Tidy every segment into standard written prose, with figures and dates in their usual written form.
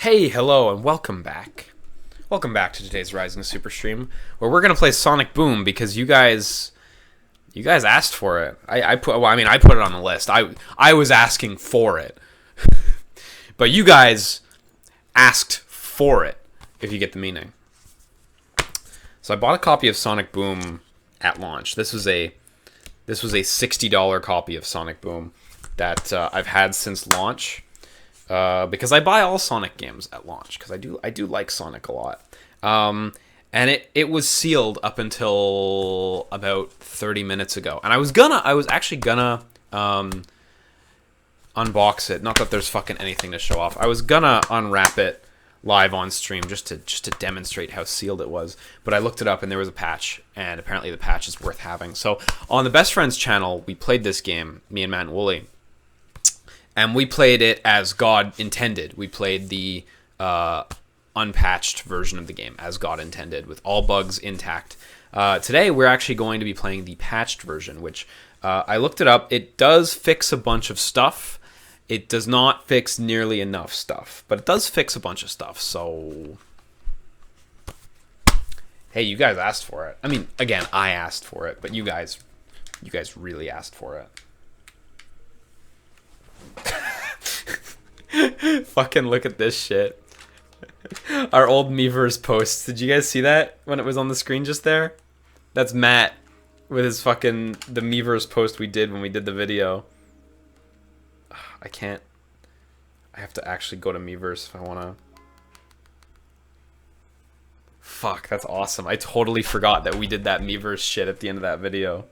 Hey, hello, and welcome back. Welcome back to today's Rising Super Stream, where we're gonna play Sonic Boom because you guys asked for it. I put it on the list. I was asking for it, but you guys asked for it. If you get the meaning. So I bought a copy of Sonic Boom at launch. This was a $60 copy of Sonic Boom that I've had since launch. Because I buy all Sonic games at launch because I do like Sonic a lot. And it was sealed up until about 30 minutes ago. And I was actually gonna unbox it. Not that there's fucking anything to show off. I was gonna unwrap it live on stream just to demonstrate how sealed it was. But I looked it up and there was a patch, and apparently the patch is worth having. So on the Best Friends channel, we played this game, me and Matt and Wooly. And we played it as God intended. We played the unpatched version of the game as God intended, with all bugs intact. Today, we're actually going to be playing the patched version, which I looked it up. It does fix a bunch of stuff. It does not fix nearly enough stuff, but it does fix a bunch of stuff. So, hey, you guys asked for it. I mean, again, I asked for it, but you guys really asked for it. Fucking look at this shit. Our old Miiverse posts. Did you guys see that when it was on the screen just there? That's Matt with his fucking the Miiverse post we did when we did the video. I can't. I have to actually go to Miiverse if I want to. Fuck, that's awesome. I totally forgot that we did that Miiverse shit at the end of that video.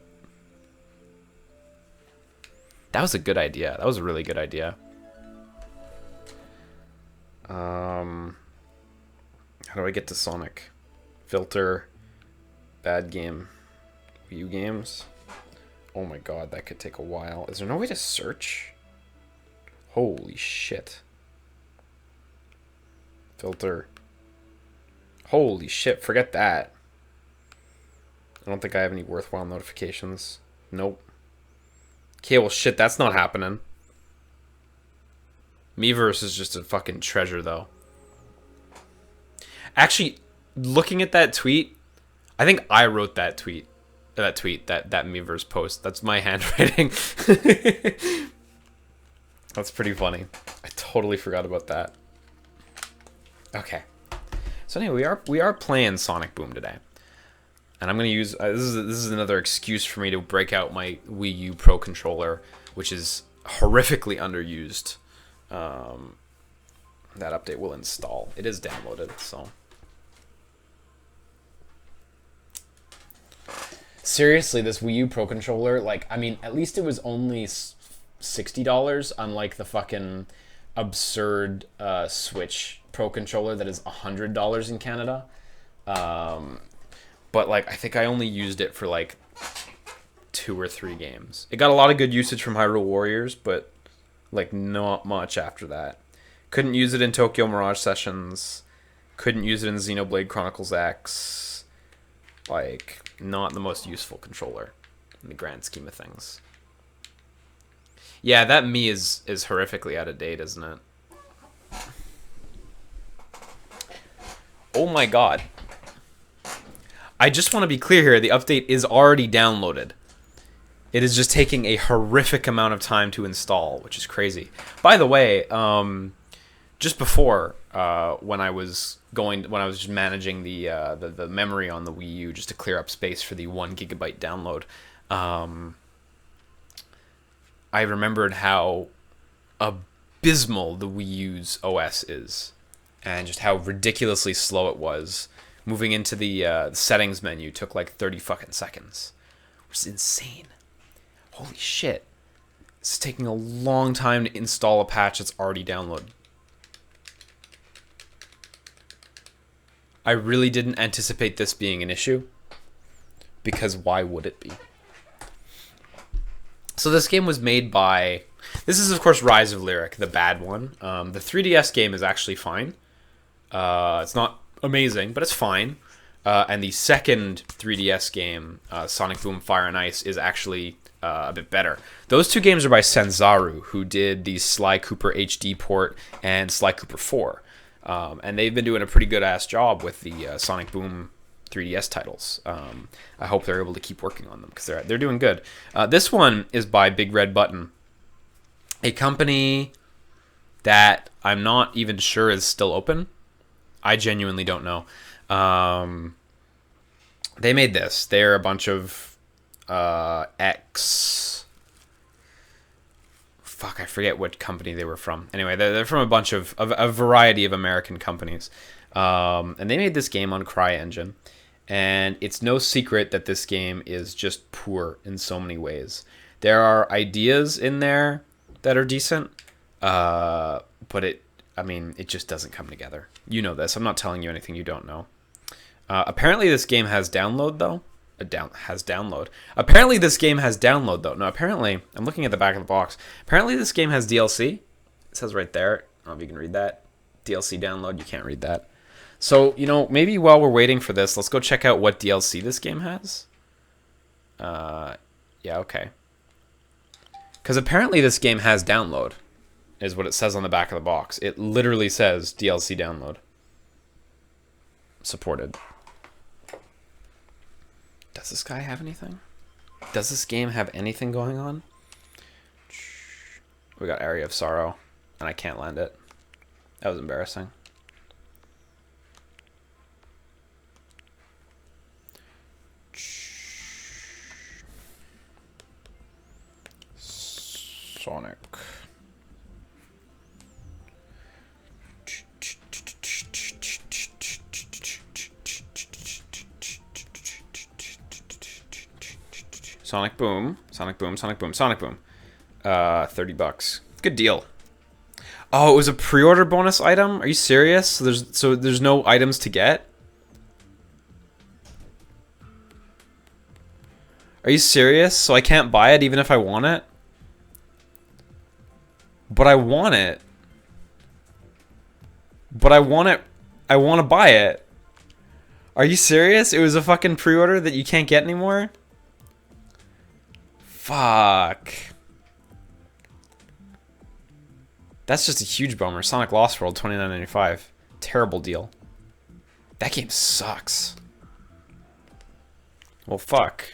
That was a good idea. That was a really good idea. How do I get to Sonic? Filter. Bad game. Wii U games. Oh my god, that could take a while. Is there no way to search? Holy shit. Filter. Holy shit, forget that. I don't think I have any worthwhile notifications. Nope. Okay, well shit, that's not happening. Miiverse is just a fucking treasure, though. Actually, looking at that tweet, I think I wrote that tweet. That Miiverse post. That's my handwriting. That's pretty funny. I totally forgot about that. Okay. So anyway, we are playing Sonic Boom today. And I'm going to use... this is another excuse for me to break out my Wii U Pro Controller, which is horrifically underused. That update will install. It is downloaded, so... Seriously, this Wii U Pro Controller, like, I mean, at least it was only $60, unlike the fucking absurd Switch Pro Controller that is $100 in Canada. But, like, I think I only used it for, like, 2 or 3 games. It got a lot of good usage from Hyrule Warriors, but, like, not much after that. Couldn't use it in Tokyo Mirage Sessions. Couldn't use it in Xenoblade Chronicles X. Like, not the most useful controller in the grand scheme of things. Yeah, that Mii is horrifically out of date, isn't it? Oh my god. I just want to be clear here, the update is already downloaded. It is just taking a horrific amount of time to install, which is crazy. By the way, just before, when I was just managing the memory on the Wii U just to clear up space for the 1 gigabyte download, I remembered how abysmal the Wii U's OS is, and just how ridiculously slow it was. Moving into the settings menu took like 30 fucking seconds, which is insane. Holy shit! It's taking a long time to install a patch that's already downloaded. I really didn't anticipate this being an issue, because why would it be? So this game was made by... This is, of course, Rise of Lyric, the bad one. The 3DS game is actually fine. It's not amazing, but it's fine. And the second 3DS game, Sonic Boom Fire and Ice, is actually a bit better. Those 2 games are by Sanzaru, who did the Sly Cooper HD port and Sly Cooper 4. And they've been doing a pretty good ass job with the Sonic Boom 3DS titles. I hope they're able to keep working on them because they're doing good. This one is by Big Red Button, a company that I'm not even sure is still open. I genuinely don't know. They made this. They're a bunch of Fuck, I forget what company they were from. Anyway, they're from a bunch of a variety of American companies. And they made this game on CryEngine. And it's no secret that this game is just poor in so many ways. There are ideas in there that are decent, but it just doesn't come together. You know this. I'm not telling you anything you don't know. Apparently this game has download, though. Apparently this game has download, though. No, apparently, I'm looking at the back of the box. Apparently this game has DLC. It says right there. I don't know if you can read that. DLC download. You can't read that. So, maybe while we're waiting for this, let's go check out what DLC this game has. Yeah, okay. Because apparently this game has download, is what it says on the back of the box. It literally says DLC download. Supported. Does this guy have anything? Does this game have anything going on? We got Area of Sorrow, and I can't land it. That was embarrassing. Sonic. Sonic Boom, Sonic Boom, Sonic Boom, Sonic Boom. $30. Good deal. Oh, it was a pre-order bonus item? Are you serious? So there's no items to get? Are you serious? So I can't buy it even if I want it? But I want it. But I want it. I want to buy it. Are you serious? It was a fucking pre-order that you can't get anymore? Fuck. That's just a huge bummer. Sonic Lost World, $29.95. Terrible deal. That game sucks. Well, fuck.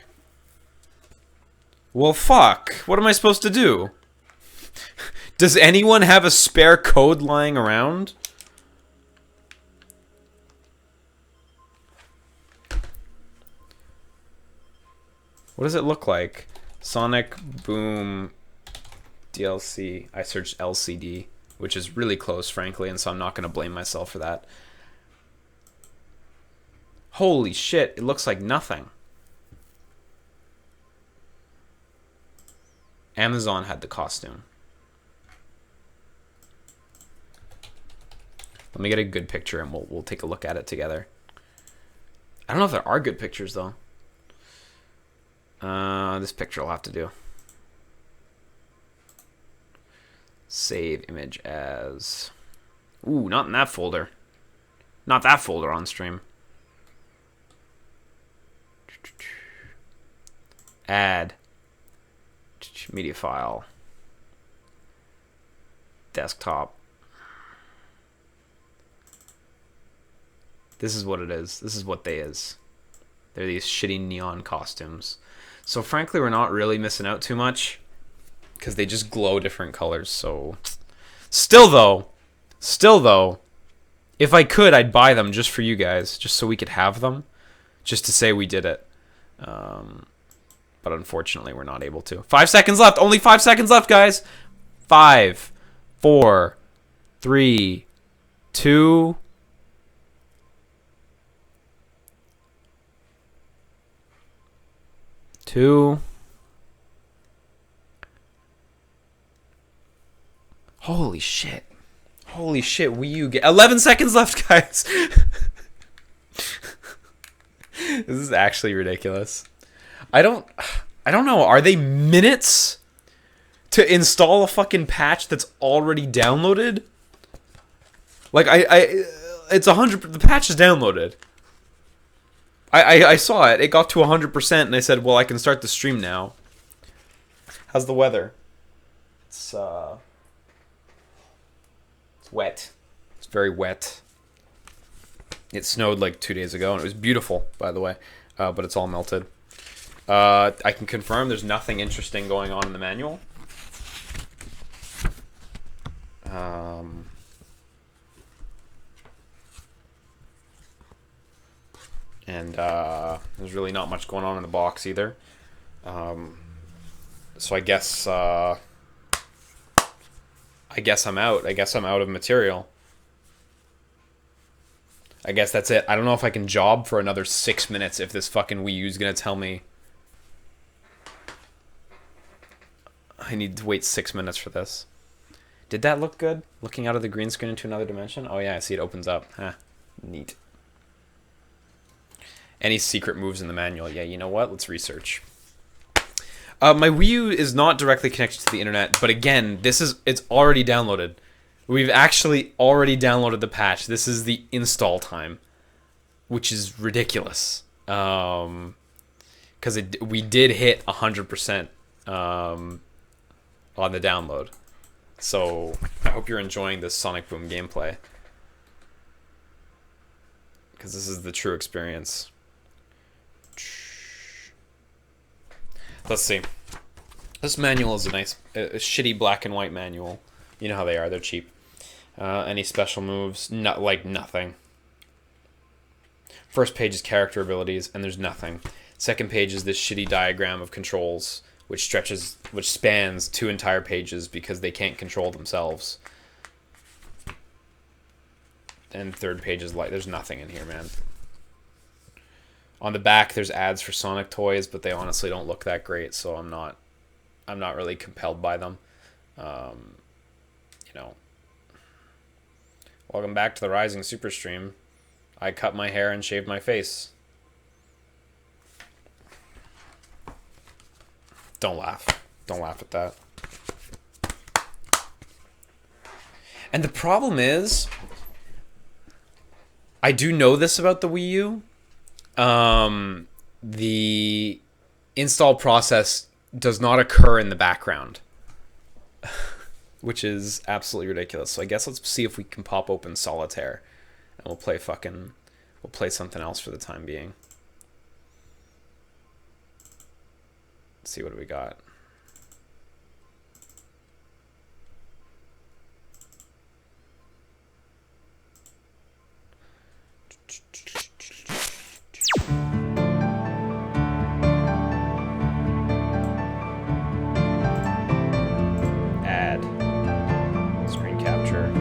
Well, fuck. What am I supposed to do? Does anyone have a spare code lying around? What does it look like? Sonic Boom DLC. I searched LCD, which is really close, frankly, and so I'm not going to blame myself for that. Holy shit, it looks like nothing. Amazon had the costume. Let me get a good picture and we'll take a look at it together. I don't know if there are good pictures, though. This picture will have to do. Save image as... Ooh, not in that folder. Not that folder on stream. Add. Media file. Desktop. This is what it is. This is what they is. They're these shitty neon costumes. So frankly, we're not really missing out too much because they just glow different colors. So still though, if I could, I'd buy them just for you guys, just so we could have them, just to say we did it. But unfortunately, we're not able to. 5 seconds left. Only 5 seconds left, guys. 5, 4, 3, 2. Holy shit. Holy shit, Wii U get 11 seconds left, guys. This is actually ridiculous. I don't know. Are they minutes to install a fucking patch that's already downloaded? Like it's 100. The patch is downloaded. I saw it. It got to 100%, and I said, "Well, I can start the stream now." How's the weather? It's wet. It's very wet. It snowed like 2 days ago, and it was beautiful, by the way, but it's all melted. I can confirm there's nothing interesting going on in the manual. And there's really not much going on in the box either. So I guess I'm out. I guess I'm out of material. I guess that's it. I don't know if I can job for another 6 minutes if this fucking Wii U is gonna tell me I need to wait 6 minutes for this. Did that look good? Looking out of the green screen into another dimension? Oh yeah, I see it opens up. Huh. Neat. Any secret moves in the manual? Yeah, you know what? Let's research. My Wii U is not directly connected to the internet, but again, it's already downloaded. We've actually already downloaded the patch. This is the install time, which is ridiculous. Because we did hit 100% on the download. So I hope you're enjoying this Sonic Boom gameplay, because this is the true experience. Let's see. This manual is a nice, shitty black and white manual. You know how they are. They're cheap. Any special moves? Like nothing. First page is character abilities, and there's nothing. Second page is this shitty diagram of controls, which spans 2 entire pages because they can't control themselves. And third page is there's nothing in here, man. On the back, there's ads for Sonic toys, but they honestly don't look that great, so I'm not really compelled by them. You know. Welcome back to the Rising Super Stream. I cut my hair and shaved my face. Don't laugh. Don't laugh at that. And the problem is, I do know this about the Wii U. The install process does not occur in the background, which is absolutely ridiculous. So I guess let's see if we can pop open Solitaire, and we'll play something else for the time being. Let's see what we got. Add. Screen capture.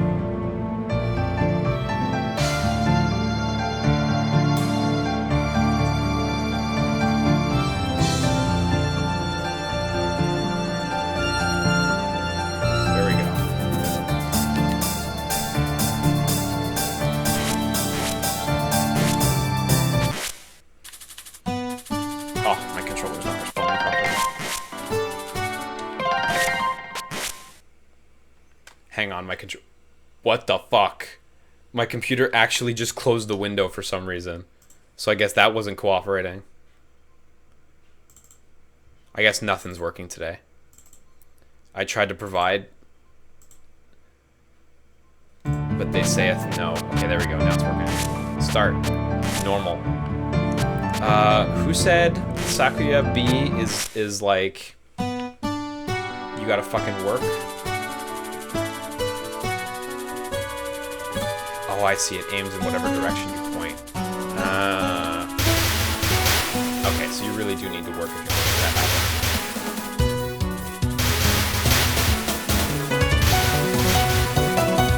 There we go. Oh, my controller's not responding properly. Hang on, what the fuck? My computer actually just closed the window for some reason. So I guess that wasn't cooperating. I guess nothing's working today. I tried to provide, but they saith no. Okay, there we go. Now it's working. Start. Normal. Who said Sakuya B is like, you gotta fucking work? Oh, I see. It aims in whatever direction you point. Okay, so you really do need to work if you want that to happen.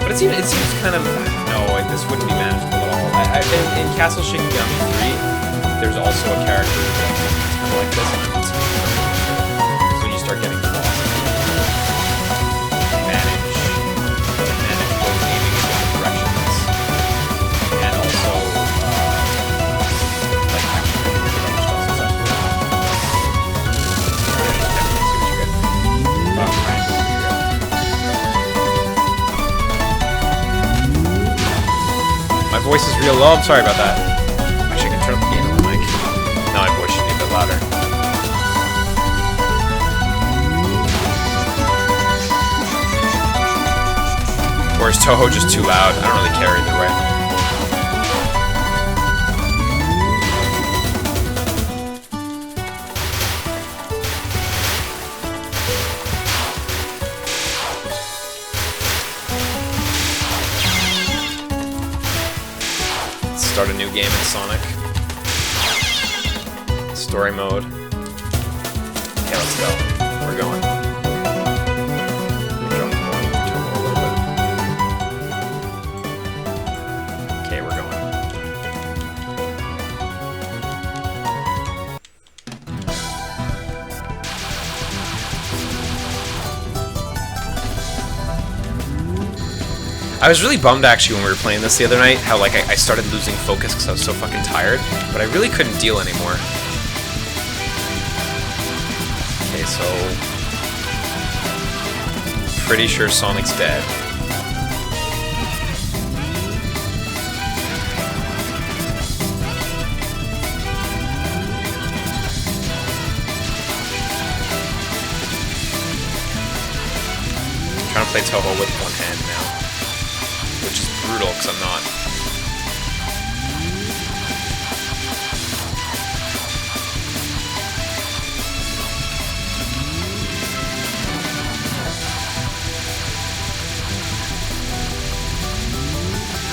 But it seems kind of... No, this wouldn't be manageable at all. In Castle Shikigami 3, there's also a character that's kind of like this. So when you start getting lost, manage both aiming in different directions, and also like actually doing other stuff successfully. My voice is real low. I'm sorry about that. Actually, I can turn up the gain on the mic. Now my voice should be a bit louder. Or is Toho just too loud? I don't really care either way. Let's start a new game in Sonic. Story mode. Okay, let's go. We're going. Okay, we're going. I was really bummed actually when we were playing this the other night, how like I started losing focus because I was so fucking tired, but I really couldn't deal anymore. Okay, so pretty sure Sonic's dead. I'm trying to play Toho with one hand now, which is brutal because I'm not.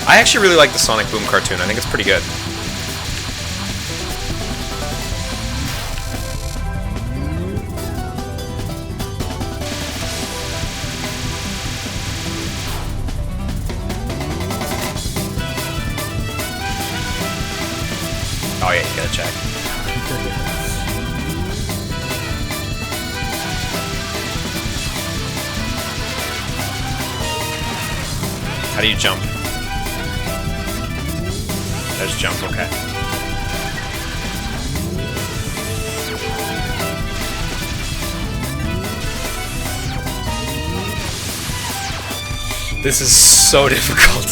I actually really like the Sonic Boom cartoon. I think it's pretty good. Oh yeah, you gotta check. How do you jump? There's jump, okay. This is so difficult.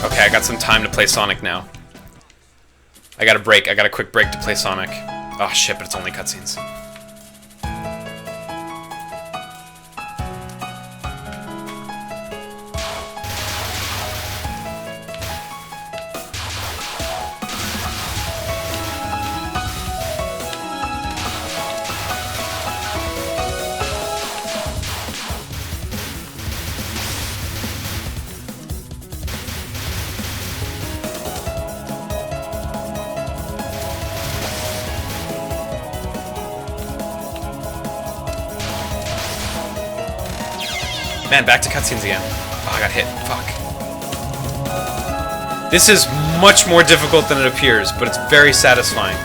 Okay, I got some time to play Sonic now. I got a break. I got a quick break to play Sonic. Oh shit, but it's only cutscenes. Man, back to cutscenes again. Oh, I got hit. Fuck. This is much more difficult than it appears, but it's very satisfying.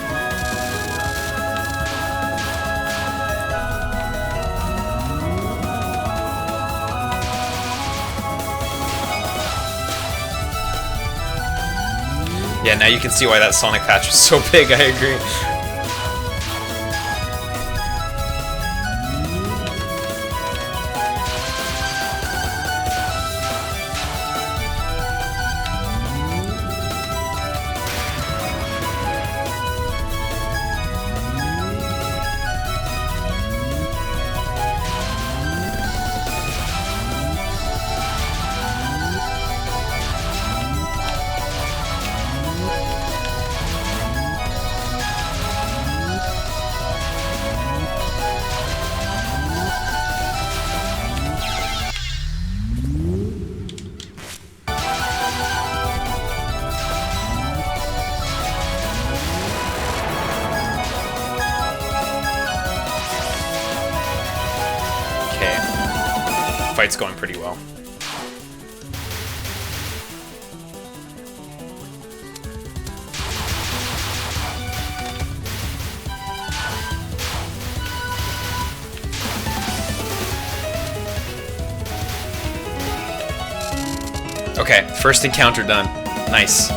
Yeah, now you can see why that Sonic patch was so big, I agree. Fight's going pretty well. Okay, first encounter done. Nice.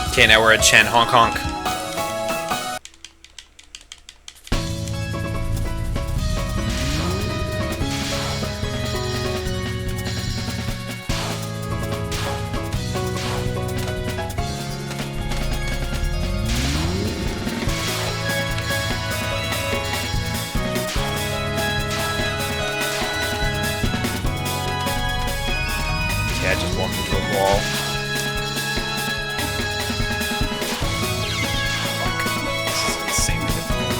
Okay, now we're at Chen Honk Honk. I just walked into a wall. Fuck. This is insanely difficult.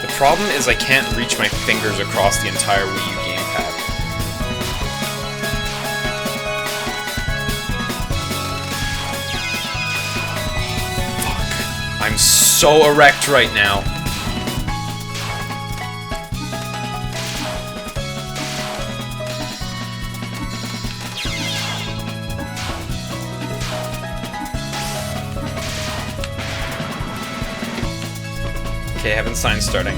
The problem is I can't reach my fingers across the entire Wii U gamepad. Fuck. I'm so erect right now. Okay, Heaven Sign starting.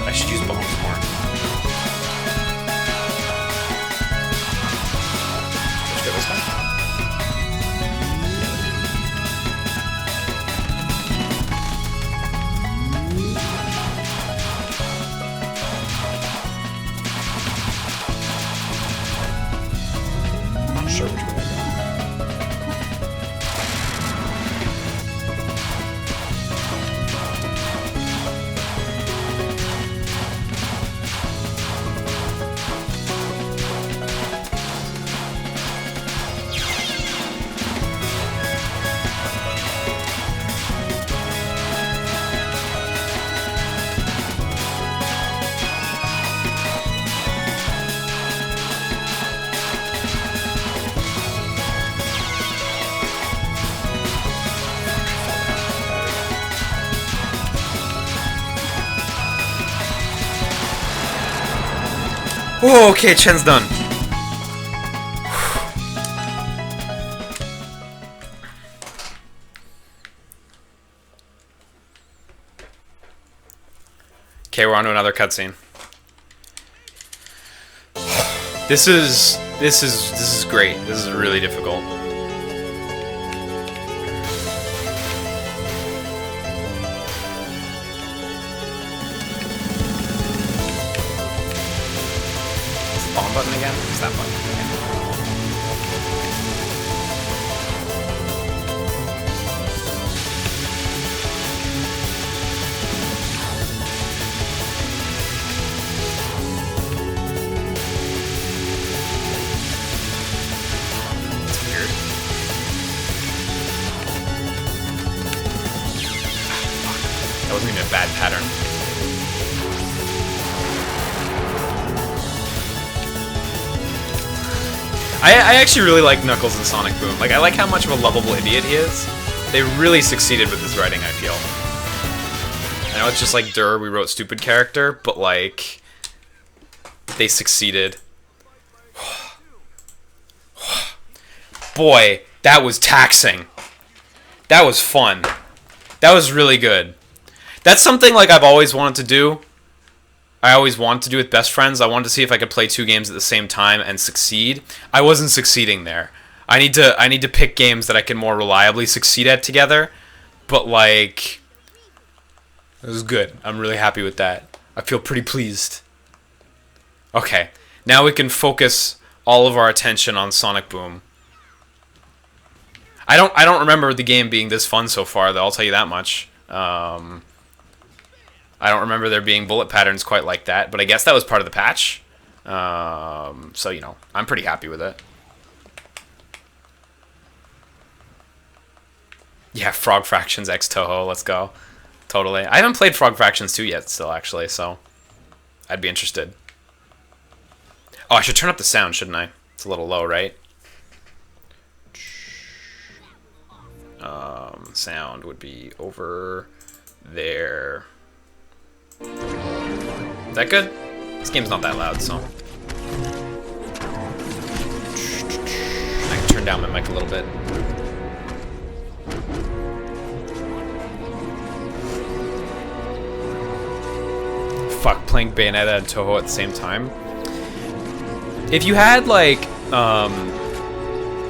I should use bombs more. Let's go this way. I'm not sure which way I go. Whoa, okay, Chen's done. Okay, we're on to another cutscene. This is great. This is really difficult. Bomb button again? It's that button. It's weird. That wasn't even a bad pattern. I actually really like Knuckles and Sonic Boom. Like, I like how much of a lovable idiot he is. They really succeeded with his writing, I feel. I know it's just like, Durr, we wrote stupid character, but like, they succeeded. Boy, that was taxing. That was fun. That was really good. That's something like I've always wanted to do. I always wanted to do with best friends. I wanted to see if I could play two games at the same time and succeed. I wasn't succeeding there. I need to pick games that I can more reliably succeed at together. But like, it was good. I'm really happy with that. I feel pretty pleased. Okay, now we can focus all of our attention on Sonic Boom. I don't remember the game being this fun so far, though. I'll tell you that much. I don't remember there being bullet patterns quite like that, but I guess that was part of the patch. So, you know, I'm pretty happy with it. Yeah, Frog Fractions X Toho. Let's go. Totally. I haven't played Frog Fractions 2 yet still, actually, so I'd be interested. Oh, I should turn up the sound, shouldn't I? It's a little low, right? Sound would be over there. Is that good? This game's not that loud, so I can turn down my mic a little bit. Fuck, playing Bayonetta and Toho at the same time. If you had like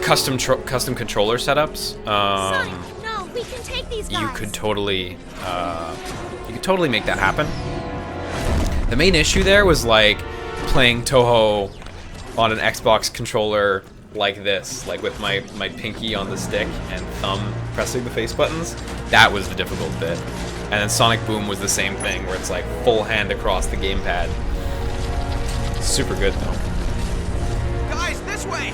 custom controller setups, no, we can take these guys. you could totally make that happen. The main issue there was like playing Toho on an Xbox controller like this, like with my pinky on the stick and thumb pressing the face buttons. That was the difficult bit. And then Sonic Boom was the same thing, where it's like full hand across the gamepad. Super good though. Guys, this way!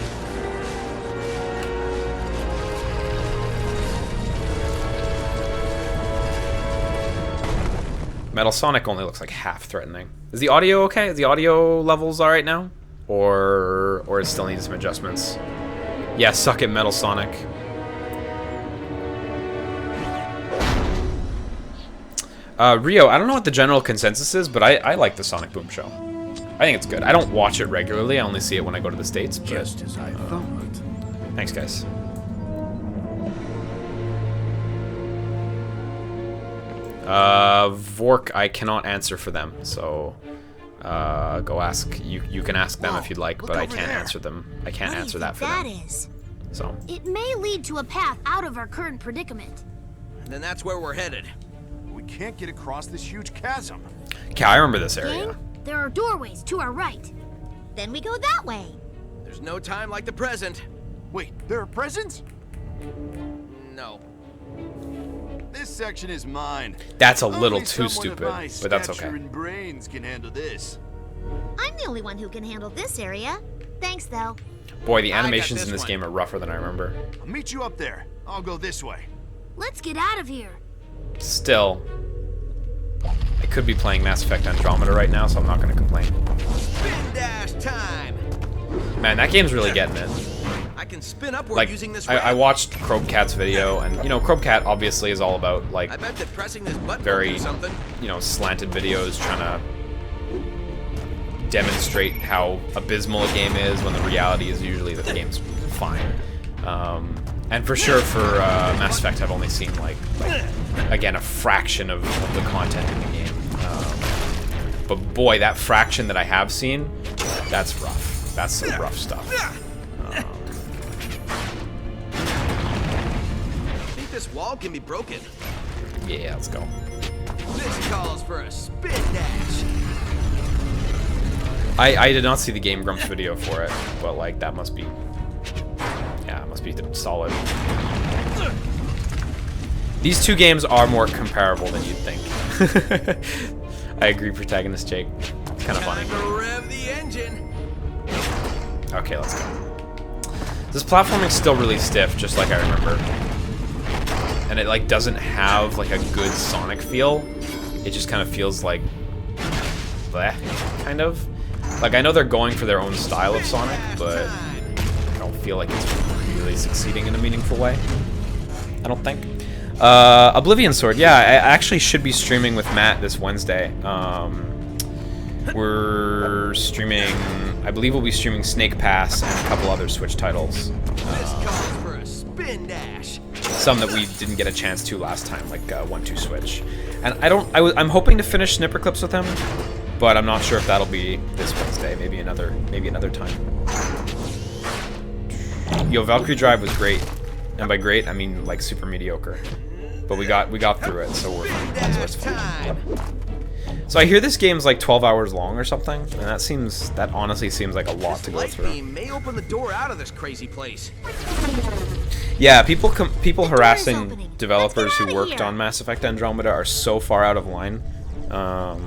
Metal Sonic only looks like half threatening. Is the audio okay? Is the audio levels alright now? Or it still needs some adjustments? Yeah, suck it, Metal Sonic. Rio, I don't know what the general consensus is, but I like the Sonic Boom show. I think it's good. I don't watch it regularly. I only see it when I go to the States. But, just as I thought. Thanks, guys. Vork, I cannot answer for them, so go ask. You can ask them if you'd like, but I can't answer them. I can't answer that for them. Is? So It may lead to a path out of our current predicament. And then that's where we're headed. We can't get across this huge chasm. okay, I remember this area. Gang, there are doorways to our right. Then we go that way. There's no time like the present. Wait, there are presents? No. This section is mine. That's a little Only too someone of stupid, my but that's stature okay. and brains can handle this. I'm the only one who can handle this area. Thanks, though. Boy, the I got animations this in this one. game are rougher than I remember. I'll meet you up there. I'll go this way. Let's get out of here. Still, I could be playing Mass Effect Andromeda right now, so I'm not going to complain. Spin dash time! Man, that game's really getting it. I can spin upward Like, using this I ramp. watched Crobecat's video, and you know, Crobecat obviously is all about like I bet that pressing this button very, will do something. you know, slanted videos trying to demonstrate how abysmal a game is when the reality is usually that the game's fine. And for sure, for Mass Effect, I've only seen like again a fraction of the content in the game. But boy, that fraction that I have seen, that's rough. That's some rough stuff. I think this wall can be broken. Yeah, let's go. This calls for a spin dash. I did not see the Game Grumps video for it, but like that must be, yeah, it must be solid. These two games are more comparable than you'd think. I agree, Protagonist Jake. It's kind of funny. Time to rev the engine. Okay, let's go. This platforming's still really stiff, just like I remember. And it like doesn't have like a good Sonic feel. It just kind of feels like bleh, kind of. Like I know they're going for their own style of Sonic, but I don't feel like it's really succeeding in a meaningful way. I don't think. Oblivion Sword, yeah, I actually should be streaming with Matt this Wednesday. We're streaming, I believe we'll be streaming Snake Pass and a couple other Switch titles. This calls for a spin dash. Some that we didn't get a chance to last time, like 1-2 Switch. And I'm hoping to finish Snipper Clips with him, but I'm not sure if that'll be this Wednesday. Maybe another time. Yo, Valkyrie Drive was great, and by great I mean like super mediocre. But we got through it, so we're fine. So it's fine. So I hear this game's like 12 hours long or something, and that honestly seems like a lot to go Light through. beam may open the door out of this crazy place. Yeah, people harassing opening. developers Let's get who outta worked here. on Mass Effect Andromeda are so far out of line. Mouse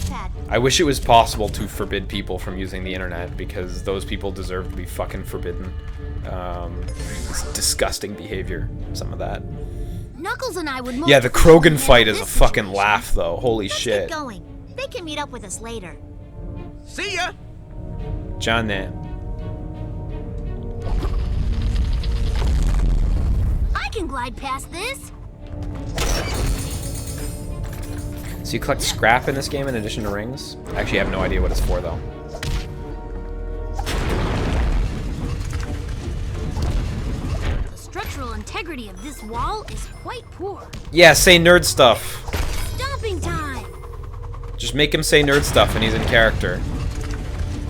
pad. I wish it was possible to forbid people from using the internet, because those people deserve to be fucking forbidden. It's disgusting behavior, some of that. Knuckles and I would Yeah, the most Krogan handle fight is a this fucking situation. laugh, though. Holy Let's shit. get going. They can meet up with us later. See ya! Johnny. I can glide past this. So you collect scrap in this game in addition to rings? I actually have no idea what it's for, though. The structural integrity of this wall is quite poor. Yeah, say nerd stuff. Stomping time. Just make him say nerd stuff and he's in character.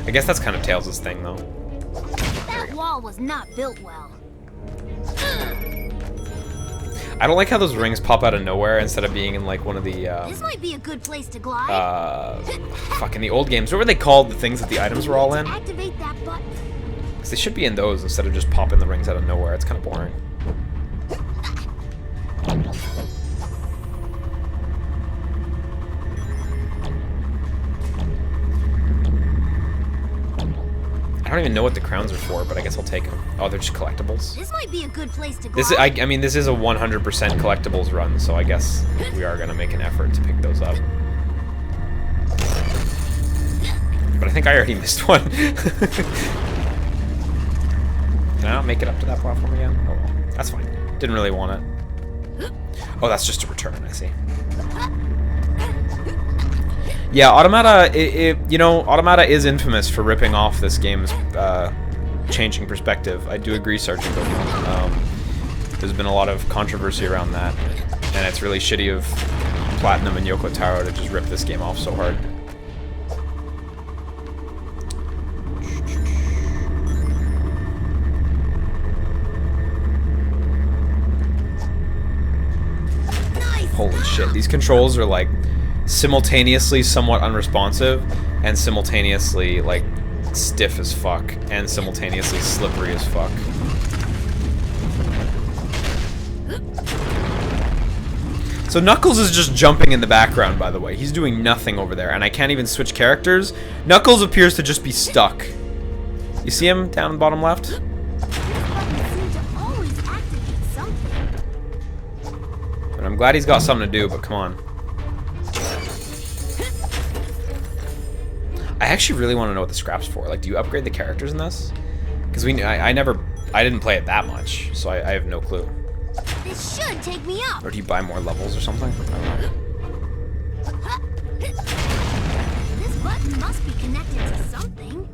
I guess that's kind of Tails' thing, though. That wall was not built well. I don't like how those rings pop out of nowhere instead of being in, like, one of the, This might be a good place to glide. fuck, in the old games. What were they called, the things that the items were all in? Activate that button. 'Cause they should be in those instead of just popping the rings out of nowhere. It's kind of boring. I don't even know what the crowns are for, but I guess I'll take them. Oh, they're just collectibles. This might be a good place to glide. This is, I mean, this is a 100% collectibles run, so I guess we are gonna make an effort to pick those up. But I think I already missed one. Can I not make it up to that platform again? Oh well, that's fine. Didn't really want it. Oh, that's just a return, I see. Yeah, Automata, you know, Automata is infamous for ripping off this game's changing perspective. I do agree, Sergeant Goku. There's been a lot of controversy around that, and it's really shitty of Platinum and Yoko Taro to just rip this game off so hard. Holy shit, these controls are like simultaneously somewhat unresponsive and simultaneously like stiff as fuck and simultaneously slippery as fuck. So Knuckles is just jumping in the background, by the way. He's doing nothing over there, and I can't even switch characters. Knuckles appears to just be stuck. You see him down in the bottom left? This button seemed to always activate something. But I'm glad he's got something to do, but come on. I actually really want to know what the scrap's for. Like, do you upgrade the characters in this? Because I didn't play it that much, so I have no clue. This should take me up. Or do you buy more levels or something? I don't know. This button must be connected to something.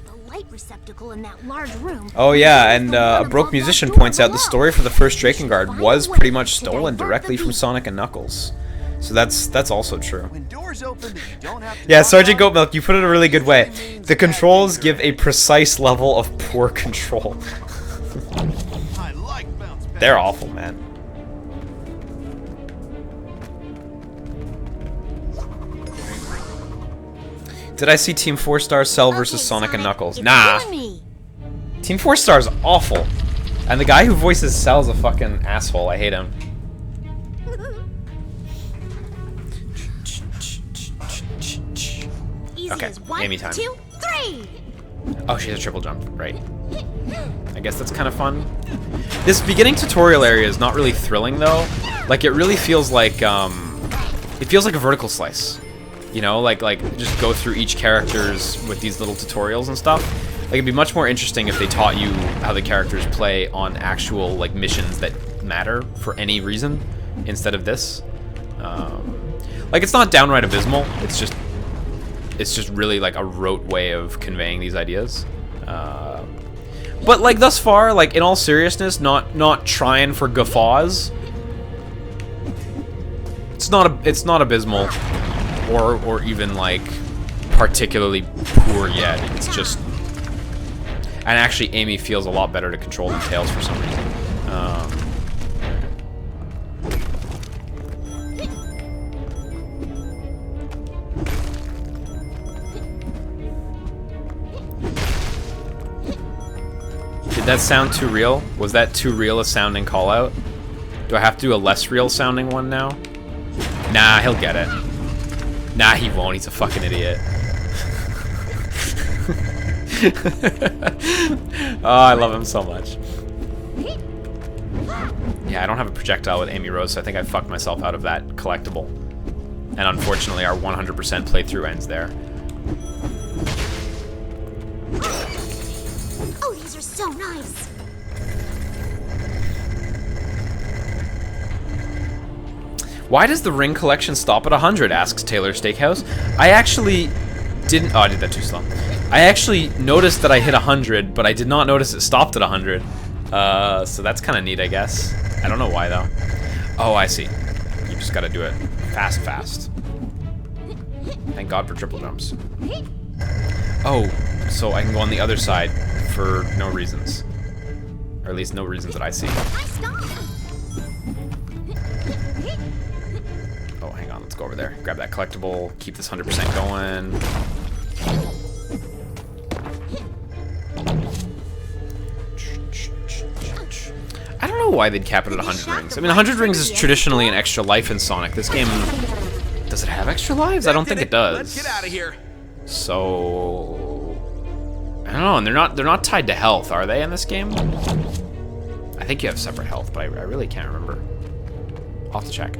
The light receptacle in that large room. Oh yeah, and a broke musician points out the story for the first Drakengard was pretty much stolen directly from Sonic and Knuckles. So that's also true. When doors open that you don't have to Yeah, knock Sergeant on, Goatmilk, you put it a really good way. The controls give a precise level of poor control. I like bounce back. They're awful, man. Did I see Team 4 Star Cell versus Okay, Sonic and Knuckles? it's Nah. killing me. Team 4 Star's awful. And the guy who voices Cell's a fucking asshole. I hate him. Easy Okay, as 1, Amy time. 2, 3. Oh, she has a triple jump, right. I guess that's kind of fun. This beginning tutorial area is not really thrilling, though. Like, it really feels like, it feels like a vertical slice. You know, like just go through each characters with these little tutorials and stuff. Like, it'd be much more interesting if they taught you how the characters play on actual, like, missions that matter for any reason, instead of this. Like, it's not downright abysmal, it's just really, like, a rote way of conveying these ideas. But, like, thus far, like, in all seriousness, not trying for guffaws. It's not abysmal, or even, like, particularly poor yet. It's just... And actually, Amy feels a lot better to control than Tails for some reason. Did that sound too real? Was that too real a sounding call out? Do I have to do a less real sounding one now? Nah, he'll get it. Nah, he won't. He's a fucking idiot. Oh, I love him so much. Yeah, I don't have a projectile with Amy Rose, so I think I fucked myself out of that collectible. And unfortunately, our 100% playthrough ends there. Oh, these are so nice. Why does the ring collection stop at 100? Asks Taylor Steakhouse. I actually didn't. Oh, I did that too slow. I actually noticed that I hit 100, but I did not notice it stopped at 100. So that's kind of neat, I guess. I don't know why though. Oh, I see. You just got to do it fast. Thank God for triple jumps. Oh, so I can go on the other side for no reasons, or at least no reasons that I see. Oh, hang on. Let's go over there. Grab that collectible. Keep this 100% going. I don't know why they'd cap it at 100 rings. I mean, 100 rings is traditionally an extra life in Sonic. This game, does it have extra lives? I don't think it does. Let's get out of here. So, I don't know. And they're not tied to health, are they, in this game? I think you have separate health, but I really can't remember. I'll have to check.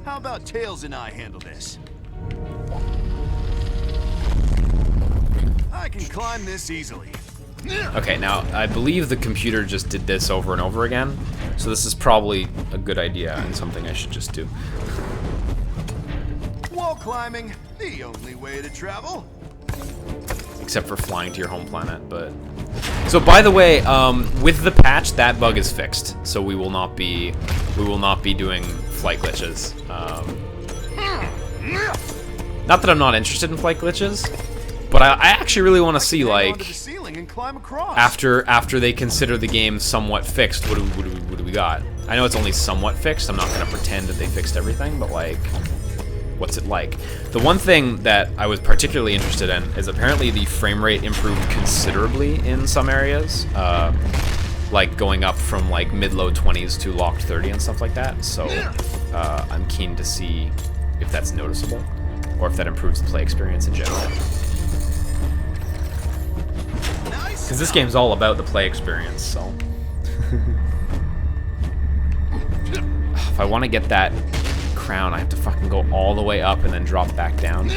How about Tails and I handle this? I can climb this easily. Okay, now, I believe the computer just did this over and over again, so this is probably a good idea and something I should just do. Wall climbing, the only way to travel. Except for flying to your home planet, but... So, by the way, with the patch, that bug is fixed, so we will not be doing flight glitches. Not that I'm not interested in flight glitches, but I actually really want to see, like, after they consider the game somewhat fixed, what do we got? I know it's only somewhat fixed. I'm not going to pretend that they fixed everything, but, like, what's it like? The one thing that I was particularly interested in is apparently the frame rate improved considerably in some areas, like going up from, like, mid-low 20s to locked 30 and stuff like that. So I'm keen to see if that's noticeable or if that improves the play experience in general. Because this game's all about the play experience, so... If I want to get that crown, I have to fucking go all the way up and then drop back down.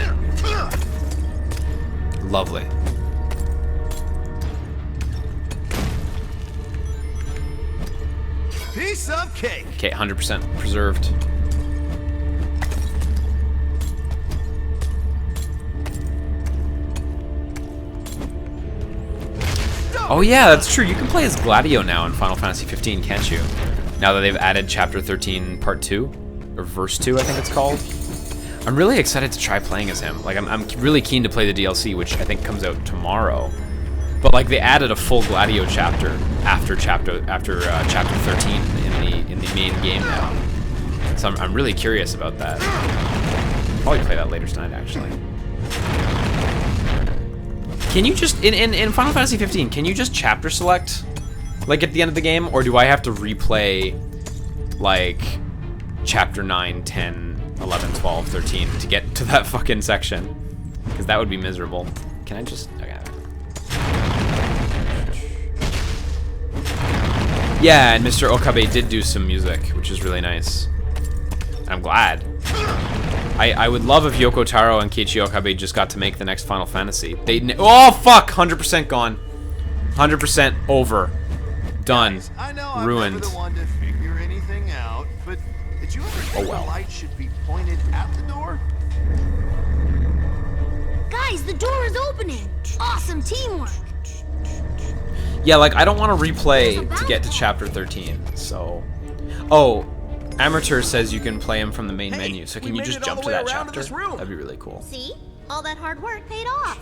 Lovely. Piece of cake. Okay, 100% preserved. Oh yeah, that's true. You can play as Gladio now in Final Fantasy 15, can't you? Now that they've added Chapter 13 Part 2, or Verse 2, I think it's called. I'm really excited to try playing as him. Like, I'm really keen to play the DLC, which I think comes out tomorrow. But like, they added a full Gladio chapter after Chapter 13 in the main game now. So I'm really curious about that. I'll probably play that later tonight, actually. Can you just, in Final Fantasy 15, can you just chapter select, like, at the end of the game? Or do I have to replay, like, Chapter 9, 10, 11, 12, 13 to get to that fucking section? Because that would be miserable. Can I just, okay. Yeah, and Mr. Okabe did do some music, which is really nice. And I'm glad. I would love if Yoko Taro and Keiichi Okabe just got to make the next Final Fantasy. Oh, fuck! 100% gone. 100% over. Done. Guys, I know I'm ruined. never the one to figure anything out, but did you ever think Oh, well. the light should be pointed at the door? Guys, the door is opening. Awesome teamwork. Yeah, like, I don't want to replay to get to Chapter 13, so... Oh, Amateur says you can play him from the main menu, so can you just jump to that chapter? That'd be really cool. See? All that hard work paid off.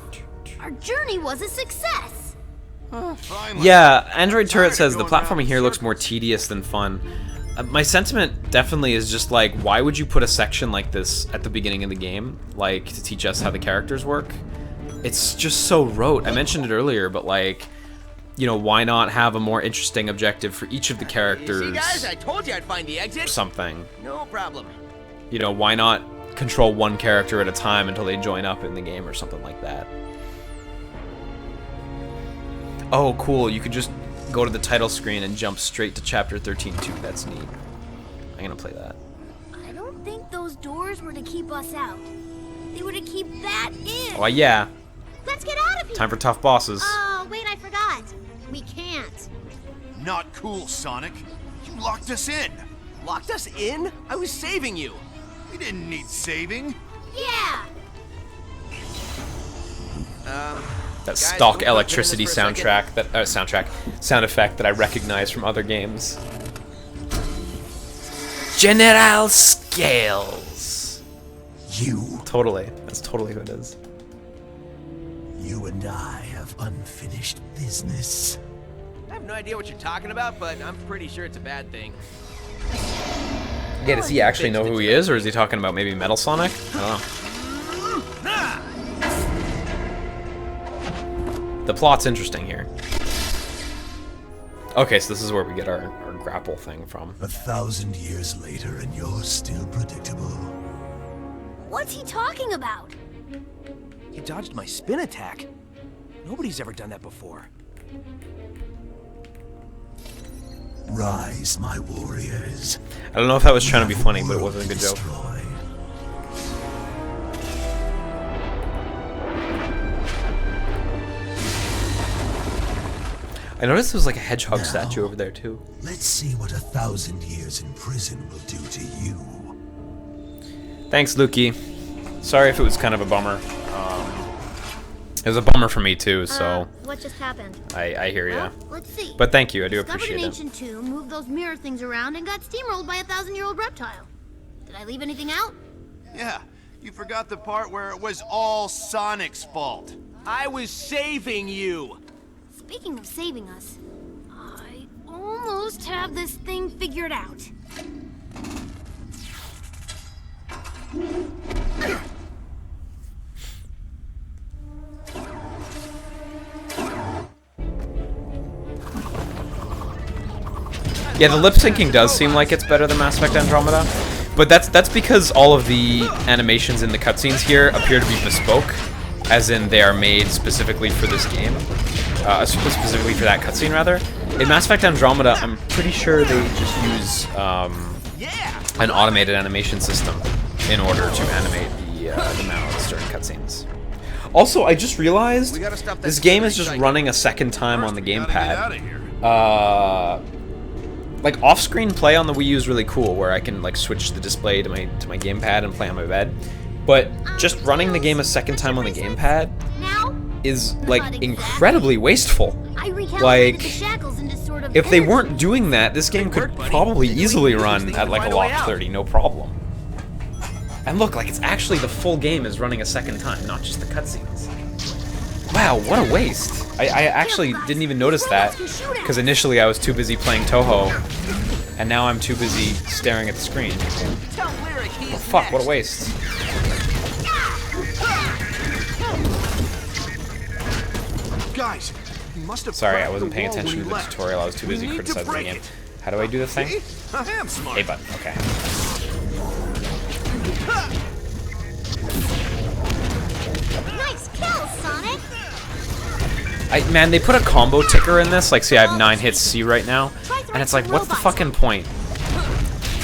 Our journey was a success. Finally. Yeah, Android Turret Tired says of the going around platforming in here looks more circles. tedious than fun. My sentiment definitely is just like, why would you put a section like this at the beginning of the game, like, to teach us how the characters work? It's just so rote. I mentioned it earlier, but like, you know, why not have a more interesting objective for each of the characters? See, guys, I told you I'd find the exit. Something. No problem. You know, why not control one character at a time until they join up in the game or something like that? Oh, cool. You could just go to the title screen and jump straight to Chapter 13-2. That's neat. I'm gonna play that. I don't think those doors were to keep us out. They were to keep that in. Oh, yeah. Let's get out of here. Time for tough bosses. Oh, wait, I forgot. We can't. Not cool, Sonic. You locked us in. Locked us in? I was saving you. We didn't need saving. Yeah. That guys, stock can we electricity put a pin in this for a sound effect that I recognize from other games. General Scales. You Totally. That's totally who it is. and I have unfinished business. I have no idea what you're talking about, but I'm pretty sure it's a bad thing. Yeah, does he actually know who he is, or is he talking about maybe Metal Sonic? I don't know. The plot's interesting here. Okay, so this is where we get our grapple thing from. 1,000 years later, and you're still predictable. What's he talking about? You dodged my spin attack. Nobody's ever done that before. Rise, my warriors. I don't know if that was trying to be funny, but it wasn't a good joke. Destroy. I noticed there was like a hedgehog statue over there too. Let's see what 1,000 years in prison will do to you. Thanks, Lukey. Sorry if it was kind of a bummer. It was a bummer for me too, so What just happened? I hear ya. Well, let's see. But thank you, I do Discovered appreciate an it. ancient tomb, moved those mirror things around, and got steamrolled by a 1,000-year-old reptile. Did I leave anything out? Yeah, you forgot the part where it was all Sonic's fault. I was saving you. Speaking of saving us, I almost have this thing figured out. Yeah, the lip syncing does seem like it's better than Mass Effect Andromeda, but that's because all of the animations in the cutscenes here appear to be bespoke, as in they are made specifically for this game, specifically for that cutscene rather. In Mass Effect Andromeda, I'm pretty sure they just use an automated animation system in order to animate the mouths during cutscenes. Also, I just realized this game is just running a second time on the gamepad. Like off-screen play on the Wii U is really cool, where I can like switch the display to my gamepad and play on my bed. But just running the game a second time on the gamepad is like incredibly wasteful. Like, if they weren't doing that, this game could probably easily run at like a locked 30, no problem. And look, like it's actually the full game is running a second time, not just the cutscenes. Wow, what a waste. I actually didn't even notice that, because initially I was too busy playing Toho, and now I'm too busy staring at the screen. Oh, fuck, what a waste. Guys, you must have. Sorry, I wasn't paying attention to the tutorial, I was too busy criticizing the game. How do I do the thing? I am smart. A button, okay. Nice kill, Sonic! Man, they put a combo ticker in this, like, see, I have 9 hits C right now, and it's like, what's the fucking point?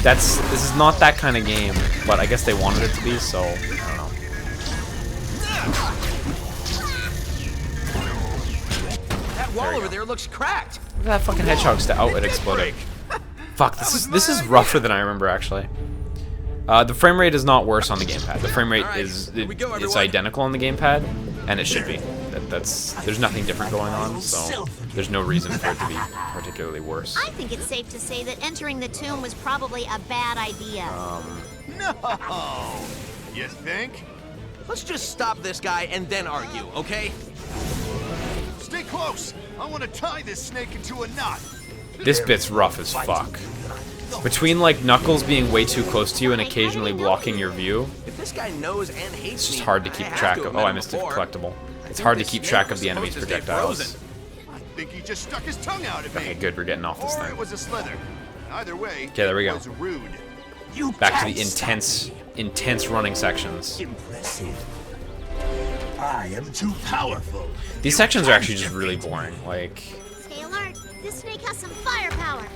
This is not that kind of game, but I guess they wanted it to be, so, I don't know. That wall over there looks cracked. Look at that fucking hedgehog out it exploded. Fuck, this is rougher than I remember, actually. The frame rate is not worse on the gamepad. The frame rate is identical on the gamepad, and it should be. There's nothing different going on, so there's no reason for it to be particularly worse. I think it's safe to say that entering the tomb was probably a bad idea. No! You think? Let's just stop this guy and then argue, okay? Stay close! I want to tie this snake into a knot! This bit's rough as fuck. Between, like, Knuckles being way too close to you and occasionally blocking your view, If this guy knows and hates it's just me, hard to keep I have track to of. have met Oh, I him missed a before. collectible. I It's think hard to this keep snake track was of the enemy's supposed to stay projectiles. frozen. think he just stuck his tongue out at me. Okay, good. We're getting off this Or thing. it was a slither. Either way, Okay, there we it go. was rude. You Back to can't the intense running sections. Impressive. I am too powerful. These sections are actually just really boring. Like, Stay alert. This snake has some firepower.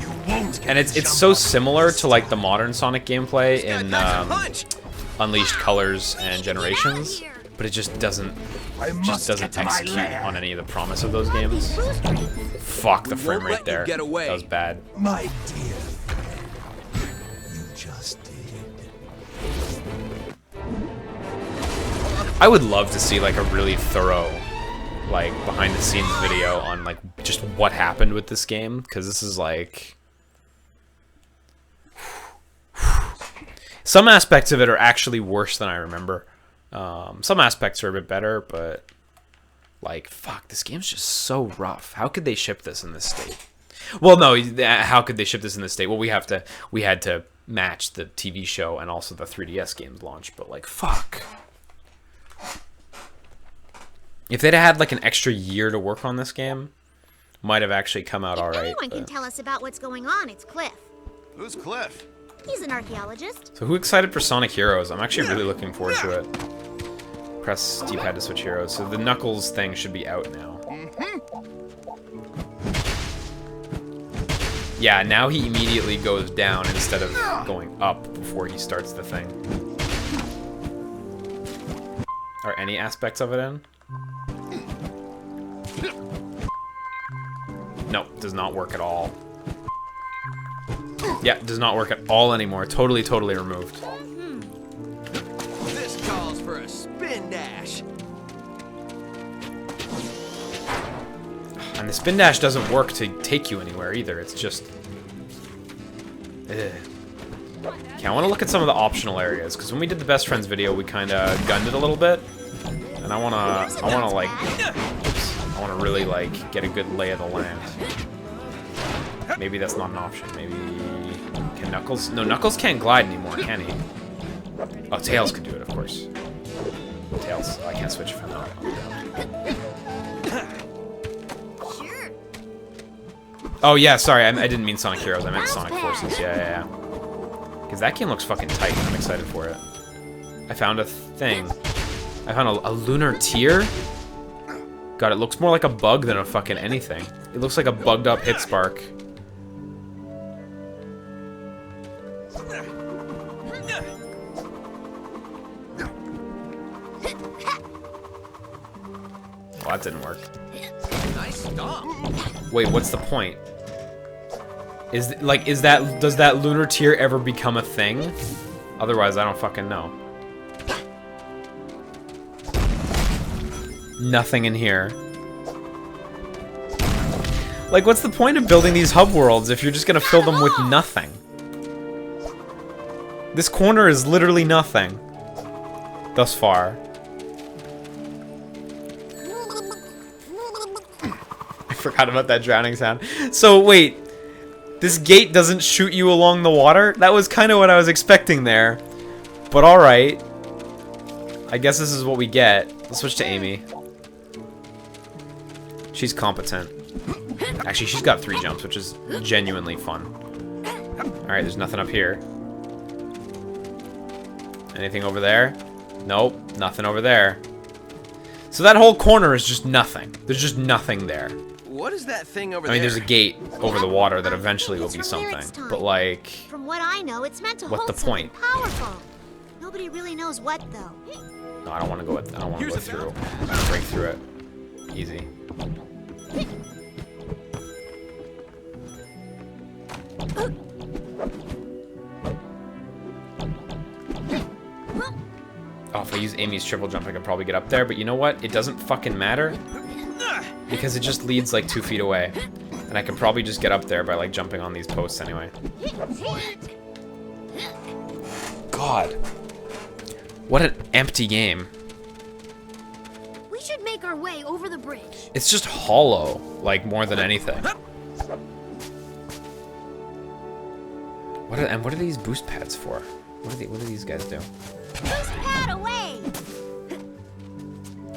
You won't get and it's so similar to like the modern Sonic gameplay in Unleashed Colors and Generations, but it just doesn't execute on any of the promise of those games. Fuck, the frame rate there. That was bad. My dear friend, you just did. I would love to see like a really thorough like behind the scenes video on like just what happened with this game, because this is like some aspects of it are actually worse than I remember. Some aspects are a bit better, but like fuck, this game's just so rough. How could they ship this in this state? Well, no, how could they ship this in this state? Well, we had to match the TV show and also the 3DS game's launch, but like fuck. If they'd had like an extra year to work on this game, might have actually come out all right. If anyone can tell us about what's going on, it's Cliff. Who's Cliff? He's an archaeologist. So who excited for Sonic Heroes? I'm actually really looking forward to it. Press D-pad to switch heroes. So the Knuckles thing should be out now. Yeah, now he immediately goes down instead of going up before he starts the thing. Are any aspects of it in? No, does not work at all. Yeah, does not work at all anymore. Totally removed. This calls for a spin dash. And the spin dash doesn't work to take you anywhere either. It's just... Ugh. Okay, I want to look at some of the optional areas, because when we did the Best Friends video, we kind of gunned it a little bit. And I want to really, like, get a good lay of the land. Maybe that's not an option. Maybe... Can Knuckles... No, Knuckles can't glide anymore, can he? Oh, Tails could do it, of course. Tails. Oh, I can't switch from that. Sure. Oh, yeah, sorry. I didn't mean Sonic Heroes. I meant Sonic Forces. Yeah. Because that game looks fucking tight. I'm excited for it. I found a thing. I found a lunar tear? God, it looks more like a bug than a fucking anything. It looks like a bugged up hit spark. Well, that didn't work. Nice stop. Wait, what's the point? Does that lunar tear ever become a thing? Otherwise, I don't fucking know. Nothing in here. Like, what's the point of building these hub worlds if you're just gonna fill them with nothing? This corner is literally nothing. Thus far. I forgot about that drowning sound. So, wait. This gate doesn't shoot you along the water? That was kind of what I was expecting there. But alright. I guess this is what we get. Let's switch to Amy. She's competent. Actually, she's got 3 jumps, which is genuinely fun. Alright, there's nothing up here. Anything over there? Nope, nothing over there. So that whole corner is just nothing. There's just nothing there. What is that thing over I mean, there? there's a gate over the water that eventually will be something. But like... From what I know, it's meant to What's hold the point? something powerful. Nobody really knows what, though. No, I don't want to go. I don't want to go through. Break through it. Easy. Oh, if I use Amy's triple jump, I could probably get up there. But you know what? It doesn't fucking matter. Because it just leads like 2 feet away. And I can probably just get up there by like jumping on these posts anyway. God. What an empty game. We should make our way over the bridge. It's just hollow, like more than anything. What are these boost pads for? What do these guys do? Boost pad away!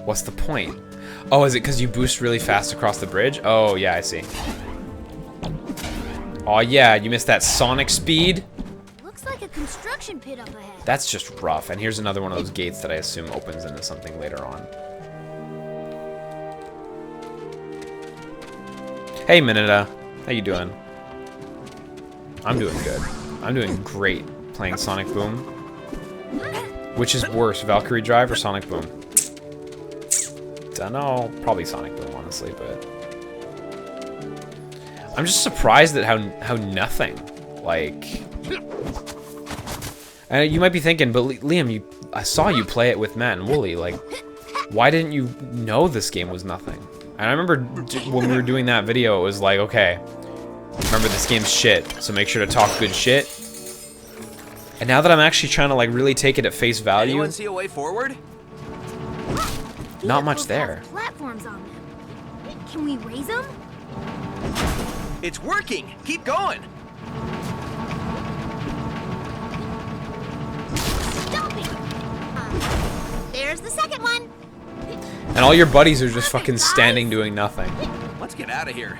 What's the point? Oh, is it because you boost really fast across the bridge? Oh, yeah, I see. Oh, yeah, you missed that Sonic speed? Looks like a construction pit up ahead. That's just rough. And here's another one of those gates that I assume opens into something later on. Hey, Mineta. How you doing? I'm doing good. I'm doing great playing Sonic Boom. Which is worse, Valkyrie Drive or Sonic Boom? Dunno. Probably Sonic Boom, honestly, but... I'm just surprised at how nothing. Like... And you might be thinking, but Liam, I saw you play it with Matt and Wooly. Like, why didn't you know this game was nothing? And I remember when we were doing that video, it was like, okay, remember this game's shit, so make sure to talk good shit. And now that I'm actually trying to like really take it at face value, Anyone see a way forward? not much there. Platforms on them. Can we raise them? It's working. Keep going. Stop it! There's the second one. And all your buddies are just fucking standing doing nothing. Let's get out of here.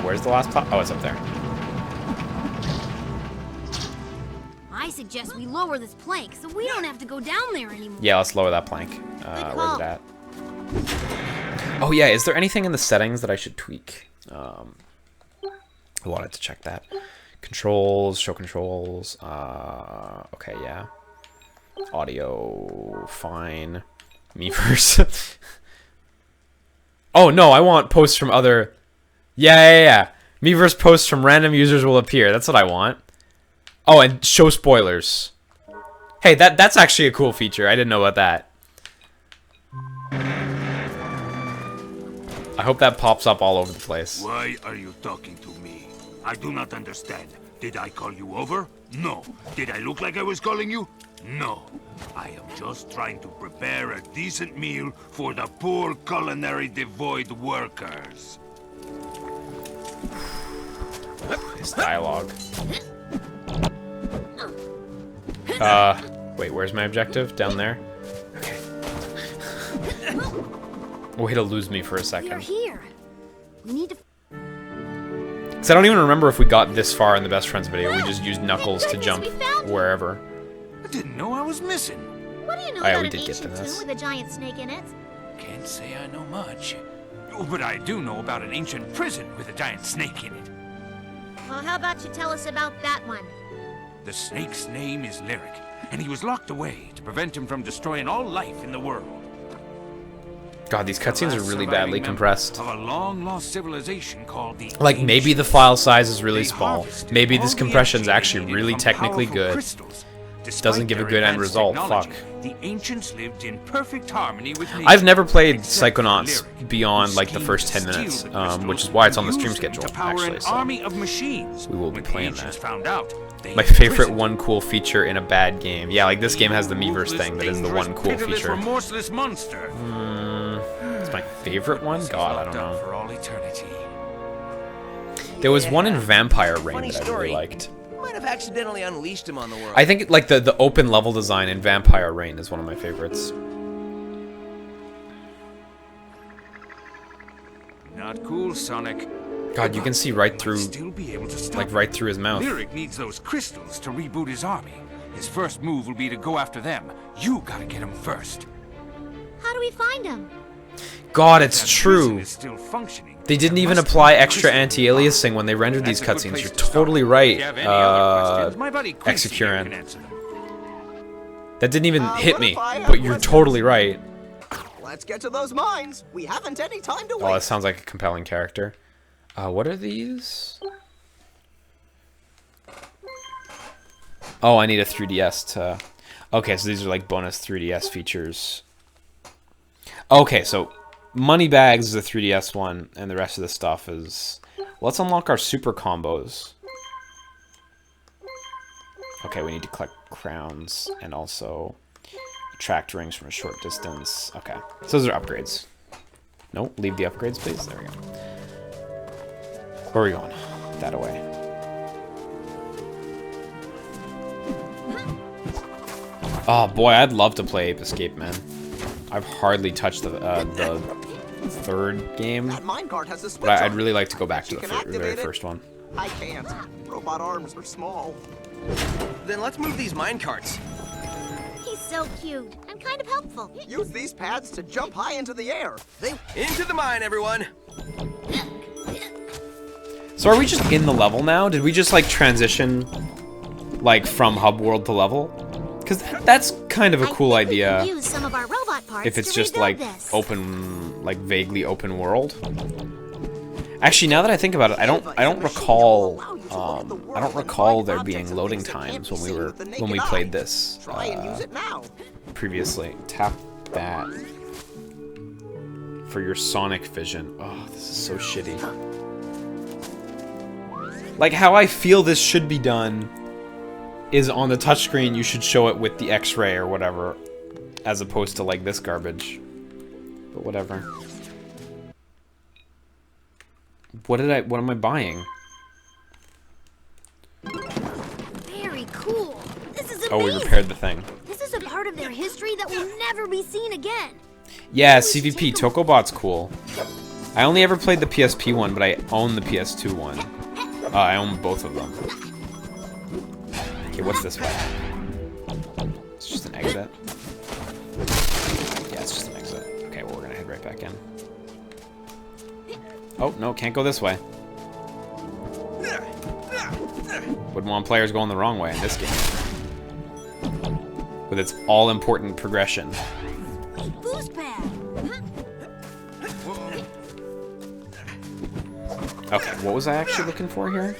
Where's the last plot? Oh, it's up there. I suggest we lower this plank so we don't have to go down there anymore. Yeah, let's lower that plank. Where's it at? Oh yeah, is there anything in the settings that I should tweak? I wanted to check that. Controls, show controls. Okay, yeah. Audio, fine. Miiverse. Oh no, I want posts from other... Yeah. Miiverse posts from random users will appear. That's what I want. Oh, and show spoilers. Hey, that's actually a cool feature. I didn't know about that. I hope that pops up all over the place. Why are you talking to me? I do not understand. Did I call you over? No. Did I look like I was calling you? No. I am just trying to prepare a decent meal for the poor culinary devoid workers. This dialogue. Wait, where's my objective? Down there? Okay. Way to lose me for a We're second. here. We need to... Because I don't even remember if we got this far in the Best Friends video. We just used Knuckles to jump wherever. I didn't know I was missing. What do you know Oh, yeah, about we an did get to ancient this. tomb with a giant snake in it? Can't say I know much. Oh, but I do know about an ancient prison with a giant snake in it. Well, how about you tell us about that one? The snake's name is Lyric, and he was locked away to prevent him from destroying all life in the world. God, these cutscenes are really badly compressed. Of a long-lost civilization called the Like, maybe the file size is really They small. harvested Maybe all this the compression's energy actually needed really from technically powerful good. crystals. Despite Doesn't give a their good end advanced result. technology, Fuck. The ancients lived in perfect harmony with nature. I've never played except for Psychonauts Lyric, beyond who like the schemed first to 10 steal minutes, the crystals which is why it's on the and stream use them schedule, to power actually. an So army of machines. we will be When the playing ancients that. found out, they My favorite imprisoned one cool feature in a bad game. Yeah, like this game has the Miiverse ruthless, thing that is the dangerous, one cool pitiless, feature. remorseless monster. It's my favorite one? God, I don't Locked up know. For all eternity. There was one in Vampire Reign Funny that I story. really liked. Might have accidentally unleashed him on the world. I think like the open level design in Vampire Reign is one of my favorites. Not cool, Sonic. God, you can see right Might through, still be able to stop like him. right through his mouth. Lyric needs those crystals to reboot his army. His first move will be to go after them. You gotta get him first. How do we find him? God, it's That prison true. is still functioning. They didn't There even must apply be extra crystal anti-aliasing when they rendered these That's a good cutscenes. place You're to start. totally If right. you have any other questions, my buddy Quincy here Execuran. can answer them. That didn't even hit what me, if I have but you're questions? totally right. Let's get to those mines. We haven't any time to Oh, that waste. sounds like a compelling character. What are these? Oh, I need a 3DS to... Okay, so these are like bonus 3DS features. Okay, so Moneybags is a 3DS one, and the rest of the stuff is... Let's unlock our super combos. Okay, we need to collect crowns and also attract rings from a short distance. Okay, so those are upgrades. Nope, leave the upgrades, please. There we go. Where are we going? That away. Oh boy, I'd love to play Ape Escape, man. I've hardly touched the third game, That minecart has a switch but I'd on. really like to go back to You the can very activate it. first one. I can't. Robot arms are small. Then let's move these minecarts. He's so cute and kind of helpful. Use these pads to jump high into the air. Into the mine, everyone. So are we just in the level now? Did we just like transition like from hub world to level? Because that's kind of a cool I think we idea can use some of our robot parts if it's to just rebuild like this. open, like vaguely open world. Actually, now that I think about it, I don't recall there being loading times when we played this Try and use it now. previously. Tap that for your sonic vision. Oh, this is so shitty. Like how I feel this should be done is on the touchscreen you should show it with the X-ray or whatever, as opposed to like this garbage. But whatever. What am I buying? Very cool. This is amazing. Oh, we repaired the thing. This is a part of their history that will never be seen again. Yeah, We should CVP take 'em. Tokobot's cool. I only ever played the PSP one, but I own the PS2 one. I own both of them. Okay, what's this way? It's just an exit. Yeah, it's just an exit. Okay, well, we're gonna head right back in. Oh, no, can't go this way. Wouldn't want players going the wrong way in this game. With its all-important progression. Boost pad. Okay, what was I actually looking for here?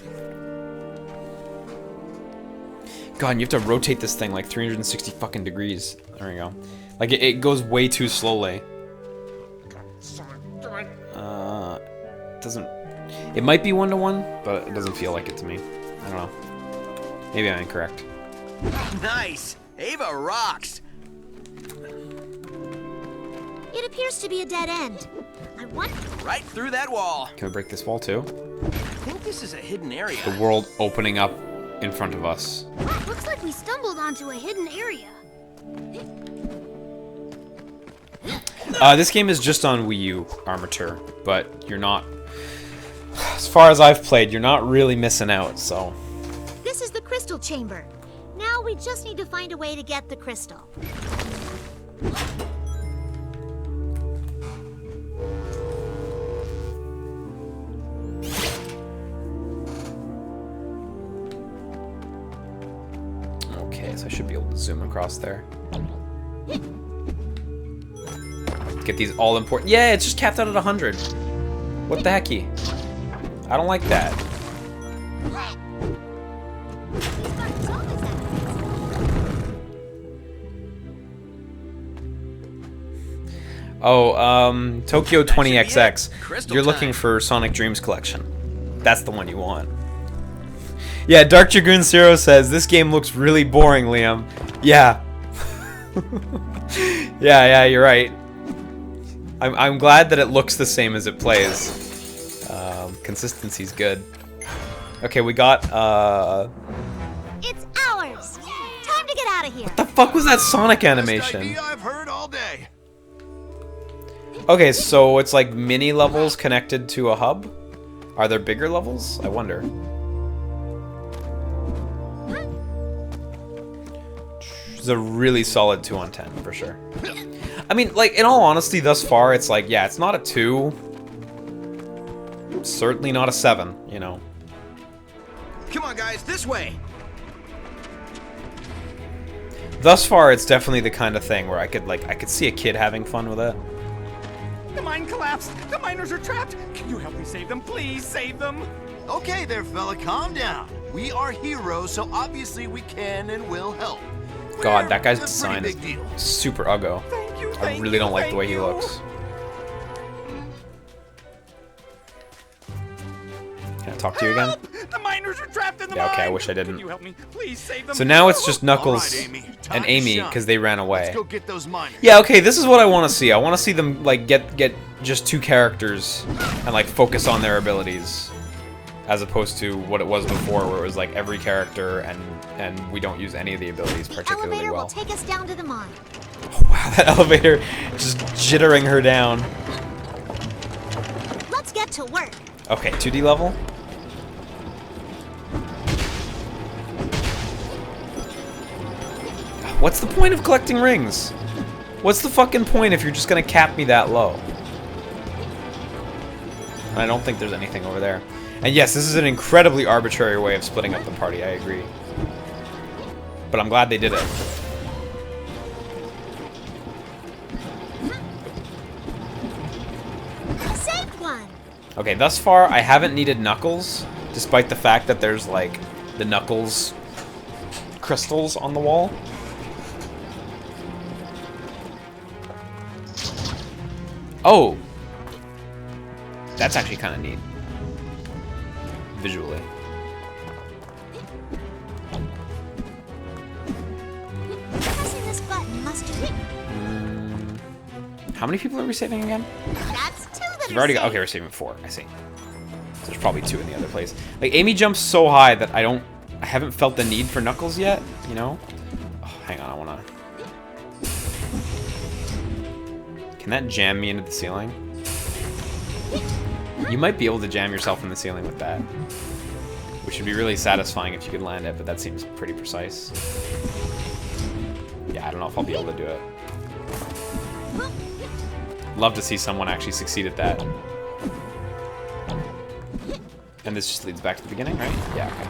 God, and you have to rotate this thing like 360 fucking degrees. There we go. Like, it goes way too slowly. Doesn't... It might be 1-to-1, but it doesn't feel like it to me. I don't know. Maybe I'm incorrect. Nice. Ava rocks. It appears to be a dead end. I want Right through that wall. Can we break this wall too? I think this is a hidden area. The world opening up in front of us. Looks like we stumbled onto a hidden area. This game is just on Wii U, Armature, but you're not... As far as I've played, you're not really missing out, so... This is the crystal chamber. Now we just need to find a way to get the crystal. Okay, so I should be able to zoom across there. Get these all important... Yeah, it's just capped out at 100. What the hecky? I don't like that. Oh, Tokyo 20XX. Crystal You're looking time. for Sonic Dreams Collection. That's the one you want. Yeah, Dark Dragoon Zero says, this game looks really boring, Liam. Yeah. Yeah, you're right. I'm glad that it looks the same as it plays. Consistency's good. Okay, we got, It's ours. Time to get out of here. the fuck was that Sonic Best animation? idea I've heard all day. Okay, so it's like mini levels connected to a hub? Are there bigger levels? I wonder. It's a really solid 2 on 10, for sure. I mean, like, in all honesty, thus far, it's like, yeah, it's not a 2. Certainly not a 7, you know. Come on, guys, this way. Thus far, it's definitely the kind of thing where I could see a kid having fun with it. The mine collapsed! The miners are trapped! Can you help me save them? Please save them! Okay there, fella, calm down. We are heroes, so obviously we can and will help. God, that guy's We're a design pretty is big deal. super uggo. Thank you, I thank really you, don't like the way he thank you. looks. Can I talk to you again? Help! The miners are trapped in the Yeah, mine! okay, I wish I didn't. Can you help me? Please save them! So now it's just Knuckles All right, Amy. Time and to Amy shine. because they ran away. Let's go get those miners. Yeah, okay, this is what I want to see. I want to see them like get just 2 characters and like focus on their abilities. as opposed to what it was before, where it was like every character and we don't use any of the abilities The particularly elevator well. will take us down to the mine. Wow, that elevator just jittering her down. Let's get to work. Okay, 2D level. What's the point of collecting rings? What's the fucking point if you're just gonna cap me that low? And I don't think there's anything over there. And yes, this is an incredibly arbitrary way of splitting up the party, I agree. But I'm glad they did it. Saved one. Okay, thus far, I haven't needed Knuckles, despite the fact that there's, like, the Knuckles crystals on the wall. Oh! That's actually kind of neat. Visually. Pressing this button must do it. How many people are we saving again? That's two that We've already got, okay, we're saving 4. I see. So there's probably 2 in the other place. Like, Amy jumps so high that I haven't felt the need for Knuckles yet, you know? Oh, hang on, I wanna... Can that jam me into the ceiling? You might be able to jam yourself in the ceiling with that. Which would be really satisfying if you could land it, but that seems pretty precise. Yeah, I don't know if I'll be able to do it. Love to see someone actually succeed at that. And this just leads back to the beginning, right? Yeah, okay.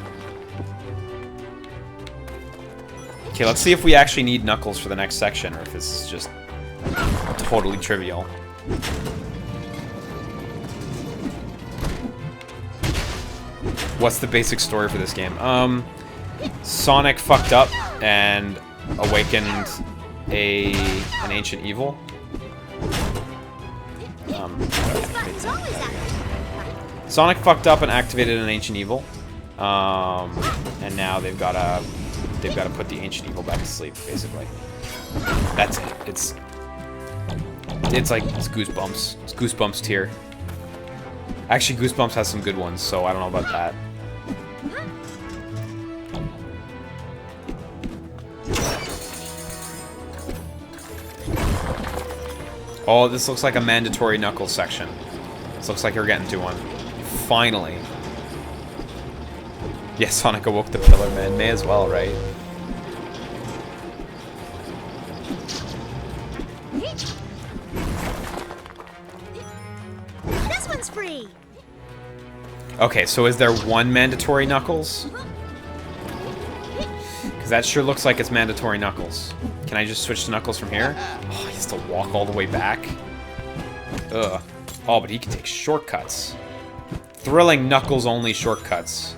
Okay, let's see if we actually need Knuckles for the next section, or if this is just totally trivial. What's the basic story for this game? Sonic fucked up and awakened an ancient evil. This button's always active. Sonic fucked up and activated an ancient evil, and now they've got to put the ancient evil back to sleep, basically. That's it. It's like it's Goosebumps. It's Goosebumps tier. Actually, Goosebumps has some good ones, so I don't know about that. Oh, this looks like a mandatory Knuckles section. This looks like you're getting to one. Finally. Yeah, Sonic awoke the Pillar Man. May as well, right? This one's free. Okay, so is there one mandatory Knuckles? Because that sure looks like it's mandatory Knuckles. Can I just switch to Knuckles from here? Oh, he has to walk all the way back. Ugh. Oh, but he can take shortcuts. Thrilling Knuckles only shortcuts.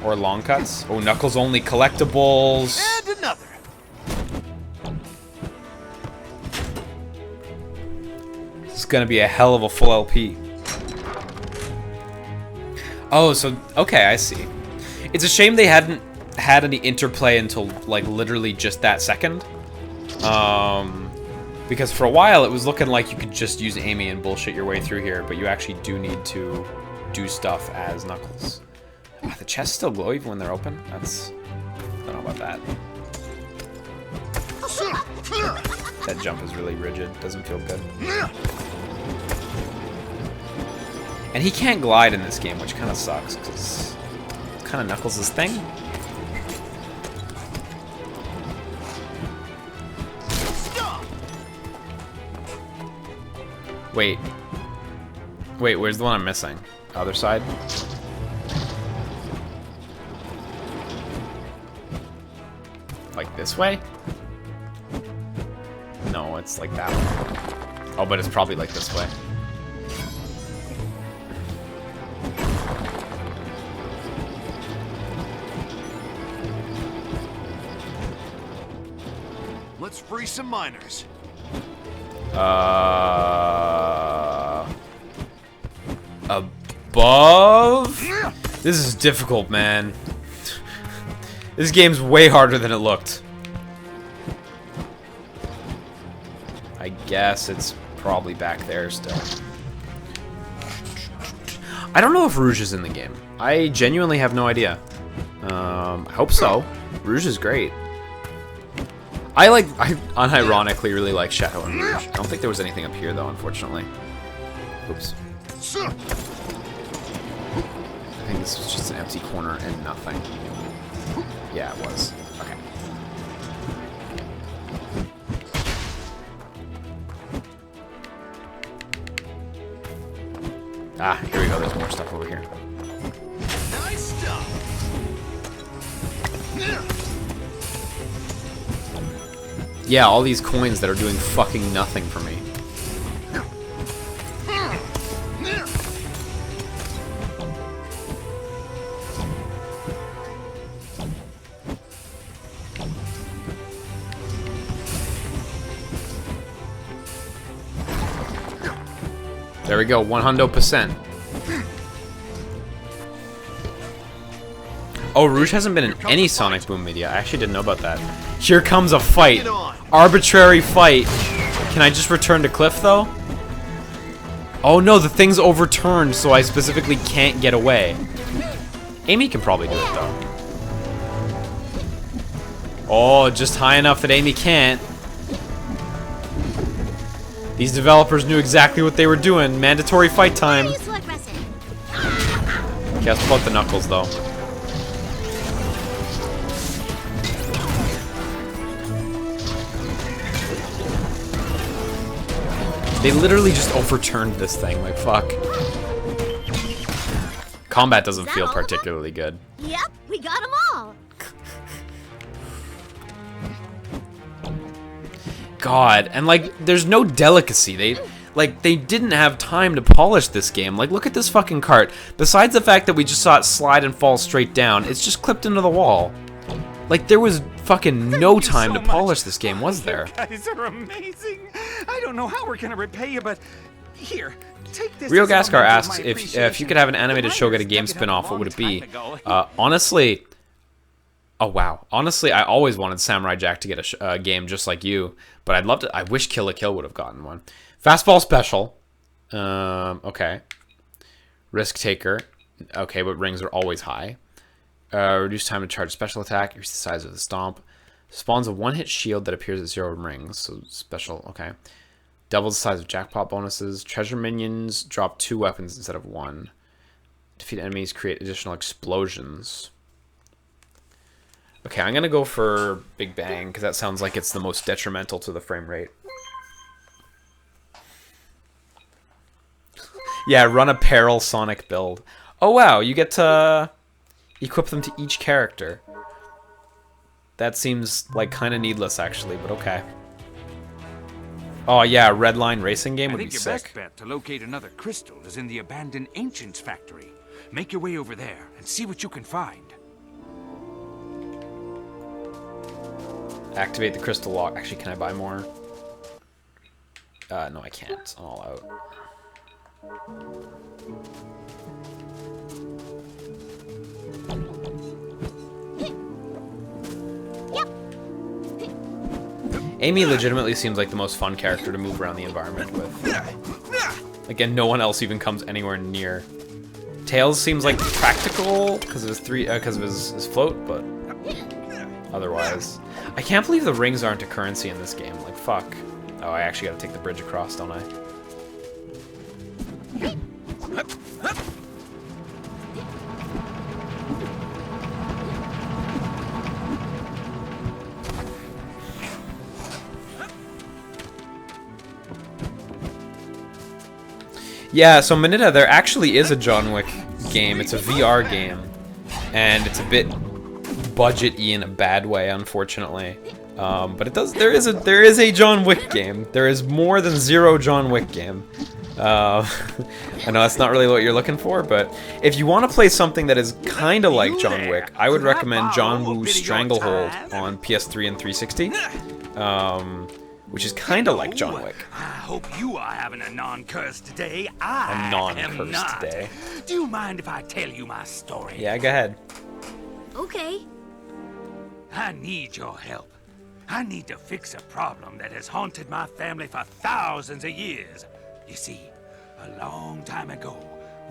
Or long cuts. Oh, Knuckles only collectibles. And another. This is gonna be a hell of a full LP. Oh, so okay, I see. It's a shame they hadn't had any interplay until like literally just that second. Because for a while it was looking like you could just use Amy and bullshit your way through here, but you actually do need to do stuff as Knuckles. Ah, the chests still glow even when they're open? That's... I don't know about that. That jump is really rigid. Doesn't feel good. And he can't glide in this game, which kind of sucks, because it's kind of Knuckles' thing. Wait. Wait, where's the one I'm missing? Other side? Like this way? No, it's like that way. Oh, but it's probably like this way. Let's free some miners. Above? This is difficult, man. This game's way harder than it looked. I guess it's probably back there still. I don't know if Rouge is in the game. I genuinely have no idea. I hope so. Rouge is great. I unironically really like Shadow and Rouge. I don't think there was anything up here though, unfortunately. Oops. I think this was just an empty corner and nothing. Yeah, it was. Okay. Ah, here we go. There's more stuff over here. Nice stuff. Yeah, all these coins that are doing fucking nothing for me. There we go, 100%. Oh, Rouge hasn't been in any Sonic Boom media. I actually didn't know about that. Here comes a fight. Arbitrary fight. Can I just return to Cliff, though? Oh no, the thing's overturned, so I specifically can't get away. Amy can probably do it, though. Oh, just high enough that Amy can't. These developers knew exactly what they were doing. Mandatory fight time. Okay, let's pull out the knuckles, though. They literally just overturned this thing, like, fuck. Combat doesn't feel particularly good. Yep, we got them all. God, and like, there's no delicacy. They didn't have time to polish this game. Like, look at this fucking cart. Besides the fact that we just saw it slide and fall straight down, it's just clipped into the wall. Like, there was fucking no time to polish this game, was there? You guys are amazing. I don't know how we're gonna repay you, but here, take this. Real as a Gascar memento of asks my if you appreciation. could have an animated The show get a writers game stuck it out spin-off, a what would it long be? time ago. Honestly, oh wow. Honestly, I always wanted Samurai Jack to get a game just like you, but I'd love to. I wish Kill la Kill would have gotten one. Fastball Special. Okay. Risk Taker. Okay, but rings are always high. Reduce time to charge special attack. Increase the size of the stomp. Spawns a one-hit shield that appears at 0 rings. So special. Okay. Doubles the size of jackpot bonuses. Treasure minions drop 2 weapons instead of 1. Defeat enemies. Create additional explosions. Okay, I'm gonna go for Big Bang because that sounds like it's the most detrimental to the frame rate. Yeah, run a Peril Sonic build. Oh wow, you get to equip them to each character. That seems like kind of needless actually, but okay. Oh yeah, a Red Line racing game would be I think your sick. best bet to locate another crystal is in the abandoned Ancients factory. Make your way over there and see what you can find. Activate the crystal lock. Actually, can I buy more? No, I can't. I'm all out. Amy legitimately seems like the most fun character to move around the environment with. Again, no one else even comes anywhere near. Tails seems like practical because of his float, but otherwise, I can't believe the rings aren't a currency in this game. Like fuck. Oh, I actually got to take the bridge across, don't I? Yeah, so Manita, there actually is a John Wick game. It's a VR game, and it's a bit budget-y in a bad way, unfortunately. But it does. There is a John Wick game. There is more than 0 John Wick game. I know that's not really what you're looking for, but if you want to play something that is kind of like John Wick, I would recommend John Woo's Stranglehold on PS3 and 360. Which is kind of like John Wick. I hope you are having a non-cursed day. A non-cursed day. Do you mind if I tell you my story? Yeah, go ahead. Okay. I need your help. I need to fix a problem that has haunted my family for thousands of years. You see, a long time ago,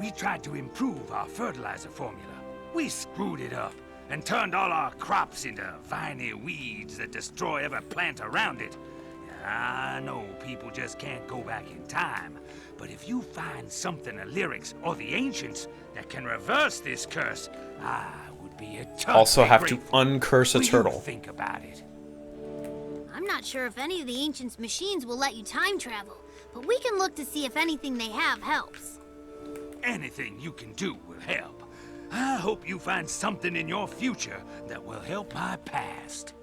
We tried to improve our fertilizer formula. We screwed it up and turned all our crops into viney weeds that destroy every plant around it. I know people just can't go back in time, but if you find something of lyrics or the ancients that can reverse this curse, I would be eternally Also have to grateful. uncurse a Will you turtle. think about it. I'm not sure if any of the ancients' machines will let you time travel, but we can look to see if anything they have helps. Anything you can do will help. I hope you find something in your future that will help my past.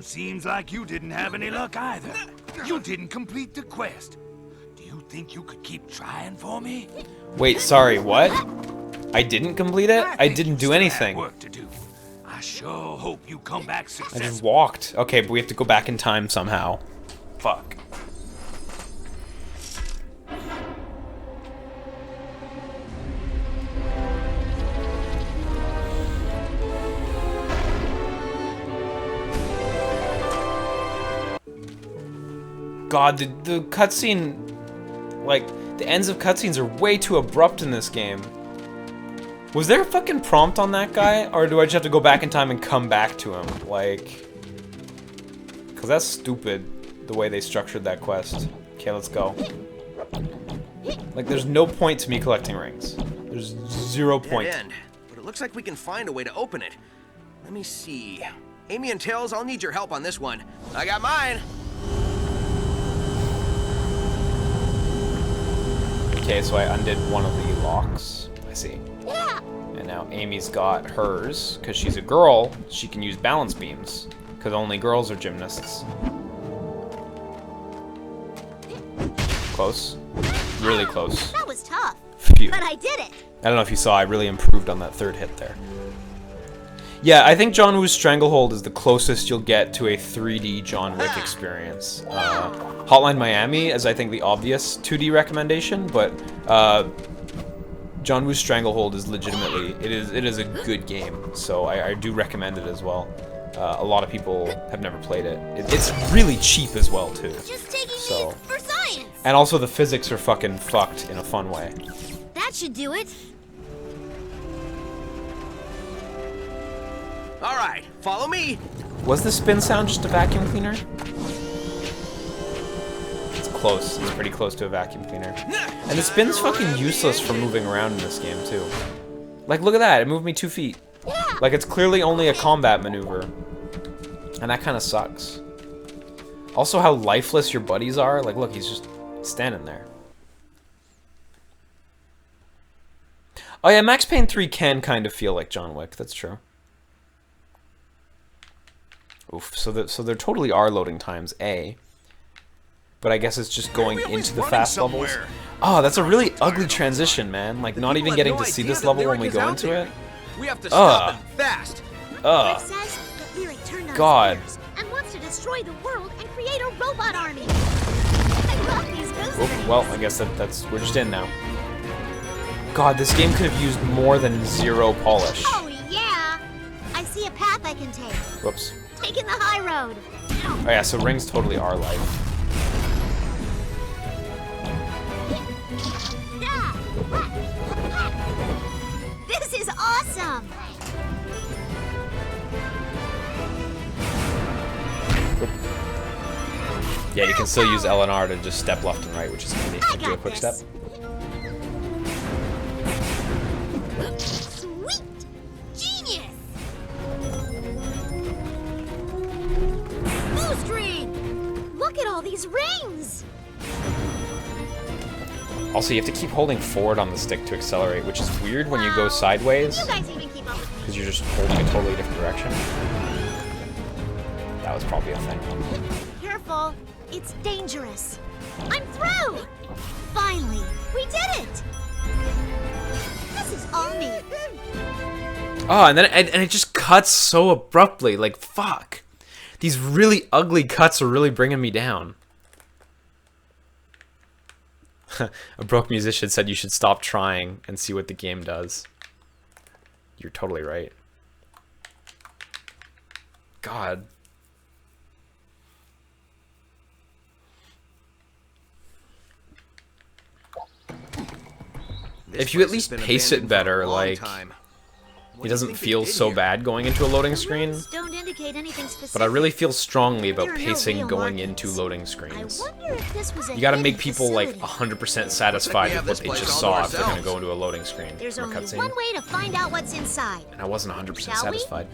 Seems like you didn't have any luck either. You didn't complete the quest. Do you think you could keep trying for me? Wait, sorry, what? I didn't complete it? I think didn't you do still have anything. work to do. I sure hope you come back I successful. just walked. Okay, but we have to go back in time somehow. Fuck. God, the cutscene, like, the ends of cutscenes are way too abrupt in this game. Was there a fucking prompt on that guy, or do I just have to go back in time and come back to him? Like, because that's stupid, the way they structured that quest. Okay, let's go. Like, there's no point to me collecting rings. There's 0 Dead point. end. But it looks like we can find a way to open it. Let me see. Amy and Tails, I'll need your help on this one. I got mine. Okay, so I undid one of the locks. I see. Yeah! And now Amy's got hers. Because she's a girl, she can use balance beams. Because only girls are gymnasts. Close. Really close. That was tough, Phew. but I did it. I don't know if you saw, I really improved on that third hit there. Yeah, I think John Woo's Stranglehold is the closest you'll get to a 3D John Wick experience. Hotline Miami is, I think, the obvious 2D recommendation, but John Woo's Stranglehold is legitimately, it is a good game, so I do recommend it as well. A lot of people have never played it. It's really cheap as well, too. Just taking So- these for science. And also the physics are fucking fucked in a fun way. That should do it. All right, follow me. Was the spin sound just a vacuum cleaner? It's close. It's pretty close to a vacuum cleaner. And the spin's fucking useless for moving around in this game, too. Like, look at that. It moved me 2 feet. Like, it's clearly only a combat maneuver. And that kind of sucks. Also, how lifeless your buddies are. Like, look, he's just standing there. Oh, yeah, Max Payne 3 can kind of feel like John Wick. That's true. Oof, so there totally are loading times, A. But I guess it's just going into the fast levels. Oh, that's a really ugly transition, man. Like, not even getting to see this level when we go into it. We have to stop him fast. It Ugh. says that Lyric turned on God. his ears and wants to destroy the world and create a robot army. I love these ghost Oop, things. well, I guess that's we're just in now. God, this game could have used more than 0 polish. Oh yeah! I see a path I can take. Whoops. Taking the high road. Oh yeah, so rings totally are life. This is awesome! Yeah, you can still use LNR to just step left and right, which is handy. I Do a got quick this. step. Sweet! Genius! Boost ring! Look at all these rings! Also, you have to keep holding forward on the stick to accelerate, which is weird when you go sideways, You guys even keep up with me. because you're just holding a totally different direction. That was probably a thing. Careful, it's dangerous. I'm through! Finally, we did it! This is all me. Oh, and then it just cuts so abruptly. Like, fuck. These really ugly cuts are really bringing me down. A broke musician said you should stop trying and see what the game does. You're totally right. God. If you at least pace it better, like, it doesn't feel so bad going into a loading screen. Don't indicate anything specific. But I really feel strongly about There are no pacing real going markings. into loading I screens. wonder if this was a You gotta hidden make people like facility. 100% satisfied have with what this they place just all saw to if they're gonna ourselves. go into a loading screen There's from a only cutscene. one way to find out what's inside. And I wasn't 100% Shall we? satisfied.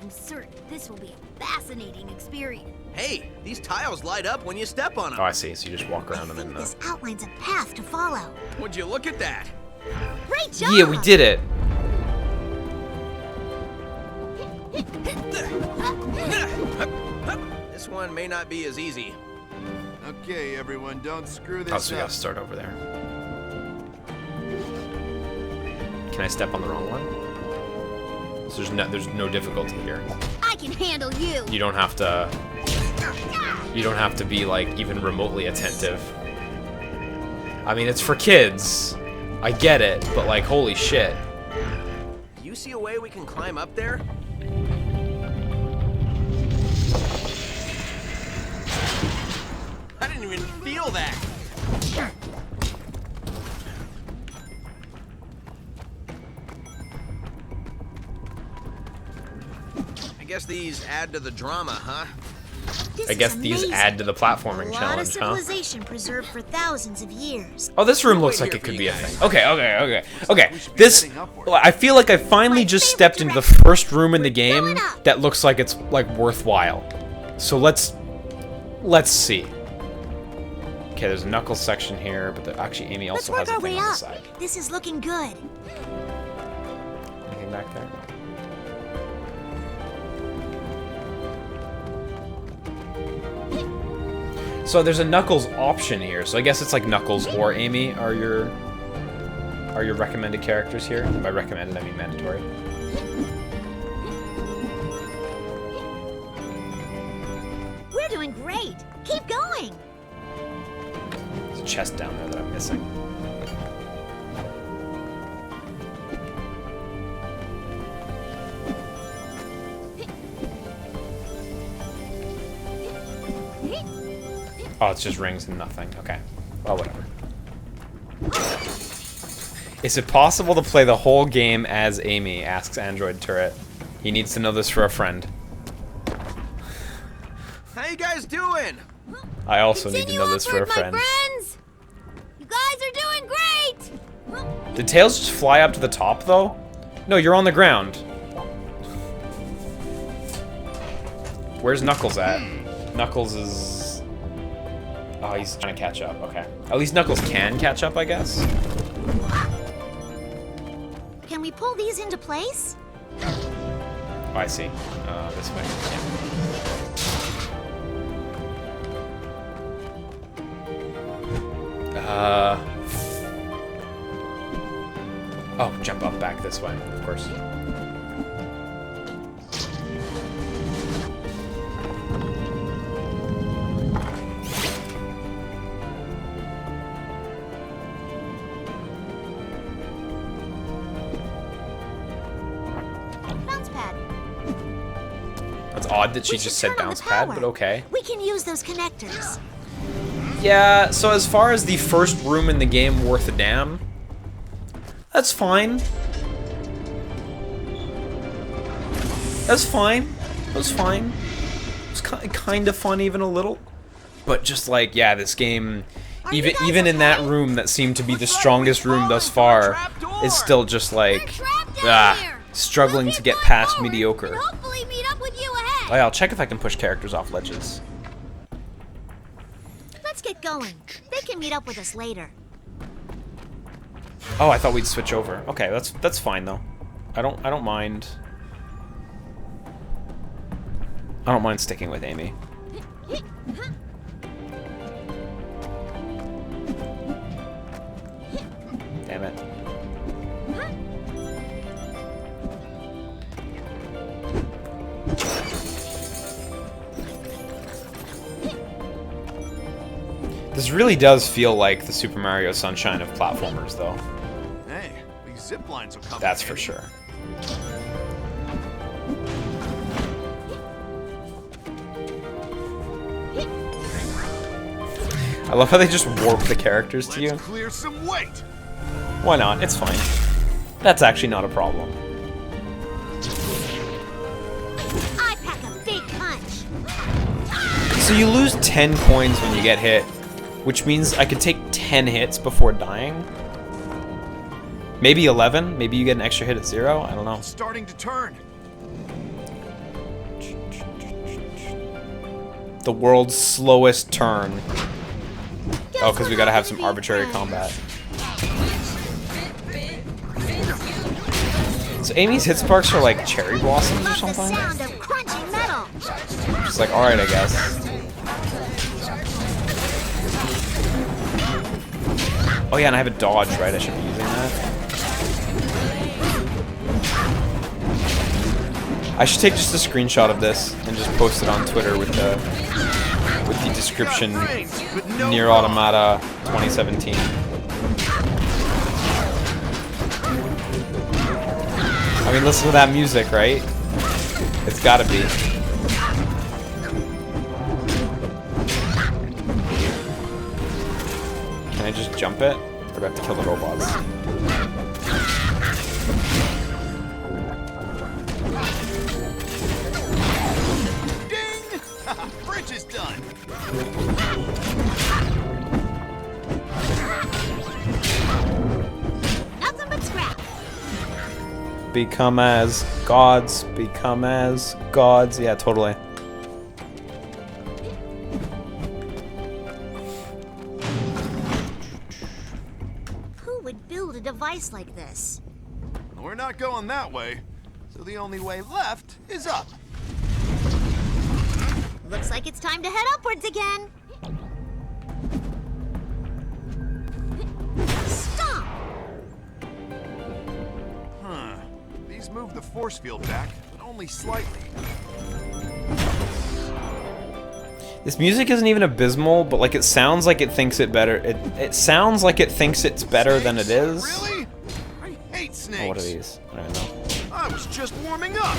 I'm certain this will be a fascinating experience. Hey, these tiles light up when you step on them. Oh, I see. So you just walk I around them think in this the... outlines a path to follow. Would you look at that? Great job! Yeah, we did it! This one may not be as easy. Okay, everyone, don't screw this Oh, so we up. gotta start over there. Can I step on the wrong one? So there's no difficulty here. I can handle you. You don't have to... You don't have to be, like, even remotely attentive. I mean, it's for kids. I get it, but, like, holy shit. You see a way we can climb up there? I didn't even feel that. I guess these add to the drama, huh? This I is guess these amazing. add to the platforming A lot of challenge, huh? civilization preserved for thousands of years. Oh, this room looks Wait like here it for could you be a guys. thing. Okay. We should be This... heading upward. I feel like I finally My just favorite stepped into the direction. first room in the game going up. that looks like it's, like, worthwhile. So let's see. Okay, there's a Knuckles section here, but actually Amy Let's also has work a our thing way on the up. side. This is looking good. Anything back there? So there's a Knuckles option here. So I guess it's like Knuckles or Amy are your recommended characters here. By recommended, I mean mandatory. We're doing great. Keep going. There's a chest down there that I'm missing. Oh, it's just rings and nothing. Okay. Well, whatever. Is it possible to play the whole game as Amy? Asks Android Turret. He needs to know this for a friend. How you guys doing? I also need to Continue know this for a upward, my friend. friends. You guys are doing great. Did Tails just fly up to the top, though? No, you're on the ground. Where's Knuckles at? Knuckles is... Oh, he's trying to catch up. Okay. At least Knuckles can catch up, I guess. Can we pull these into place? Oh, I see. This way. Yeah. Oh, jump up back this way, of course. Bounce pad. That's odd that she We just should said turn on bounce the pad, power. but okay. We can use those connectors. Yeah, so as far as the first room in the game worth a damn, that's fine. That's fine. That's fine. It's kind of fun, even a little. But just like, yeah, this game, Are you guys even in that okay? room that seemed to be the strongest room thus far, is still just like, struggling to get past mediocre. And hopefully meet up with you Oh ahead. yeah, I'll check if I can push characters off ledges. Let's get going. They can meet up with us later. Oh, I thought we'd switch over. Okay, that's fine though. I don't mind. I don't mind sticking with Amy. Damn it. This really does feel like the Super Mario Sunshine of platformers, though. Hey, these zip lines will come. That's in for handy. sure. I love how they just warp the characters to you. Let's clear some weight. Why not? It's fine. That's actually not a problem. I pack a big punch. So you lose 10 coins when you get hit, which means I could take 10 hits before dying. Maybe 11? Maybe you get an extra hit at 0? I don't know. Starting to turn. The world's slowest turn. Oh, because we gotta have some arbitrary combat. So Amy's hit sparks are like cherry blossoms or Love the something? sound of crunching metal. Just like, alright, I guess. Oh yeah, and I have a dodge, right? I should be using that. I should take just a screenshot of this and just post it on Twitter with the description Nier Automata 2017. I mean, listen to that music, right? It's gotta be. Can I just jump it? Or do I have to kill the robots? Ding! Bridge is done. Nothing but scrap. Become as gods, become as gods. Yeah, totally. Who would build a device like this? We're not going that way, so the only way left is up. Looks like it's time to head upwards again. Stop! Huh. These move the force field back, but only slightly. This music isn't even abysmal, but like it sounds like it thinks it better. It sounds like it thinks it's better than it is. Really? I hate snakes. Oh, what are these? I don't know. I was just warming up.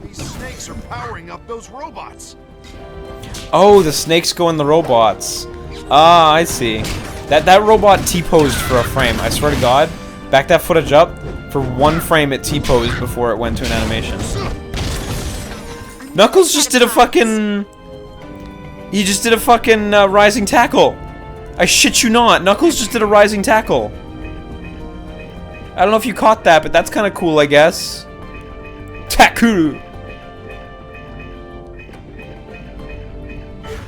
These snakes are powering up those robots. Oh, the snakes go in the robots. Ah, I see. That robot T-posed for a frame. I swear to God, back that footage up. For 1 frame, it T-posed before it went to an animation. Knuckles just did a fucking... He just did a fucking rising tackle. I shit you not. Knuckles just did a rising tackle. I don't know if you caught that, but that's kind of cool, I guess. Taku.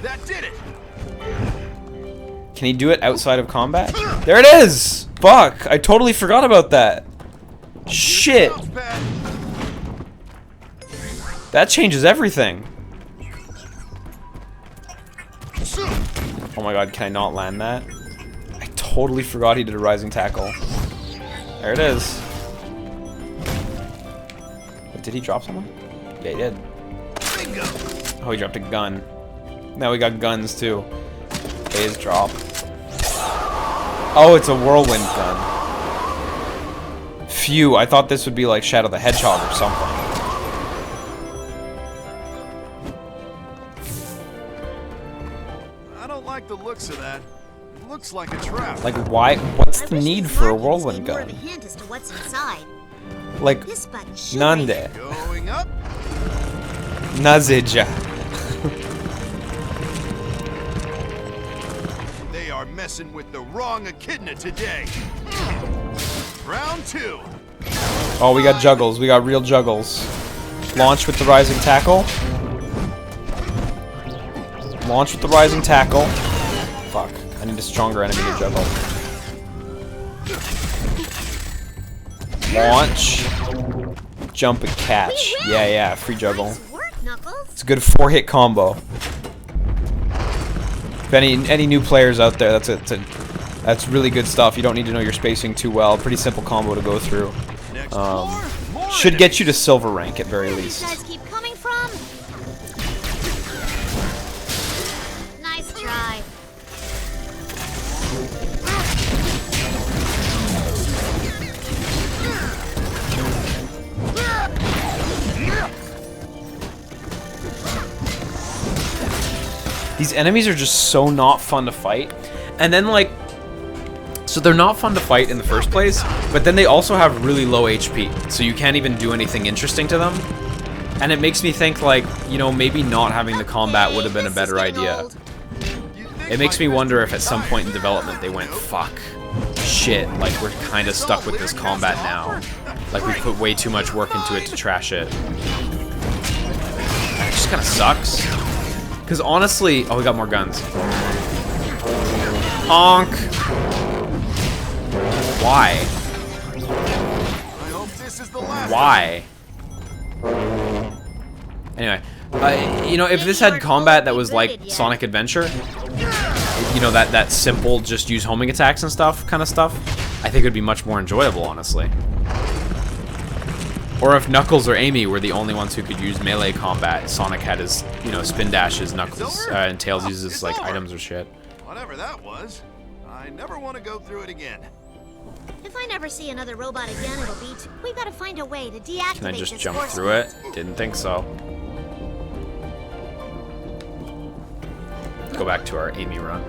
That did it. Can he do it outside of combat? There it is! Fuck! I totally forgot about that. Shit! That changes everything. Oh my god, can I not land that? I totally forgot he did a rising tackle. There it is. Did he drop someone? Yeah, he did. Oh, he dropped a gun. Now we got guns too. Phase drop. Oh, it's a whirlwind gun. Phew, I thought this would be like Shadow the Hedgehog or something. I don't like the looks of that. It looks like a trap. Like, why? What's I the wish need these for a markings whirlwind gave more of gun? a hint as to what's inside. Like, This button should nande. Going up. Nazeja. They are messing with the wrong echidna today. Round 2. Oh, we got juggles. We got real juggles. Launch with the rising tackle. Launch with the rising tackle. Fuck. I need a stronger enemy to juggle. Launch. Jump and catch. Yeah, yeah. Free juggle. Nice work, Knuckles. It's a good 4-hit combo. If any new players out there, that's really good stuff. You don't need to know your spacing too well. Pretty simple combo to go through. Should get you to silver rank at very Where do least. these guys keep coming from? Nice try. These enemies are just so not fun to fight. And then, like, so they're not fun to fight in the first place, but then they also have really low HP, so you can't even do anything interesting to them. And it makes me think, like, you know, maybe not having the combat would have been a better idea. It makes me wonder if at some point in development they went, fuck, shit, like, we're kind of stuck with this combat now. Like, we put way too much work into it to trash it. It just kind of sucks. Because honestly, oh, we got more guns. Honk! Why? Why? Anyway, you know, if this had combat that was like Sonic Adventure, you know, that simple, just use homing attacks and stuff, kind of stuff, I think it would be much more enjoyable, honestly. Or if Knuckles or Amy were the only ones who could use melee combat, Sonic had his, you know, spin dashes, Knuckles and Tails uses like items or shit. Whatever that was, I never want to go through it again. If I never see another robot again, it'll be. We've got to find a way to deactivate. Can I just this jump force through it? field. Didn't think so. Go back to our Amy run.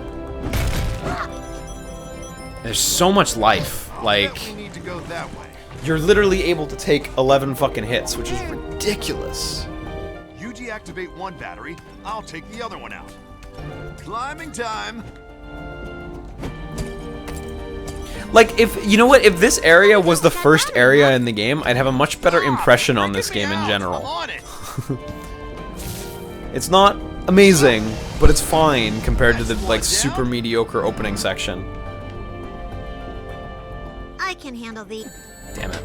There's so much life. Like, We need to go that way. you're literally able to take 11 fucking hits, which is ridiculous. You deactivate one battery, I'll take the other one out. Climbing time. Like, if, you know what, if this area was the first area in the game, I'd have a much better impression on this game in I'm general. on it. It's not amazing, but it's fine compared to the, like, super mediocre opening section. I can handle the. Damn it.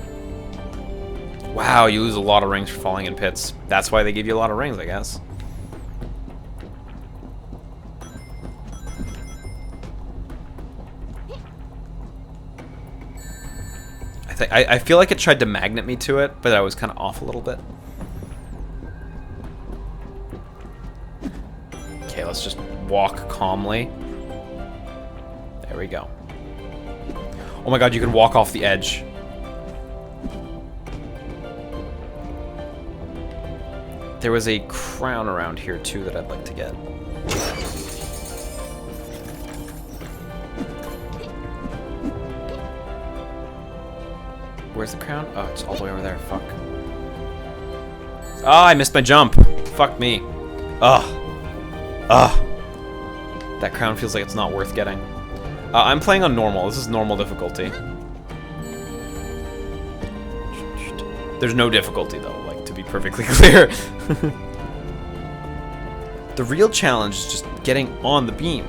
Wow, you lose a lot of rings for falling in pits. That's why they give you a lot of rings, I guess. I feel like it tried to magnet me to it, but I was kind of off a little bit. Okay, let's just walk calmly. There we go. Oh my god, you can walk off the edge. There was a crown around here too that I'd like to get. Where's the crown? Oh, it's all the way over there. Fuck. Oh, I missed my jump. Fuck me. Ugh. Ugh. That crown feels like it's not worth getting. I'm playing on normal. This is normal difficulty. There's no difficulty though, like, to be perfectly clear. The real challenge is just getting on the beam.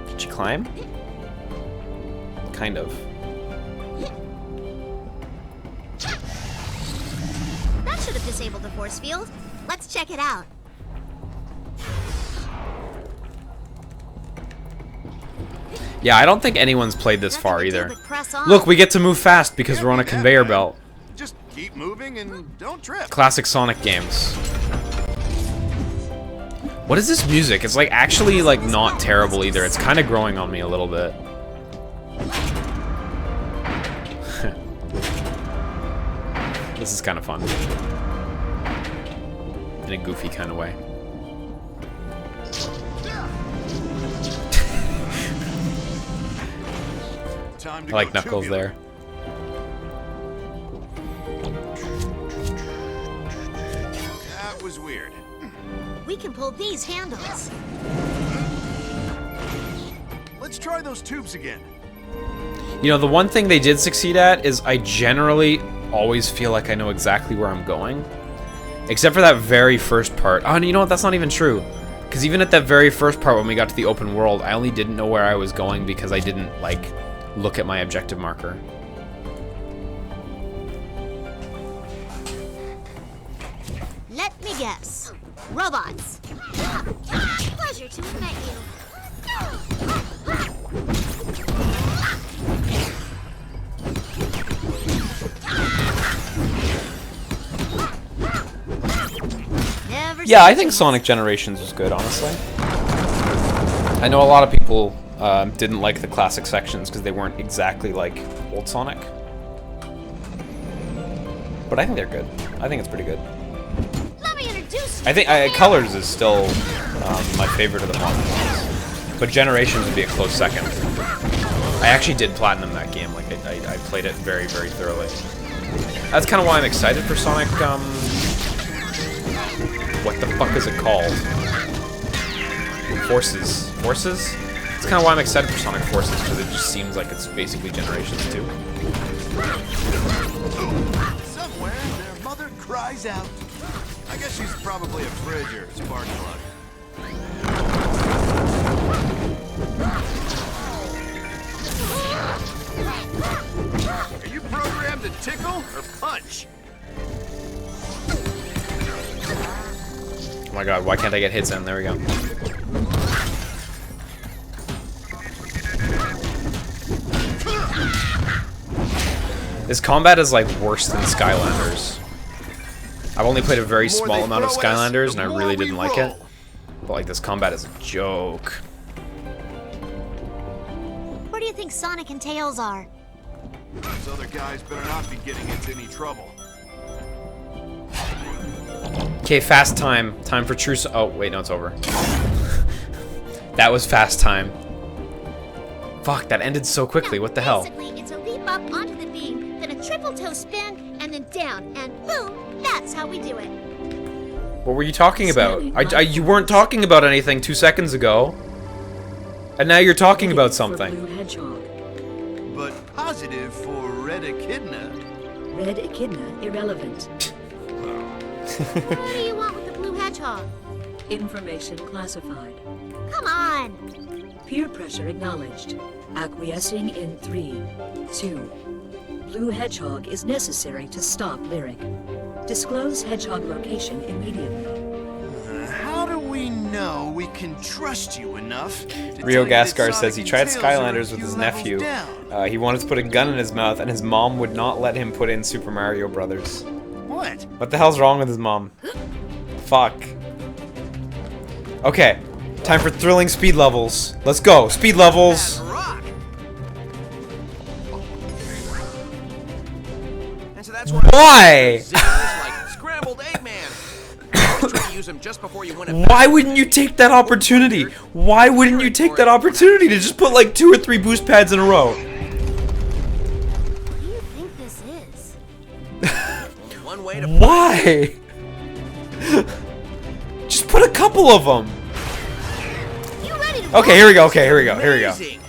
Did you climb? Kind of. That should have disabled the force field. Let's check it out. Yeah, I don't think anyone's played this far Nothing to do either. but press on. Look, we get to move fast because we're on a conveyor belt. Just keep moving and don't trip. Classic Sonic games. What is this music? It's like actually like not terrible either. It's kind of growing on me a little bit. This is kind of fun. In a goofy kind of way. I like Knuckles there. That was weird. We can pull these handles. Let's try those tubes again. You know, the one thing they did succeed at is I generally always feel like I know exactly where I'm going. Except for that very first part. Oh, and you know what? That's not even true. Because even at that very first part when we got to the open world, I only didn't know where I was going because I didn't, like, look at my objective marker. Let me guess. Robots. Pleasure to have met you. Never Yeah, I seen think this. Sonic Generations was good, honestly. I know a lot of people didn't like the classic sections because they weren't exactly like old Sonic. But I think they're good. I think it's pretty good. Let me introduce you. I think Colors is still my favorite of the modern ones. But Generations would be a close second. I actually did platinum that game. Like I played it very, very thoroughly. That's kind of why I'm excited for Sonic. What the fuck is it called? Forces. Forces? It's kind of why I'm excited for Sonic Forces, because it just seems like it's basically Generations 2. Somewhere, their mother cries out. I guess she's probably a fridge or spark plug. Are you programmed to tickle or punch? Oh my god, why can't I get hits in? There we go. This combat is like worse than Skylanders. I've only played a very small amount of Skylanders and I really didn't like it. But like this combat is a joke. Where do you think Sonic and Tails are? Those other guys better not be getting into any trouble. Okay, fast time. Time for true. Oh wait, no, it's over. That was fast time. Fuck, that ended so quickly. What the hell? Basically, it's a leap up onto the beam, then a triple toe spin, and then down, and boom, that's how we do it. What were you talking about? You weren't talking about anything 2 seconds ago. And now you're talking about something. But positive for Red Echidna. Red Echidna irrelevant. What do you want with the blue hedgehog? Information classified. Come on! Peer pressure acknowledged. Acquiescing in 3, 2. Blue hedgehog is necessary to stop Lyric. Disclose hedgehog location immediately. How do we know we can trust you enough? Rio Gascar says he tried Skylanders with his nephew. He wanted to put a gun in his mouth, and his mom would not let him put in Super Mario Brothers. What? What the hell's wrong with his mom? Fuck. Okay, time for thrilling speed levels. Let's go, speed levels. And so that's Why? like scrambled Eggman. Always try to use him just before you win a Why wouldn't you take that opportunity? Why wouldn't you take that opportunity to just put like 2 or 3 boost pads in a row? What do you think this is? one way to Why? Just put a couple of them. You ready to Okay, here we go. Okay, here we go. Here we go. amazing.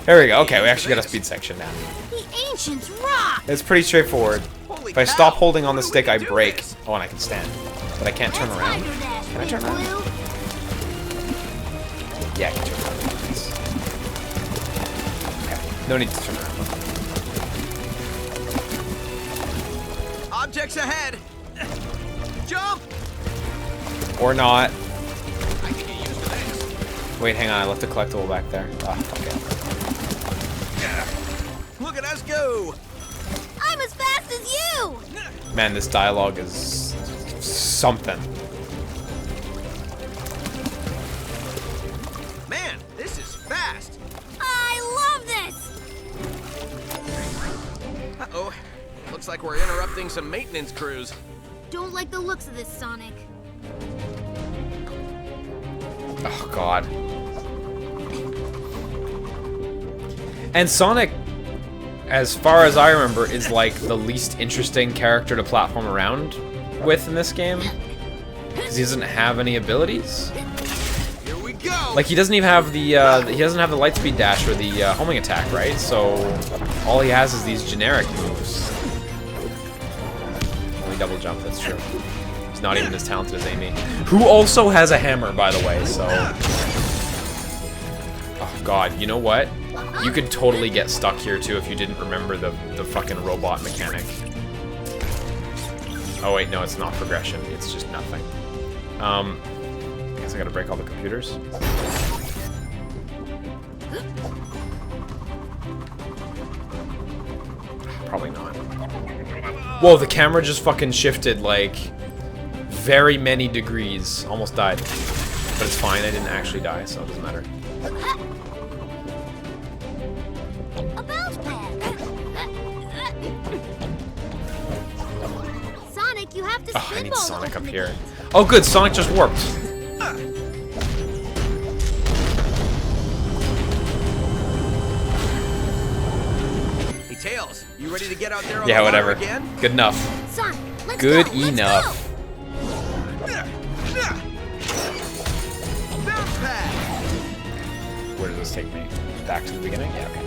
Here we go. Okay, we actually got a speed section now. The ancients rock! It's pretty straightforward. Holy If I cow. stop holding on the Where do stick, we I do break. this? Oh, and I can stand. But I can't turn That's around. Tiger Dash, Can I turn Big around? Blue. Yeah, I can turn around. Okay, no need to turn around. Objects ahead. Jump. Or not. I can get used to this. Wait, hang on. I left a collectible back there. Oh, fuck it. Look at us go. I'm as fast as you! Man, this dialogue is something. Man, this is fast. I love this! Uh-oh. Looks like we're interrupting some maintenance crews. Don't like the looks of this, Sonic. Oh, God. And Sonic, as far as I remember, is like the least interesting character to platform around with in this game. Because he doesn't have any abilities. Here we go. Like, he doesn't even have the, he doesn't have the lightspeed dash or the homing attack, right? So, all he has is these generic moves. Only double jump, that's true. He's not even as talented as Amy. Who also has a hammer, by the way, so... Oh, God, you know what? You could totally get stuck here, too, if you didn't remember the fucking robot mechanic. Oh, wait, no, it's not progression. It's just nothing. I guess I gotta break all the computers. Probably not. Whoa, the camera just fucking shifted, like, very many degrees. Almost died. But it's fine, I didn't actually die, so it doesn't matter. A bounce pad! you have to Oh, I need spinball to Sonic open up the here. gate. Oh, good. Sonic just warped. Hey, Tails, you ready to get out there on Yeah, the water whatever. again? Good enough. Sonic, let's Good go. Let's enough. Bounce pad! Where does this take me? Back to the beginning? Yeah, okay.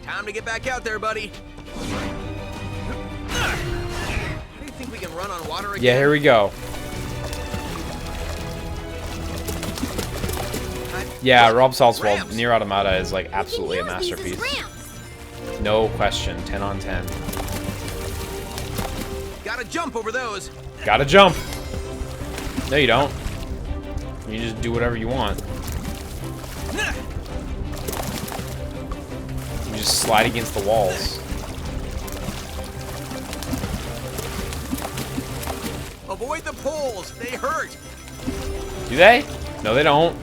Time to get back out there, buddy. How do you think we can run on water again? Yeah, here we go. Yeah, Rob Saltzwell, Ramps. Nier Automata is like We can absolutely a use these as masterpiece. ramps. No question. 10 on 10. Gotta jump over those. Gotta jump. No, you don't. You just do whatever you want. You just slide against the walls. Avoid the poles. They hurt. Do they? No, they don't.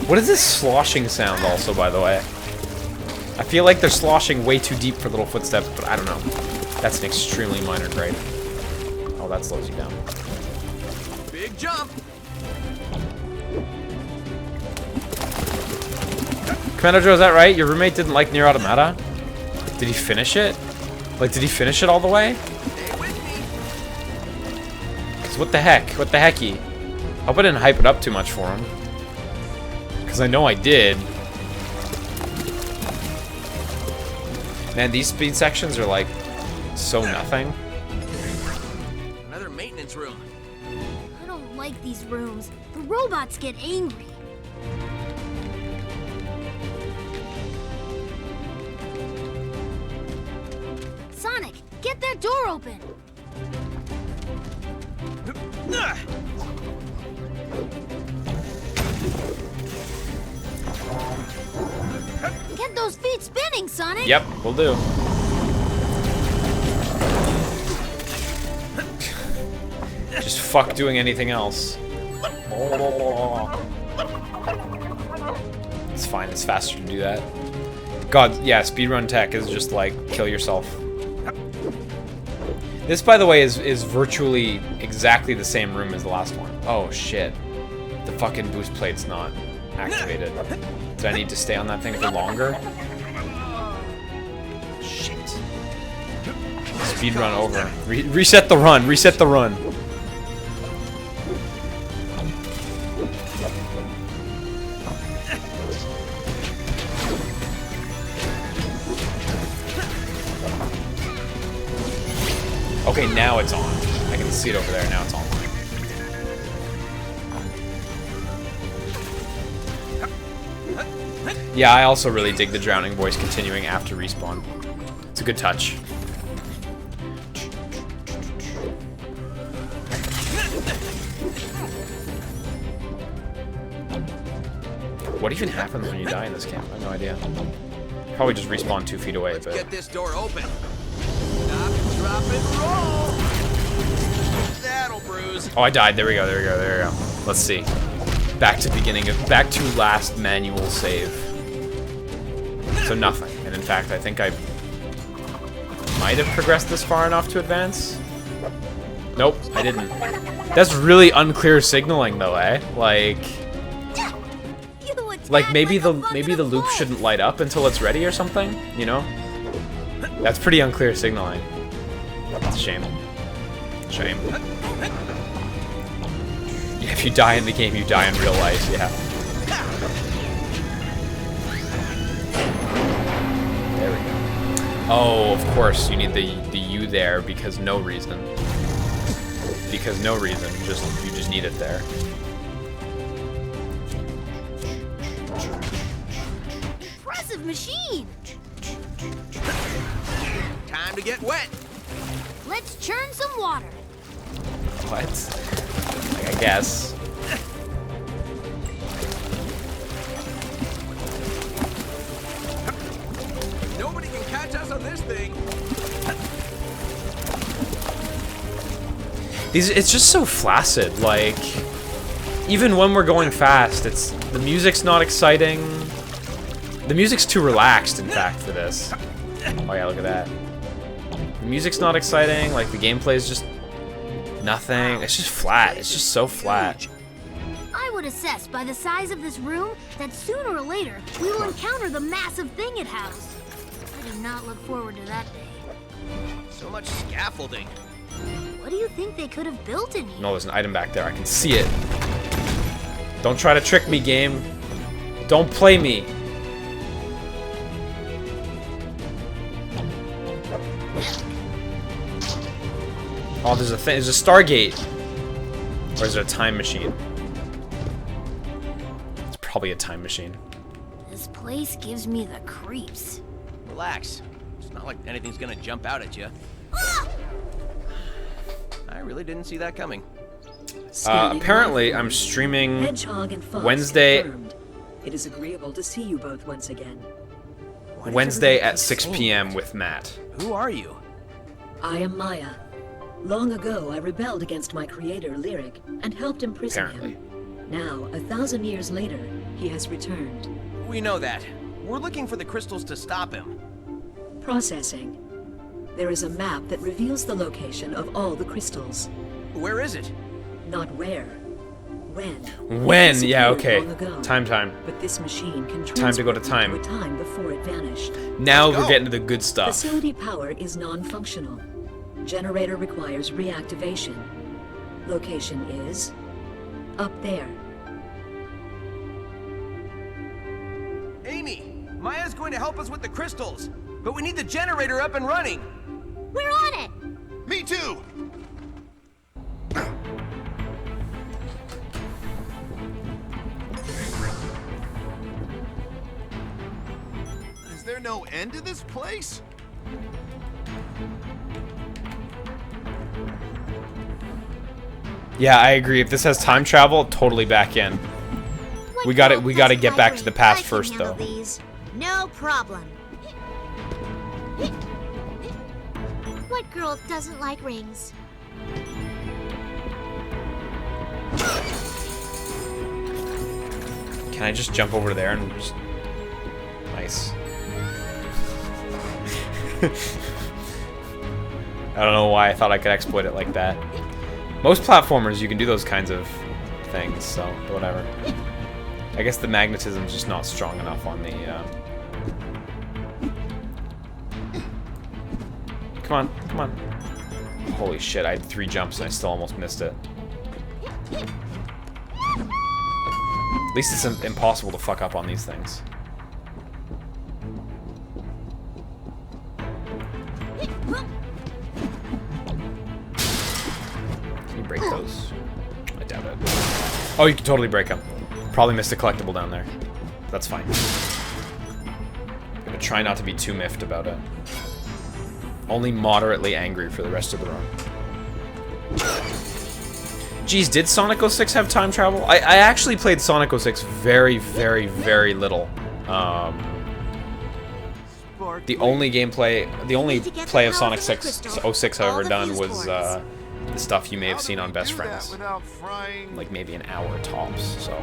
What is this sloshing sound also, by the way? I feel like they're sloshing way too deep for little footsteps, but I don't know. That's an extremely minor gripe. Oh, that slows you down. Big jump. Commander Joe, is that right? Your roommate didn't like Nier Automata? Did he finish it? Like, did he finish it all the way? Stay with me. Cause what the heck? What the hecky? Hope I didn't hype it up too much for him. Cause I know I did. Man, these speed sections are like so nothing. Another maintenance room. I don't like these rooms. The robots get angry. Sonic, get that door open. Get those feet spinning, Sonic. Yep, will do. Just fuck doing anything else. It's fine, it's faster to do that. God, yeah, speedrun tech is just like, kill yourself. This, by the way, is virtually exactly the same room as the last one. Oh, shit. The fucking boost plate's not activated. Did I need to stay on that thing for longer? Shit. Speedrun over. Reset the run, reset the run. Okay, now it's on. I can see it over there. Now it's on. Yeah, I also really dig the drowning voice continuing after respawn. It's a good touch. What even happens when you die in this game? I have no idea. Probably just respawn 2 feet away, Let's but... get this door open. Stop, drop, and roll. That'll bruise. Oh, I died. There we go, there we go, there we go. Let's see. Back to beginning of... Back to last manual save. So nothing. And in fact, I think I might have progressed this far enough to advance. Nope, I didn't. That's really unclear signaling though, eh? Like maybe the loop shouldn't light up until it's ready or something, you know? That's pretty unclear signaling. It's a shame. Shame. Yeah, if you die in the game, you die in real life, yeah. There we go. Oh, of course, you need the U there because no reason. Because no reason, you just need it there. Impressive machine. Time to get wet. Let's churn some water. What? Like, I guess. Nobody can catch us on this thing. It's just so flaccid, like, even when we're going fast, the music's not exciting. The music's too relaxed, in fact, for this. Oh yeah, look at that. The music's not exciting. Like the gameplay is just nothing. It's just flat. It's just so flat. I would assess by the size of this room that sooner or later we will encounter the massive thing it housed. I do not look forward to that day. So much scaffolding. What do you think they could have built in here? No, there's an item back there. I can see it. Don't try to trick me, game. Don't play me. Oh, there's a thing. There's a Stargate. Or is it a time machine? It's probably a time machine. This place gives me the creeps. Relax. It's not like anything's gonna jump out at you. I really didn't see that coming. Apparently, I'm streaming Hedgehog and Fox Wednesday. confirmed. It is agreeable to see you both once again. Wednesday at 6 p.m. with Matt. Who are you? I am Maya. Long ago, I rebelled against my creator, Lyric, and helped imprison Apparently. him. Now, 1,000 years later, he has returned. We know that. We're looking for the crystals to stop him. Processing. There is a map that reveals the location of all the crystals. Where is it? Not where. When. When? It Yeah, disappeared okay. long ago. Time. But this machine can Time to go to transport you time. to a time before it vanished. Now Let's we're go. getting to the good stuff. Facility power is non-functional. Generator requires reactivation. Location is up there. Amy, Maya's going to help us with the crystals, but we need the generator up and running. We're on it! Me too! Is there no end to this place? Yeah, I agree. If this has time travel, totally back in. We got it. We got to get back to the past first, though. No problem. What girl doesn't like rings? Can I just jump over there and just... Nice. I don't know why I thought I could exploit it like that. Most platformers, you can do those kinds of things, so whatever. I guess the magnetism's just not strong enough on the... Come on, come on. Holy shit, I had 3 jumps and I still almost missed it. At least it's impossible to fuck up on these things. Can you break those? I doubt it. Oh, you can totally break them. Probably missed a collectible down there. That's fine. I'm gonna try not to be too miffed about it. Only moderately angry for the rest of the run. Geez, did Sonic 06 have time travel? I actually played Sonic 06 very, very, very little. The only play of Sonic 06 I've ever done was the stuff you may have seen on Best Friends. Like maybe an hour tops, so.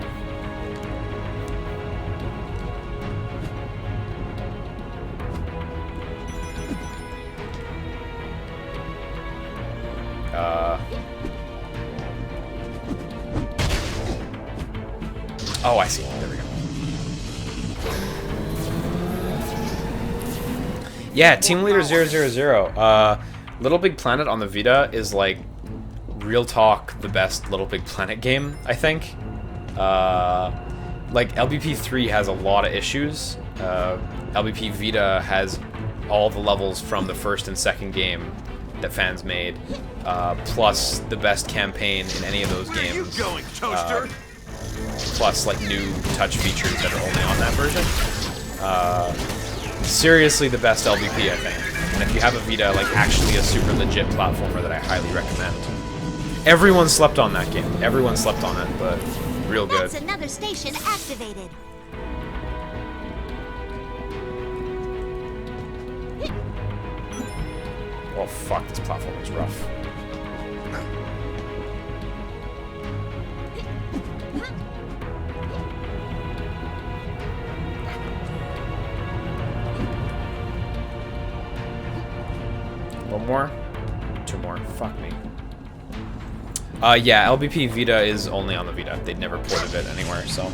Oh, I see. There we go. Yeah, Team Leader 000. Little Big Planet on the Vita is like real talk the best Little Big Planet game, I think. Like LBP 3 has a lot of issues. LBP Vita has all the levels from the first and second game that fans made, plus the best campaign in any of those games. Where are you going, Toaster? Plus like new touch features that are only on that version. Seriously the best LBP, I think. And if you have a Vita, like actually a super legit platformer that I highly recommend. Everyone slept on that game. Everyone slept on it, but real good. That's another station activated. Oh fuck, this platform is rough. more? 2 more. Fuck me. Yeah, LBP Vita is only on the Vita. They'd never ported it anywhere, so.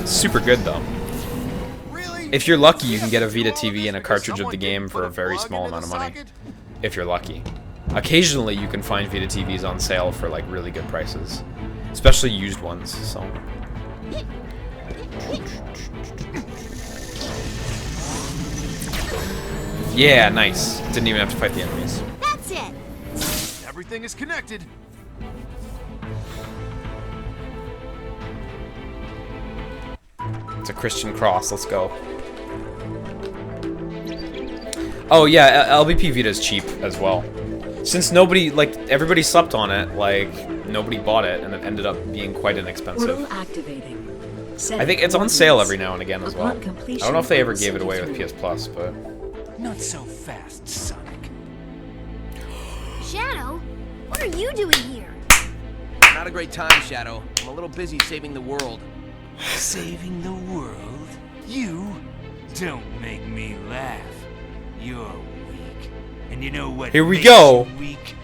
Super good, though. If you're lucky, you can get a Vita TV and a cartridge of the game for a very small amount of money. If you're lucky. Occasionally, you can find Vita TVs on sale for, like, really good prices. Especially used ones, so. Yeah, nice. Didn't even have to fight the enemies. That's it. Everything is connected. It's a Christian cross. Let's go. Oh yeah, LBP Vita is cheap as well. Since nobody, like, everybody slept on it, like, nobody bought it, and it ended up being quite inexpensive. Activating. I think it's on sale every now and again as well. I don't know if they ever gave it away with PS Plus, but... Not so fast, Sonic. Shadow, what are you doing here? Not a great time, Shadow. I'm a little busy saving the world. Saving the world? You? Don't make me laugh. You're weak. And you know what? Here we makes go. you weak?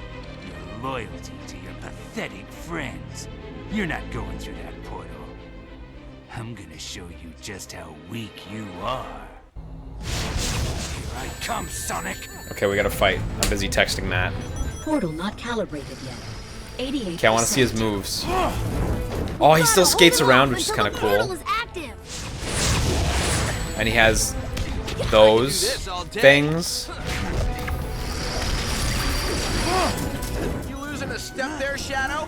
Your loyalty to your pathetic friends. You're not going through that portal. I'm gonna show you just how weak you are. Here I come, Sonic. Okay, we gotta fight. I'm busy texting Matt. Portal not calibrated yet. 88%. Okay, I want to see his moves. Oh, he still skates around, which is kind of cool. And he has those things. You losing a step there, Shadow?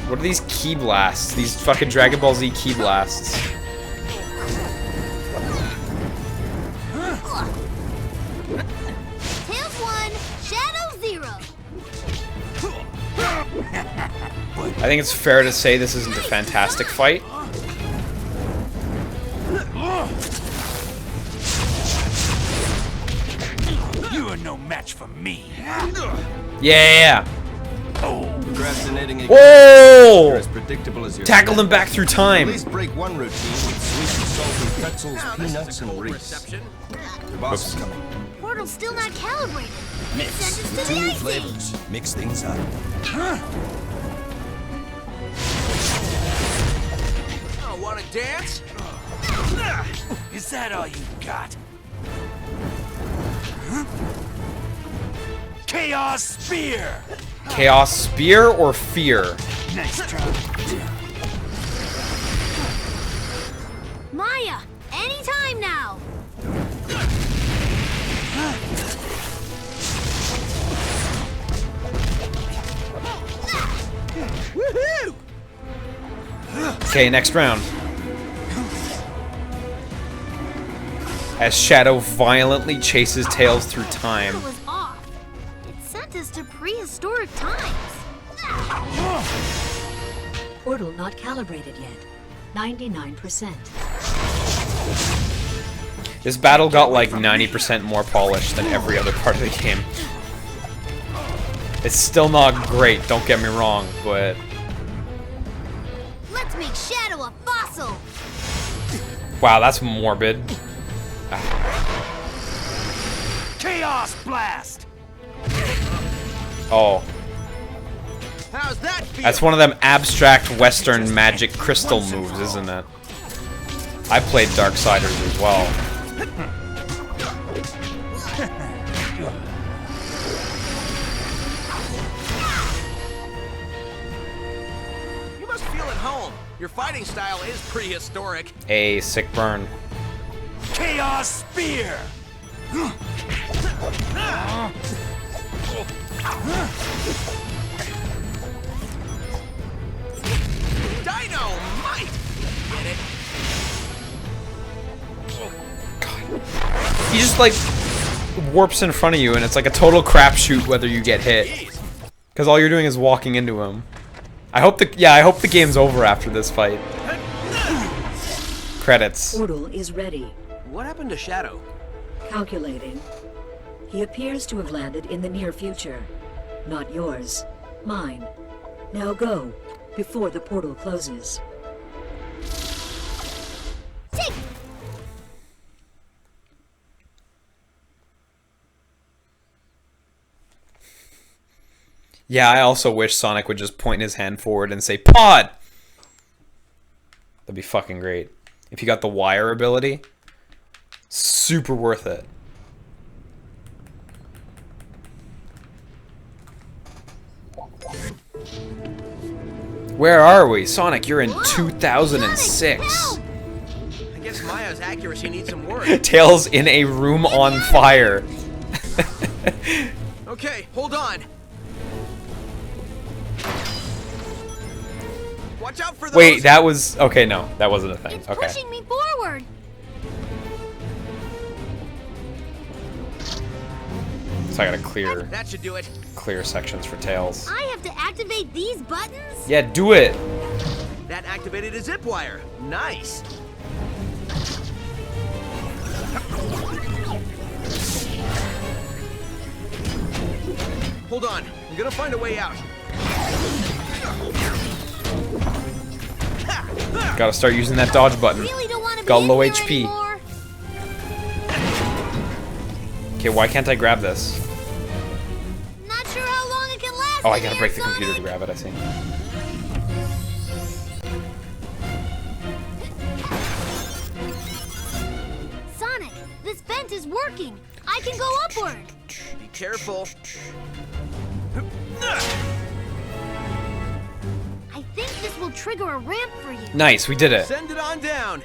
What are these key blasts? These fucking Dragon Ball Z key blasts. Tails 1, Shadow 0. I think it's fair to say this isn't a fantastic fight. You are no match for me. Yeah. Procrastinating again. Whoa! You're as predictable as your Tackled him back through time. At least break one routine with sweet and salty pretzels, peanuts, and Reese. Your boss is coming. Portal's still not calibrated. Mix Send us to two the new ice flavors. Mix things up. Oh, wanna dance? Is that all you got? Chaos Spear! Chaos Spear or Fear? Nice try. Maya, anytime now. Woohoo! Okay, next round. As Shadow violently chases Tails through time. Portal was off. It sent us to prehistoric times. Portal not calibrated yet. 99%. This battle got like 90% more polished than every other part of the game. It's still not great, don't get me wrong, but... Let's make Shadow a fossil. Wow, that's morbid. Chaos Blast! Oh. How's that feel? That's one of them abstract Western magic crystal moves, isn't it? I played Darksiders as well. You must feel at home. Your fighting style is prehistoric. A sick burn. Chaos Spear! Dynamite! Get it? He just like warps in front of you and it's like a total crapshoot whether you get hit. Because all you're doing is walking into him. I hope the game's over after this fight. Credits. Portal is ready. What happened to Shadow? Calculating. He appears to have landed in the near future. Not yours. Mine. Now go, before the portal closes. Yeah, I also wish Sonic would just point his hand forward and say, Pod! That'd be fucking great. If you got the wire ability, super worth it. Where are we? Sonic, you're in 2006. I guess Maya's accuracy needs some work. Tails in a room on fire. Okay, hold on. Watch out for those. Wait, that was... Okay, no. That wasn't a thing. It's Okay. pushing me forward. So I gotta clear That should do it. sections for Tails. I have to activate these buttons? Yeah, do it. That activated a zip wire. Nice. Hold on. I'm gonna find a way out. Gotta start using that dodge button. Really don't want to Got be low in here HP. anymore. Okay, why can't I grab this? Not sure how long it can last. Oh, I in gotta here, break the Sonic. computer to grab it, I see. Sonic, this vent is working. I can go upward. Be careful. I think this will trigger a ramp for you. Nice, we did it. Send it on down.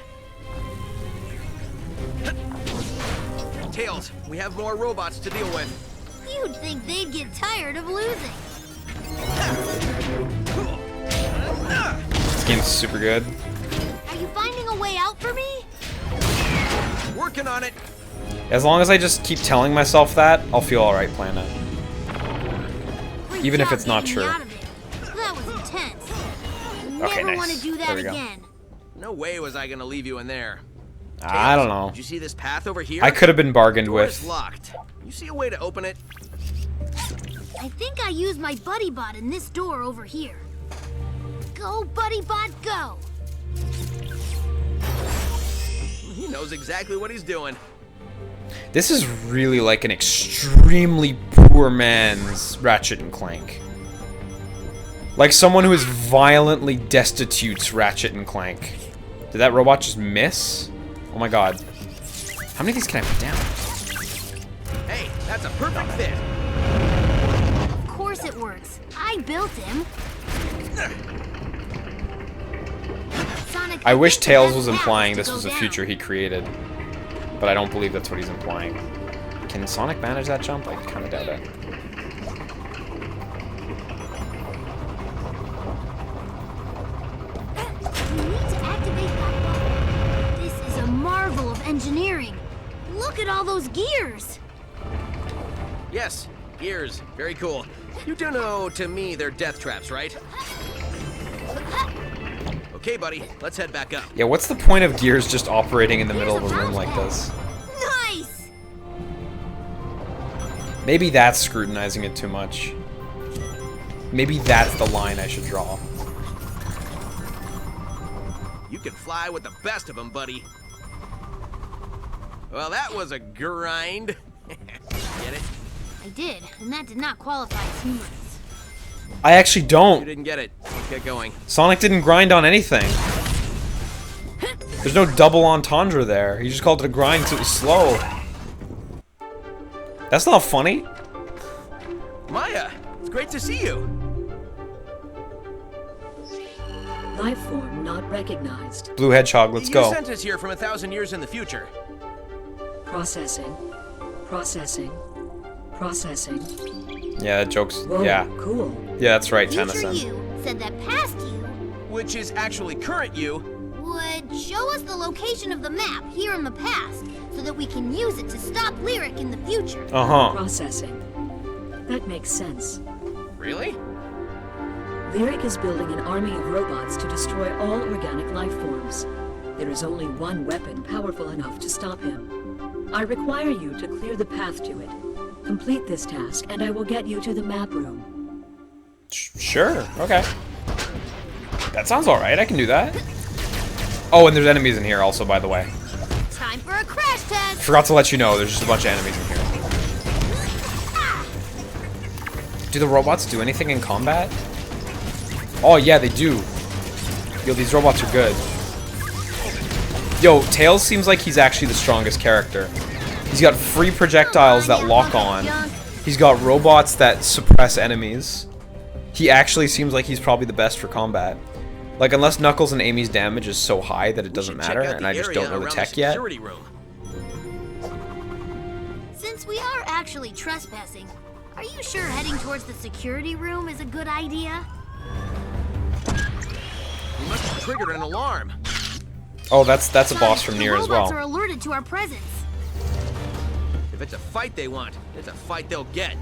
Tails, we have more robots to deal with. You'd think they'd get tired of losing. This game's super good. Are you finding a way out for me? Working on it. As long as I just keep telling myself that, I'll feel alright playing it. Great Even if job it's not getting me true. out of it. That was intense. Okay, Never nice. want to do that There we go. again. No way was I gonna leave you in there. I don't know. Did you see this path over here? I could have been bargained Door is with. locked. You see a way to open it? I think I used my buddy bot in this door over here. Go, buddy bot, go! He knows exactly what he's doing. This is really like an extremely poor man's Ratchet and Clank. Like someone who is violently destitute's Ratchet and Clank. Did that robot just miss? Oh my god. How many of these can I put down? Hey, that's a perfect fit. Of course it works. I built him. Sonic, I wish think the Tails best was path implying is this to was go a down. future he created. But I don't believe that's what he's implying. Can Sonic manage that jump? I kind of doubt it. You need to activate that button. This is a marvel of engineering. Look at all those gears. Yes, gears. Very cool. You do know, to me, they're death traps, right? Okay, buddy. Let's head back up. Yeah, what's the point of gears just operating in the middle of a room like this? Nice! Maybe that's scrutinizing it too much. Maybe that's the line I should draw. You can fly with the best of them, buddy. Well, that was a grind. Get it? I did, and that did not qualify as humorous. I actually You don't. didn't get it. Let's get going. Sonic didn't grind on anything. There's no double entendre there. He just called it a grind because it was slow. That's not funny. Maya, it's great to see you. Life form not recognized. Blue Hedgehog, let's You go. sent us here from 1,000 years in the future. Processing. Processing. Processing. Yeah, that joke's... Whoa, Yeah. cool. Yeah, that's right, Future Tennyson. you said that past you Which is actually current you. would show us the location of the map here in the past so that we can use it to stop Lyric in the future. Uh-huh. Processing. That makes sense. Really? Lyric is building an army of robots to destroy all organic life forms. There is only one weapon powerful enough to stop him. I require you to clear the path to it. Complete this task, and I will get you to the map room. Sure, okay. That sounds alright, I can do that. Oh, and there's enemies in here also, by the way. Time for a crash test! Forgot to let you know, there's just a bunch of enemies in here. Do the robots do anything in combat? Oh yeah, they do. Yo, these robots are good. Yo, Tails seems like he's actually the strongest character. He's got free projectiles that lock on. He's got robots that suppress enemies. He actually seems like he's probably the best for combat. Like, unless Knuckles and Amy's damage is so high that it doesn't matter, and I just don't know the tech yet. Since we are actually trespassing, are you sure heading towards the security room is a good idea? We must have triggered an alarm. Oh, that's a boss from near as well. Robots are alerted to our presence. If it's a fight they want, it's a fight they'll get.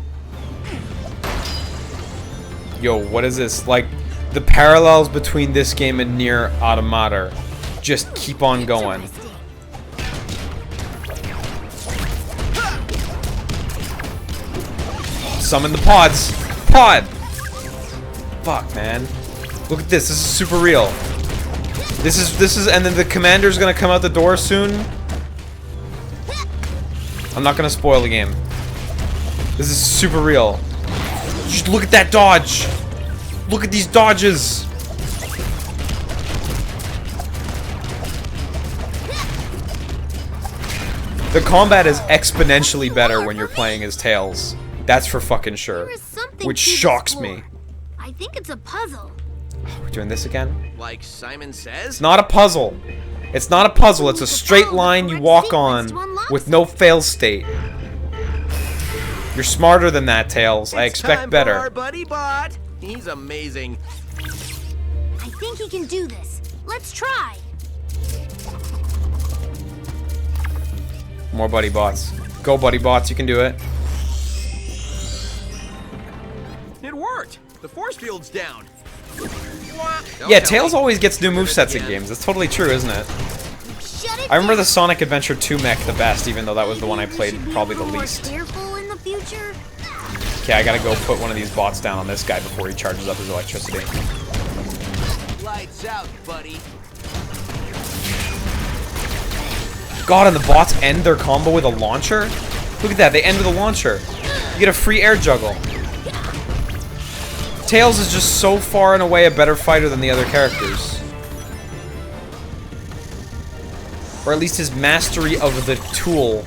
Yo, what is this? Like, the parallels between this game and Nier Automata just keep on going. Summon the pods. Pod! Fuck, man. Look at this. This is super real. This is, and then the commander's gonna come out the door soon. I'm not gonna spoil the game. This is super real. Just look at that dodge. Look at these dodges. The combat is exponentially better when you're playing as Tails. That's for fucking sure. Which shocks me. I think it's a puzzle. Oh, we're doing this again? Like Simon says? It's not a puzzle. It's not a puzzle. It's a straight line you walk on with no fail state. You're smarter than that, Tails. I expect better. Our buddy bot. He's amazing. I think he can do this. Let's try. More buddy bots. Go, buddy bots. You can do it. It worked. The force field's down. Yeah, Tails always gets new movesets in games. That's totally true, isn't it? I remember the Sonic Adventure 2 mech the best, even though that was the one I played probably the least. Okay, I gotta go put one of these bots down on this guy before he charges up his electricity. Lights out, buddy. God, and the bots end their combo with a launcher? Look at that, they end with a launcher. You get a free air juggle. Tails is just so far and away a better fighter than the other characters. Or at least his mastery of the tool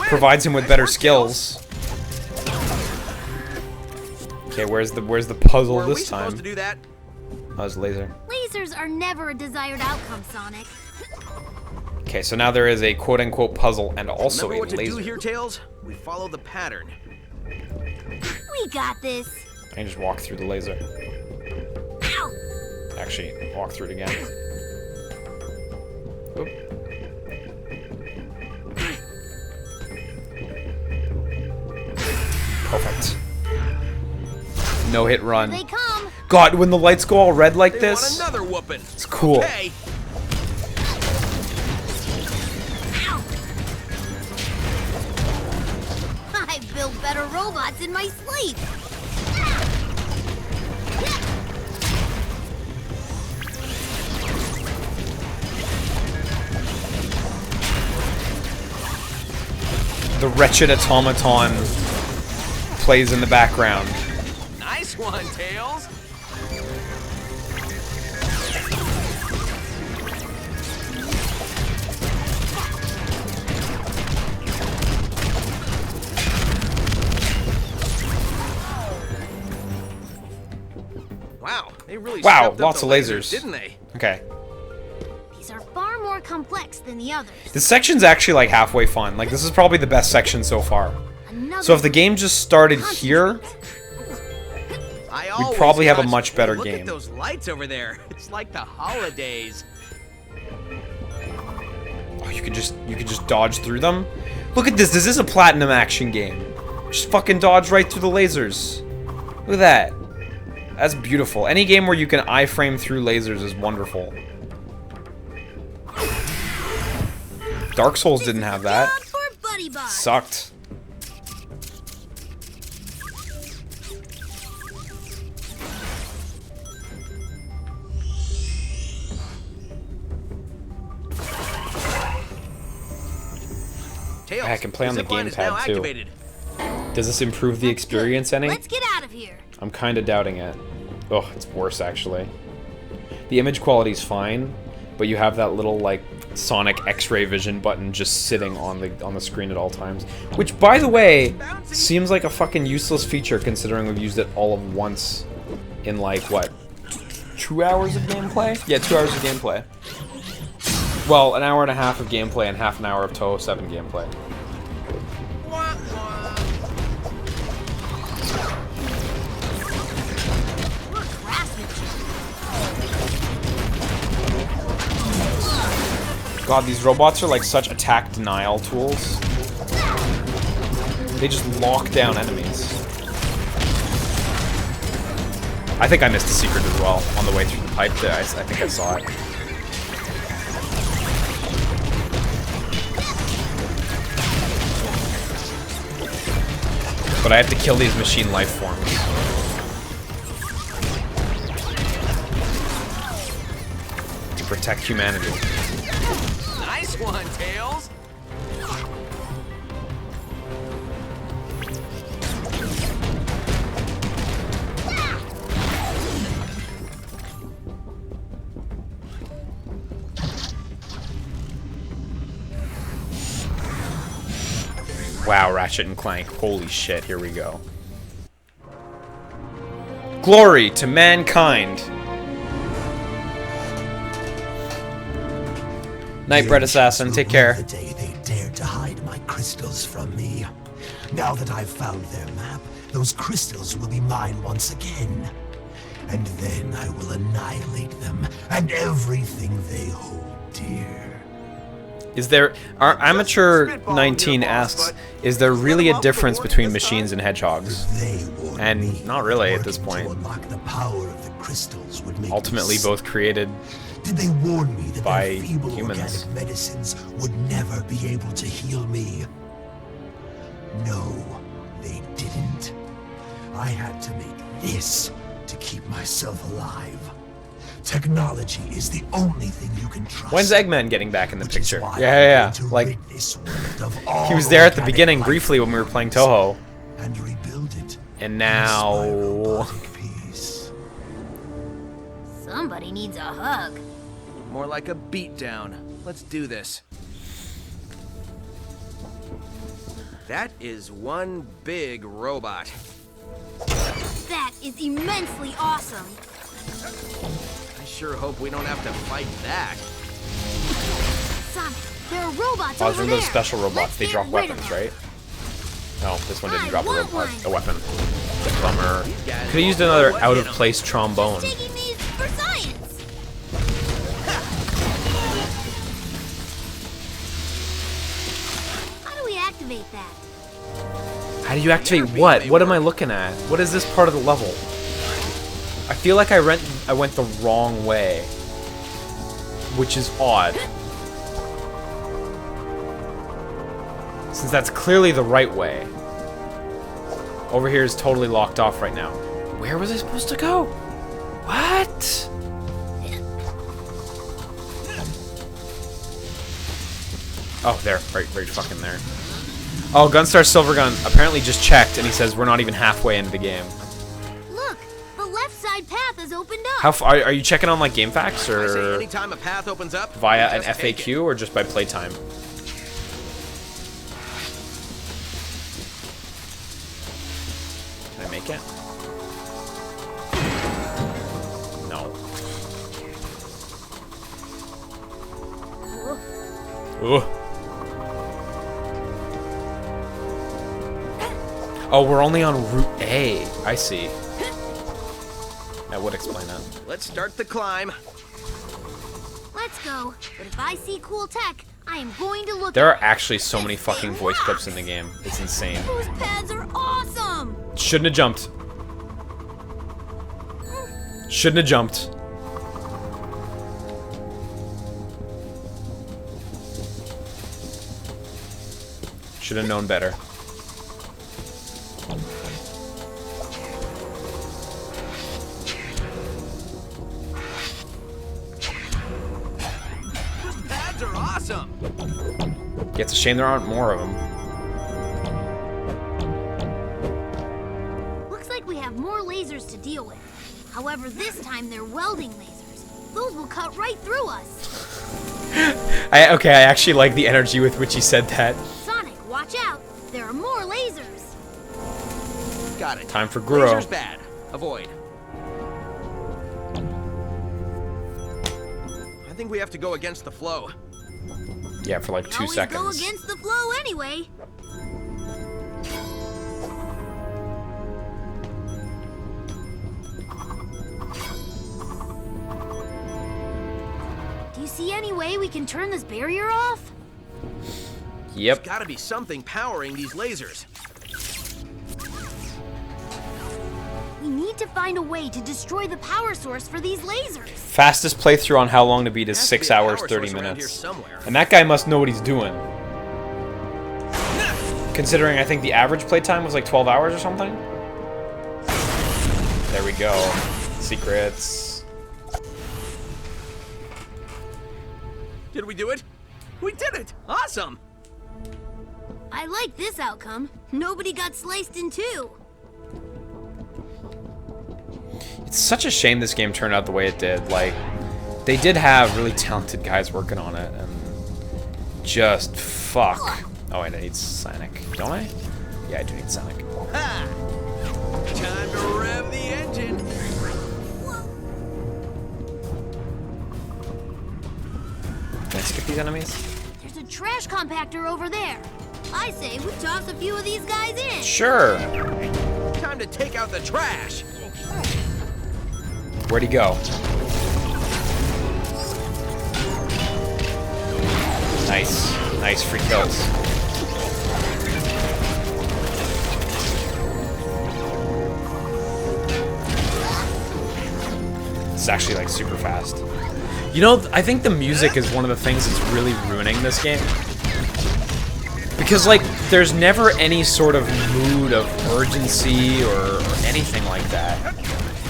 provides him with better skills. Okay, where's the puzzle this time? Supposed to do that? Oh, it's laser. Lasers are never a desired outcome, Sonic. Okay, so now there is a quote-unquote puzzle and also Remember a what to laser. do here, Tails? We follow the pattern. We got this. I can just walk through the laser. Ow. Actually, walk through it again. Oop. Perfect. No hit run. Here they come. God, when the lights go all red like They this, want another whooping. it's cool. Okay. I built better robots in my sleep. The wretched automaton plays in the background. Nice one, Tails. Wow, they really Wow, stepped up lots the of lasers. didn't they? Okay. These are far more complex than the others. This section's actually like halfway fun. Like, this is probably the best section so far. So if the game just started here, we'd probably have a much better Look game. at those lights over there. It's like the holidays. Oh, you could just dodge through them? Look at this. This is a platinum action game. Just fucking dodge right through the lasers. Look at that. That's beautiful. Any game where you can iframe through lasers is wonderful. Dark Souls didn't have that. Sucked. Tails, I can play on the zip line is now gamepad too. activated. Does this improve the experience any? Let's get out of here. I'm kind of doubting it. Oh, it's worse actually. The image quality's fine, but you have that little like Sonic X-ray vision button just sitting on the screen at all times. Which, by the way, seems like a fucking useless feature considering we've used it all of once in like what, 2 hours of gameplay? Yeah, 2 hours of gameplay. Well, an hour and a half of gameplay and half an hour of Toho 7 gameplay. God, these robots are like such attack denial tools. They just lock down enemies. I think I missed a secret as well on the way through the pipe there. I think I saw it. But I have to kill these machine life forms. To protect humanity. Nice one, Tails. Wow, Ratchet and Clank. Holy shit, here we go. Glory to mankind! Nightbread Assassin, take care. The day they dared to hide my crystals from me. Now that I've found their map, those crystals will be mine once again. And then I will annihilate them and everything they hold dear. Is there... Our Amateur 19 asks, is there really a difference between machines and hedgehogs? And not really at this point. Ultimately both created Did they warn me that by their feeble humans. organic medicines would never be able to heal me? No, they didn't. I had to make this to keep myself alive. Technology is the only thing you can trust. When's Eggman getting back in the picture? Yeah. Like, he was there at the beginning briefly when we were playing Toho. And rebuild it. And now... Somebody needs a hug. More like a beatdown. Let's do this. That is one big robot. That is immensely awesome. I sure hope we don't have to fight that. Sonic, there are robots Oh, over those are there. those special robots. Let's They get drop rid of weapons, them. right? No, this one didn't I drop want one. a weapon. Bummer. Could have used another out-of-place trombone. Taking these for science. How do we activate that? How do you activate what? What am I looking at? What is this part of the level? I feel like I went the wrong way, which is odd. Since that's clearly the right way. Over here is totally locked off right now. Where was I supposed to go? What? Oh, there. Right fucking there. Oh, Gunstar Silvergun apparently just checked, and he says we're not even halfway into the game. Look, the left side path is opened up. How far are you checking on like GameFAQs I say or anytime a path opens up, via an just take it. FAQ or just by playtime? Can I make it? No. Ooh. Oh, we're only on Route A. I see. That would explain that. Let's start the climb. Let's go. But if I see cool tech, I am going to look. There are actually so many fucking voice clips in the game. It's insane. Those pads are awesome. Shouldn't have jumped. Shouldn't have jumped. Should have known better. Those pads are awesome. Yeah, it's a shame there aren't more of them. have more lasers to deal with. However, this time they're welding lasers. Those will cut right through us. I actually like the energy with which he said that. Sonic, watch out. There are more lasers. Got it. Time for Guro. Laser's bad. Avoid. I think we have to go against the flow. Yeah, for like 2 Always seconds. go against the flow anyway. Do you see any way we can turn this barrier off? Yep. There's gotta be something powering these lasers. We need to find a way to destroy the power source for these lasers. Fastest playthrough on how long to beat is Has to 6 be a hours, power 30 source around here minutes. somewhere. And that guy must know what he's doing. Considering I think the average playtime was like 12 hours or something. There we go. Secrets. Did we do it? We did it! Awesome! I like this outcome. Nobody got sliced in two. It's such a shame this game turned out the way it did. Like, they did have really talented guys working on it, and just fuck. Oh, wait, I need Sonic, don't I? Yeah, I do need Sonic. Ha! Time to rev the engine. Can I skip these enemies? There's a trash compactor over there. I say we toss a few of these guys in. Sure. Time to take out the trash. Where'd he go? Nice. Nice free kills. It's actually like super fast. You know, I think the music is one of the things that's really ruining this game. Because, like, there's never any sort of mood of urgency or anything like that.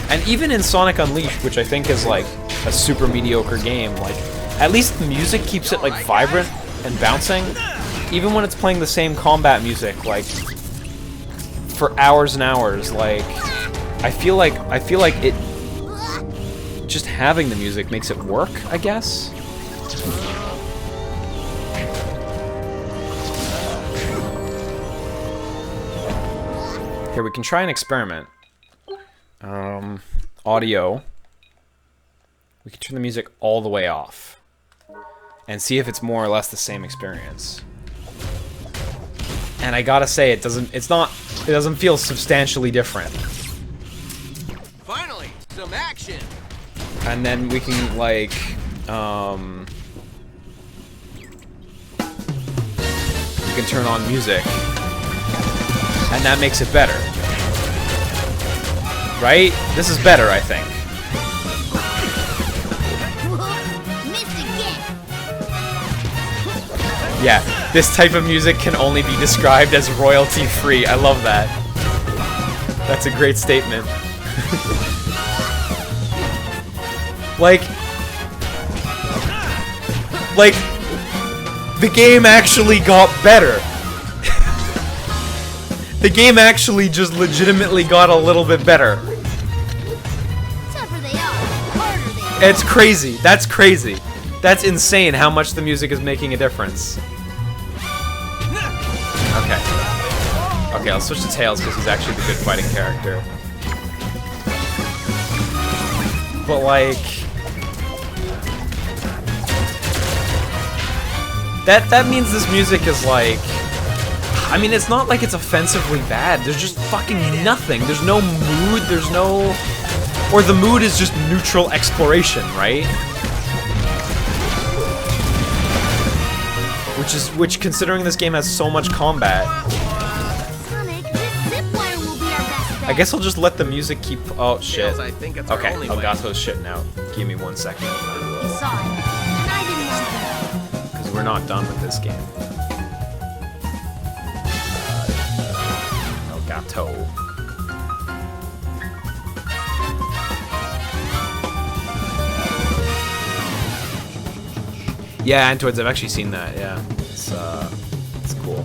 And even in Sonic Unleashed, which I think is, like, a super mediocre game, like, at least the music keeps it, like, vibrant and bouncing. Even when it's playing the same combat music, like, for hours and hours, like, I feel like it, just having the music makes it work, I guess. Here, we can try an experiment. Audio. We can turn the music all the way off. And see if it's more or less the same experience. And I gotta say, it doesn't feel substantially different. Finally, some action. And then we can, like, we can turn on music. And that makes it better. Right? This is better, I think. Missed again. Yeah, this type of music can only be described as royalty-free. I love that. That's a great statement. Like, the game actually got better. The game actually just legitimately got a little bit better. Tougher they are, harder they are. It's crazy. That's crazy. That's insane how much the music is making a difference. Okay. Okay, I'll switch to Tails because he's actually the good fighting character. But like... That means this music is like... I mean, it's not like it's offensively bad. There's just fucking nothing. There's no mood, there's no... Or the mood is just neutral exploration, right? Which, considering this game has so much combat... Sonic, this zip wire will be our best bet. I guess I'll just let the music keep... Oh, shit. Tails, I think it's our Okay, only way. Elgato's shitting out. Give me 1 second. You saw it, and I didn't want to. Because we're not done with this game. Elgato. Yeah, Antoids, I've actually seen that, yeah. It's cool.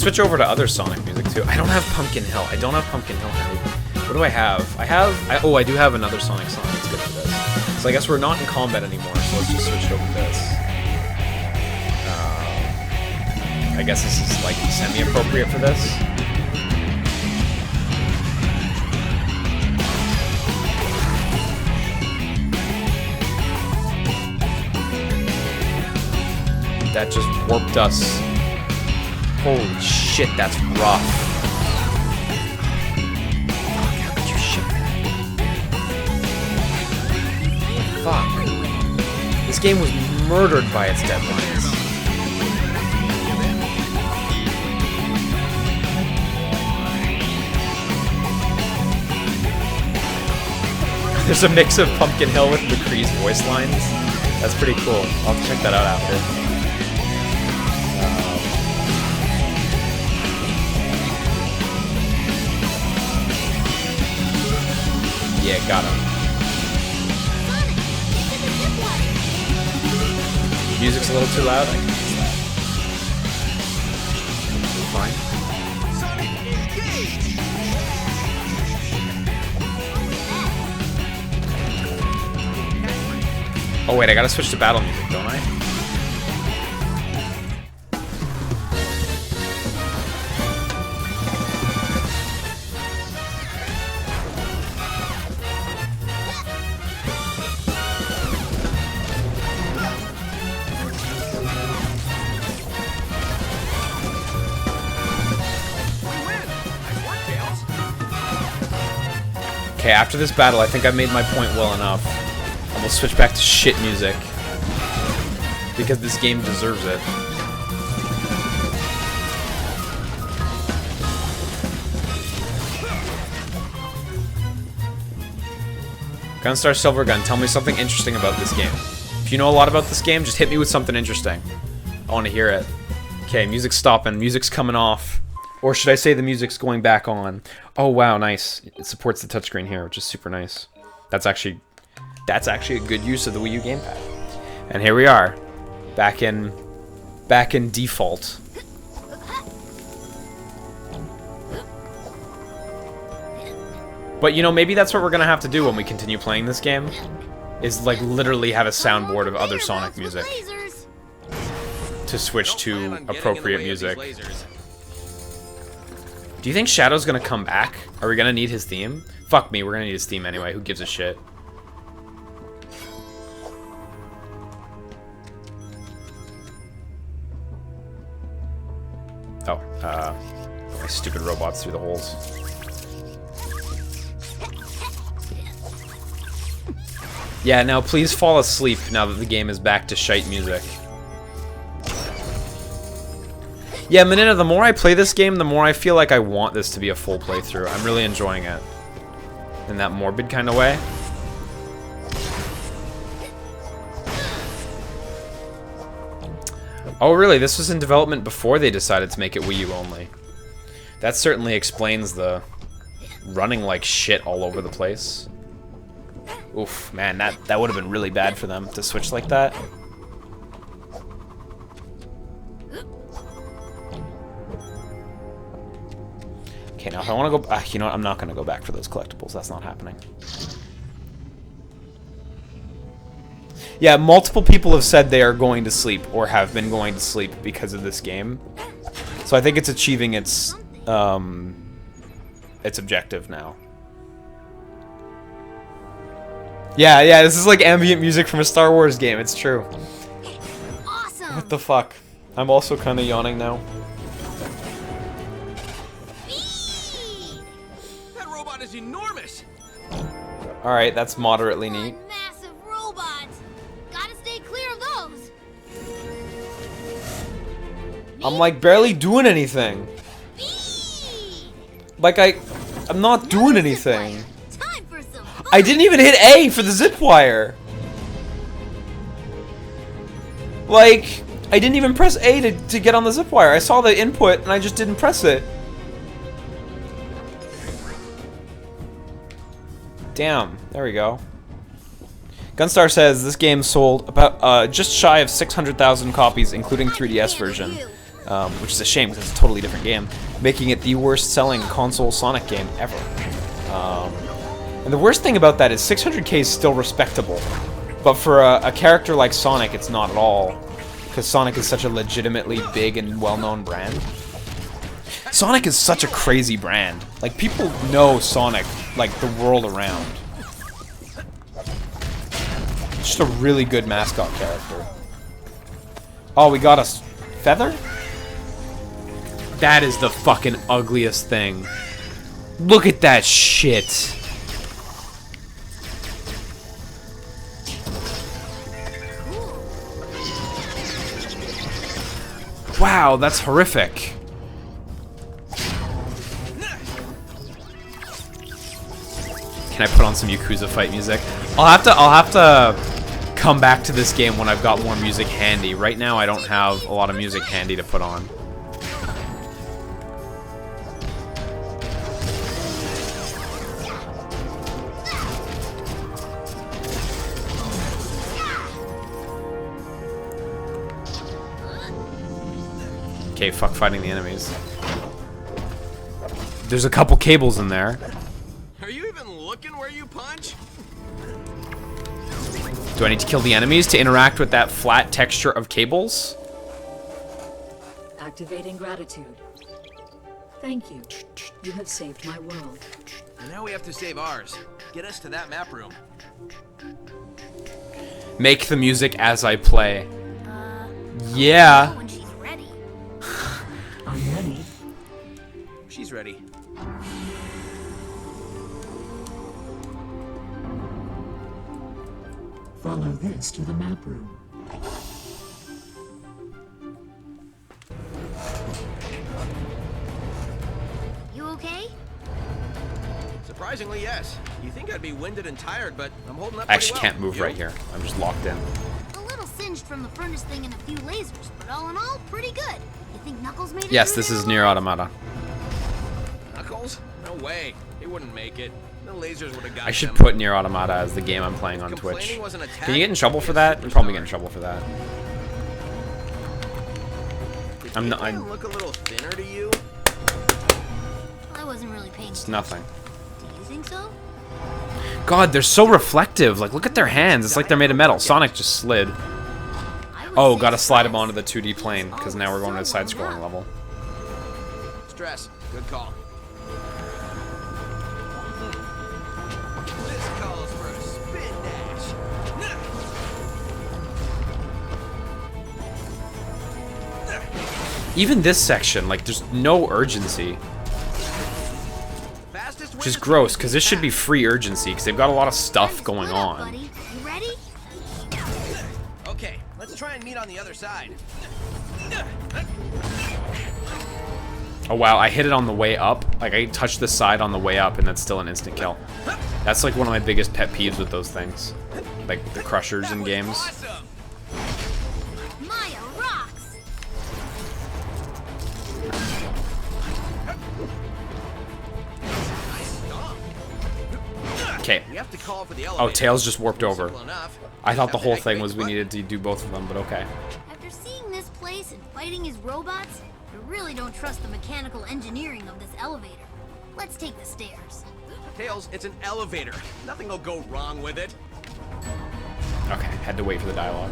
switch over to other Sonic music too. I don't have Pumpkin Hill. I don't have Pumpkin Hill Heavy. What do I have? Oh, I do have another Sonic song. That's good for this. So I guess we're not in combat anymore, so let's just switch over to this. I guess this is like semi-appropriate for this. That just warped us. Holy shit, that's rough. Fuck. This game was murdered by its deadlines. There's a mix of Pumpkin Hill with McCree's voice lines. That's pretty cool. I'll have to check that out after. Yeah, got him. Music's a little too loud. I can fix that. Fine. Oh wait, I gotta switch to battle music, don't I? Okay, after this battle, I think I made my point well enough. And we'll switch back to shit music. Because this game deserves it. Gunstar Silvergun, tell me something interesting about this game. If you know a lot about this game, just hit me with something interesting. I want to hear it. Okay, music's stopping. Music's coming off. Or should I say the music's going back on? Oh wow, nice. It supports the touchscreen here, which is super nice. That's actually a good use of the Wii U gamepad. And here we are, back in default. But you know, maybe that's what we're gonna have to do when we continue playing this game, is like literally have a soundboard of other Sonic music to switch to appropriate music. Do you think Shadow's gonna come back? Are we gonna need his theme? Fuck me, we're gonna need his theme anyway. Who gives a shit? Oh, my stupid robots through the holes. Yeah, now please fall asleep now that the game is back to shite music. Yeah, Manina, the more I play this game, the more I feel like I want this to be a full playthrough. I'm really enjoying it. In that morbid kind of way. Oh, really? This was in development before they decided to make it Wii U only. That certainly explains the running like shit all over the place. Oof, man, that would have been really bad for them to switch like that. Okay, now if I want to go... you know what? I'm not going to go back for those collectibles. That's not happening. Yeah, multiple people have said they are going to sleep or have been going to sleep because of this game. So I think it's achieving its objective now. Yeah, this is like ambient music from a Star Wars game. It's true. Awesome. What the fuck? I'm also kind of yawning now. That robot is enormous. All right, that's moderately neat. Massive robots. Gotta stay clear of those. I'm like barely doing anything. Like I'm not doing anything. Time for some fun. I didn't even hit A for the zip wire. Like, I didn't even press A to get on the zip wire. I saw the input and I just didn't press it. Damn, there we go. Gunstar says this game sold about just shy of 600,000 copies, including 3DS version. which is a shame because it's a totally different game, making it the worst-selling console Sonic game ever. And the worst thing about that is 600k is still respectable, but for a character like Sonic, it's not at all, because Sonic is such a legitimately big and well-known brand. Sonic is such a crazy brand. Like, people know Sonic, like, the world around. Just a really good mascot character. Oh, we got a feather? That is the fucking ugliest thing. Look at that shit. Wow, that's horrific. Can I put on some Yakuza fight music? I'll have to come back to this game when I've got more music handy. Right now I don't have a lot of music handy to put on. Okay, fuck fighting the enemies. There's a couple cables in there. Are you even looking where you punch? Do I need to kill the enemies to interact with that flat texture of cables? Activating gratitude. Thank you. You have saved my world. Now we have to save ours. Get us to that map room. Make the music as I play. Yeah. When she's ready. I'm ready. She's ready. Follow this to the map room. You okay? Surprisingly, yes. You think I'd be winded and tired, but I'm holding up I actually pretty well. can't move You? right here. I'm just locked in. A little singed from the furnace thing and a few lasers, but all in all, pretty good. You think Knuckles made it? Yes, through this there is alive? Nier Automata. Knuckles? No way. They wouldn't make it. The lasers would have got I should them. put Nier Automata as the game I'm playing on Twitch. Complaining wasn't a Can you get in tactic. trouble for that? You'll probably get in trouble for that. Did I'm not- Eggman I'm- look a little thinner to you? I wasn't really paying It's attention. nothing. Do you think so? God, they're so reflective. Like, look at their hands. It's like they're made of metal. Sonic just slid. I would Oh, say gotta slide him stress. onto the 2D plane, because now we're going to the side-scrolling level. Stress. Good call. This calls for a spin dash. Even this section, like, there's no urgency. Fastest Which is gross, because this should be free urgency, because they've got a lot of stuff going Split up, on. buddy. You ready? Okay, let's try and meet on the other side. Oh wow, I hit it on the way up. Like, I touched the side on the way up, and that's still an instant kill. That's like one of my biggest pet peeves with those things. Like, the crushers in games. Awesome. Maya rocks. Okay. We have to call for the Oh, elevator. Tails just warped over. Simple enough. I thought Just the have to whole thing activate was the we button. needed to do both of them, but okay. After seeing this place and fighting his robots, I really don't trust the mechanical engineering of this elevator. Let's take the stairs. Tails, it's an elevator. Nothing will go wrong with it. Okay, had to wait for the dialogue.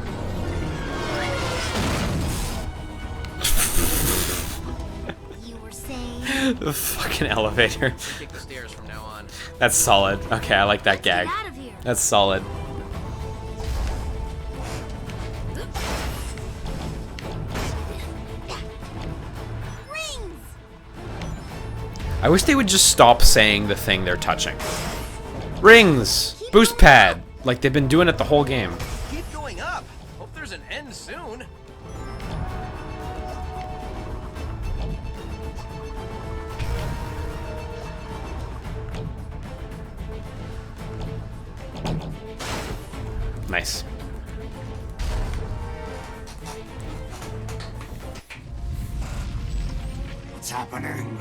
You were saying? The fucking elevator. Take the stairs from now on. That's solid. Okay, I like that gag. Get out of here. That's solid. Rings. I wish they would just stop saying the thing they're touching. Rings! Boost pad! Like they've been doing it the whole game. Keep going up. Hope there's an end soon. Nice. What's happening?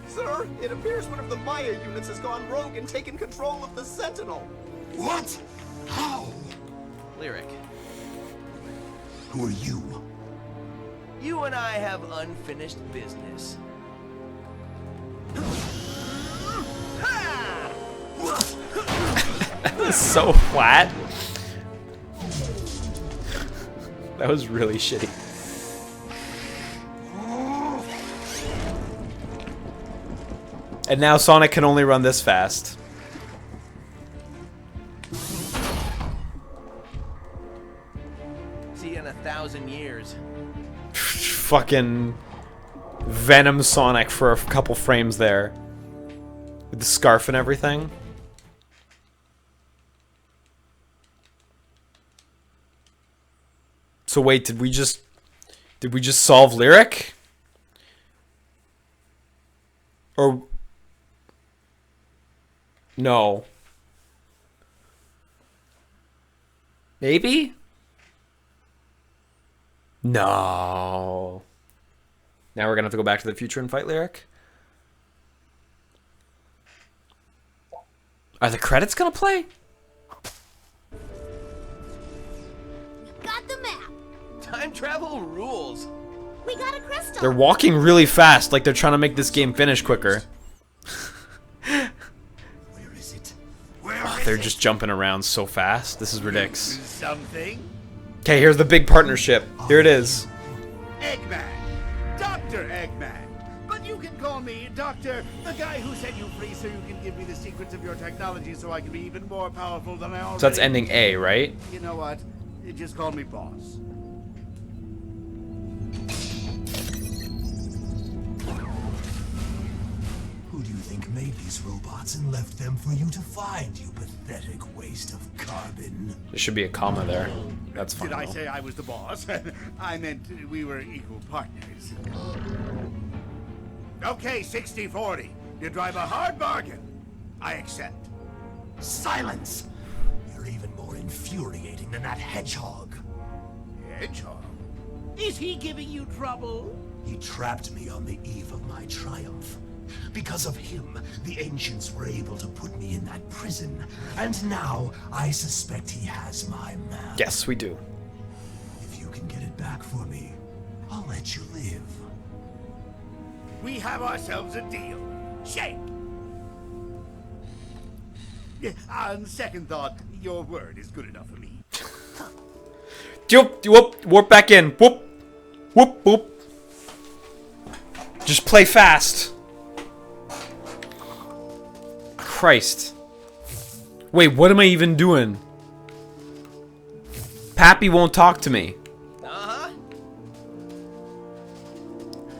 Sir, it appears one of the Maya units has gone rogue and taken control of the Sentinel. What? How? Lyric. Who are you? You You and I have unfinished business. That was so flat. That was really shitty. And now Sonic can only run this fast. See you in 1,000 years. Fucking Venom Sonic for a couple frames there. With the scarf and everything. So wait, did we just solve Lyric? Or no. Maybe? No. Now we're gonna have to go back to the future and fight Lyric? Are the credits gonna play? Got the map. Time travel rules. We got a crystal. They're walking really fast, like they're trying to make this game finish quicker. Where is it? Oh, they're just jumping around so fast. This is ridiculous. Something? Okay, here's the big partnership. Here it is. Eggman. Dr. Eggman. But you can call me Doctor, the guy who set you free so you can give me the secrets of your technology so I can be even more powerful than I already. So that's ending A, right? You know what? You just call me boss. Who do you think made these robots and left them for you to find, you pathetic waste of carbon? There should be a comma there. That's fine. Did I though. say I was the boss? I meant we were equal partners. Okay, 60-40. You drive a hard bargain. I accept. Silence! You're even more infuriating than that hedgehog. Hedgehog? Is he giving you trouble? He trapped me on the eve of my triumph. Because of him, the ancients were able to put me in that prison. And now, I suspect he has my map. Yes, we do. If you can get it back for me, I'll let you live. We have ourselves a deal. Shake! Yeah, on second thought, your word is good enough for me. Whoop, warp back in. Whoop, whoop, whoop. Just play fast. Christ. Wait, what am I even doing? Pappy won't talk to me. Uh-huh.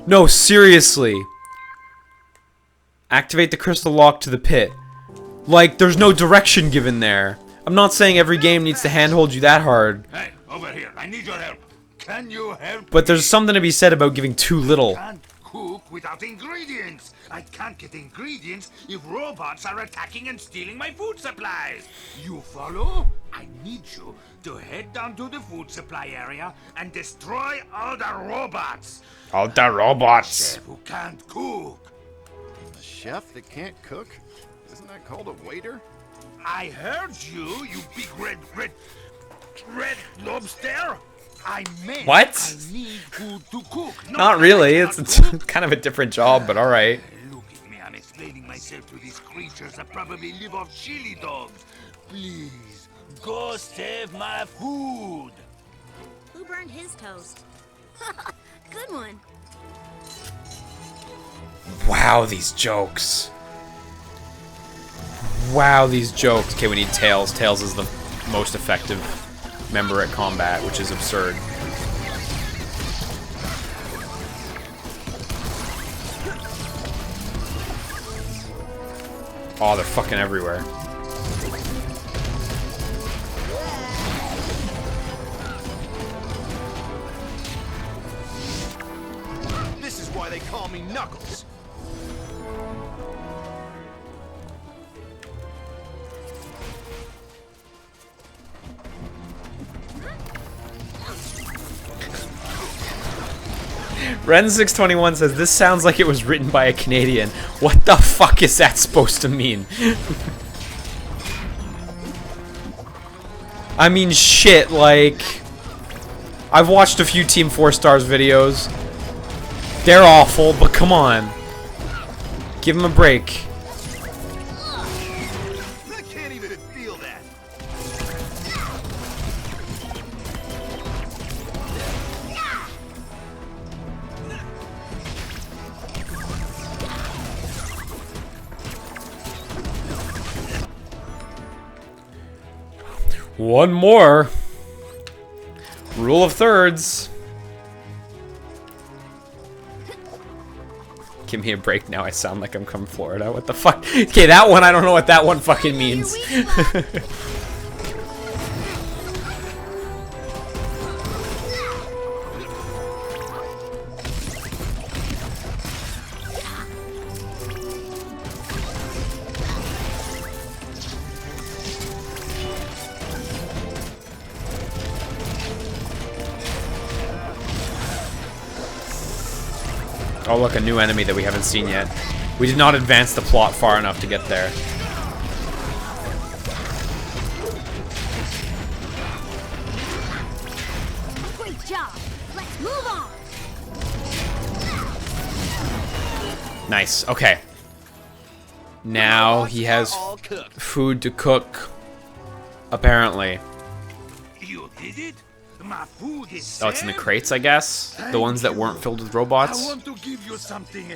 No, seriously. Activate the crystal lock to the pit. Like, there's no direction given there. I'm not saying every game needs to handhold you that hard. Hey, over here. I need your help. Can you help But there's me? something to be said about giving too little. Can't cook without ingredients. I can't get ingredients if robots are attacking and stealing my food supplies. You follow? I need you to head down to the food supply area and destroy all the robots. All the robots. Chef who can't cook. A chef that can't cook? Isn't that called a waiter? I heard you, you big red lobster. I meant What? I need food to cook. Not really. It's kind of a different job, but alright. Look at me, I'm explaining myself to these creatures that probably live off chili dogs. Please, go save my food. Who burned his toast? Good one. Wow, these jokes. Wow, these jokes. Okay, we need Tails. Tails is the most effective member at combat, which is absurd. Oh, they're fucking everywhere. This is why they call me Knuckles. Ren621 says, this sounds like it was written by a Canadian. What the fuck is that supposed to mean? I mean, shit, like... I've watched a few Team 4 Stars videos. They're awful, but come on. Give him a break. I can't even feel that. One more. Rule of thirds. Give me a break now. I sound like I'm from Florida. What the fuck? Okay, that one, I don't know what that one fucking means. Oh look, a new enemy that we haven't seen yet. We did not advance the plot far enough to get there. Great job. Let's move on. Nice, okay. Now he has food to cook. Apparently. You did it? My food is Oh, it's in the safe? crates, I guess? The ones that weren't filled with robots? I want to give you something.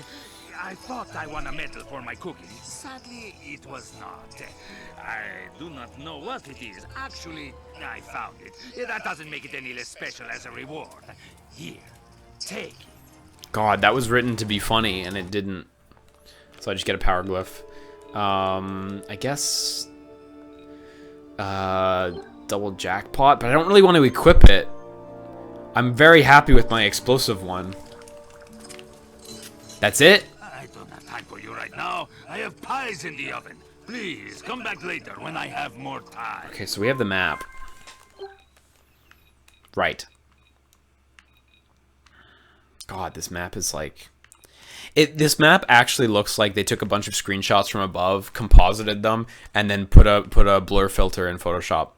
I thought I won a medal for my cooking. Sadly, it was not. I do not know what it is. Actually, I found it. That doesn't make it any less special as a reward. Here, take it. God, that was written to be funny, and it didn't. So I just get a power glyph. I guess... double jackpot, but I don't really want to equip it. I'm very happy with my explosive one. That's it? I don't have time for you right now. I have pies in the oven. Please, come back later when I have more time. Okay, so we have the map. Right. God, this map is like... This map actually looks like they took a bunch of screenshots from above, composited them, and then put a blur filter in Photoshop.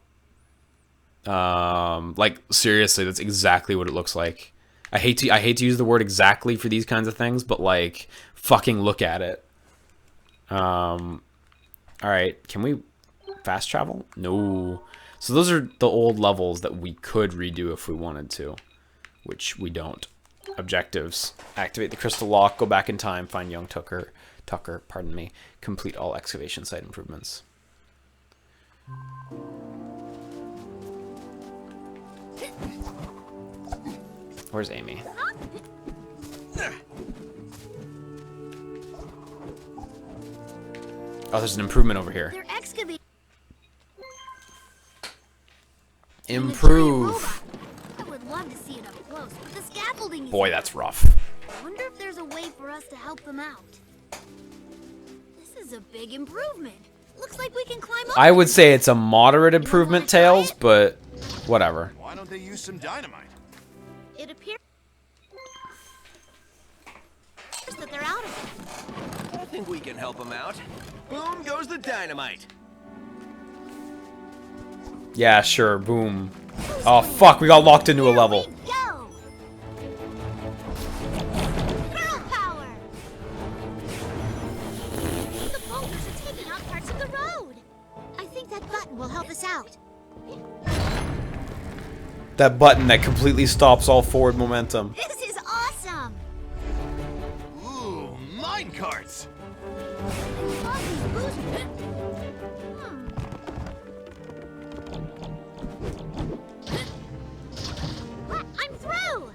Like seriously, that's exactly what it looks like. I hate to use the word exactly for these kinds of things, but like fucking look at it. All right, can we fast travel? No. So those are the old levels that we could redo if we wanted to, which we don't. Objectives: activate the crystal lock, go back in time, find young Tucker, pardon me, complete all excavation site improvements. Where's Amy? Oh, there's an improvement over here. They're excavating. Improve. I would love to see it up close, but the scaffolding is... Boy, that's rough. I wonder if there's a way for us to help them out. This is a big improvement. Looks like we can climb up. I would say it's a moderate improvement, Tails, but whatever. Why don't they use some dynamite? It appears that they're out of it. I think we can help them out. Boom goes the dynamite. Yeah, sure, boom. Oh, fuck, we got locked into a level. Go! Girl power! The boulders are taking out parts of the road. I think that button will help us out. That button that completely stops all forward momentum. This is awesome! Ooh, mine carts! I'm through!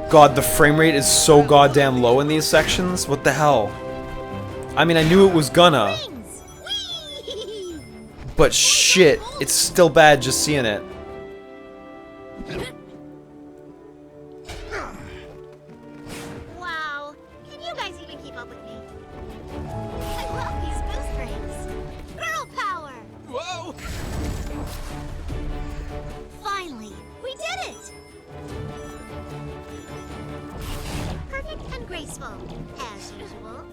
God, the frame rate is so goddamn low in these sections. What the hell? I mean, I knew it was gonna. Whee! But shit, it's still bad just seeing it. Wow, can you guys even keep up with me? I love these boost rings. Girl power! Whoa! Finally, we did it! Perfect and graceful, as usual.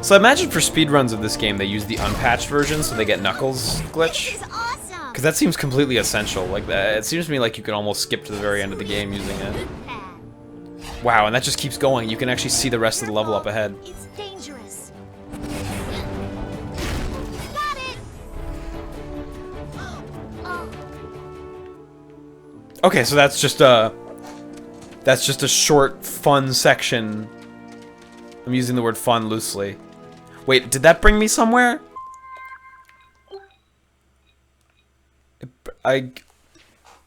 So I imagine for speedruns of this game, they use the unpatched version so they get Knuckles glitch. This is awesome! Because that seems completely essential. Like that, it seems to me like you could almost skip to the very end of the game using it. Wow, and that just keeps going. You can actually see the rest of the level up ahead. It's dangerous. Got it. Oh. Okay, so that's just a short, fun section. I'm using the word fun loosely. Wait, did that bring me somewhere?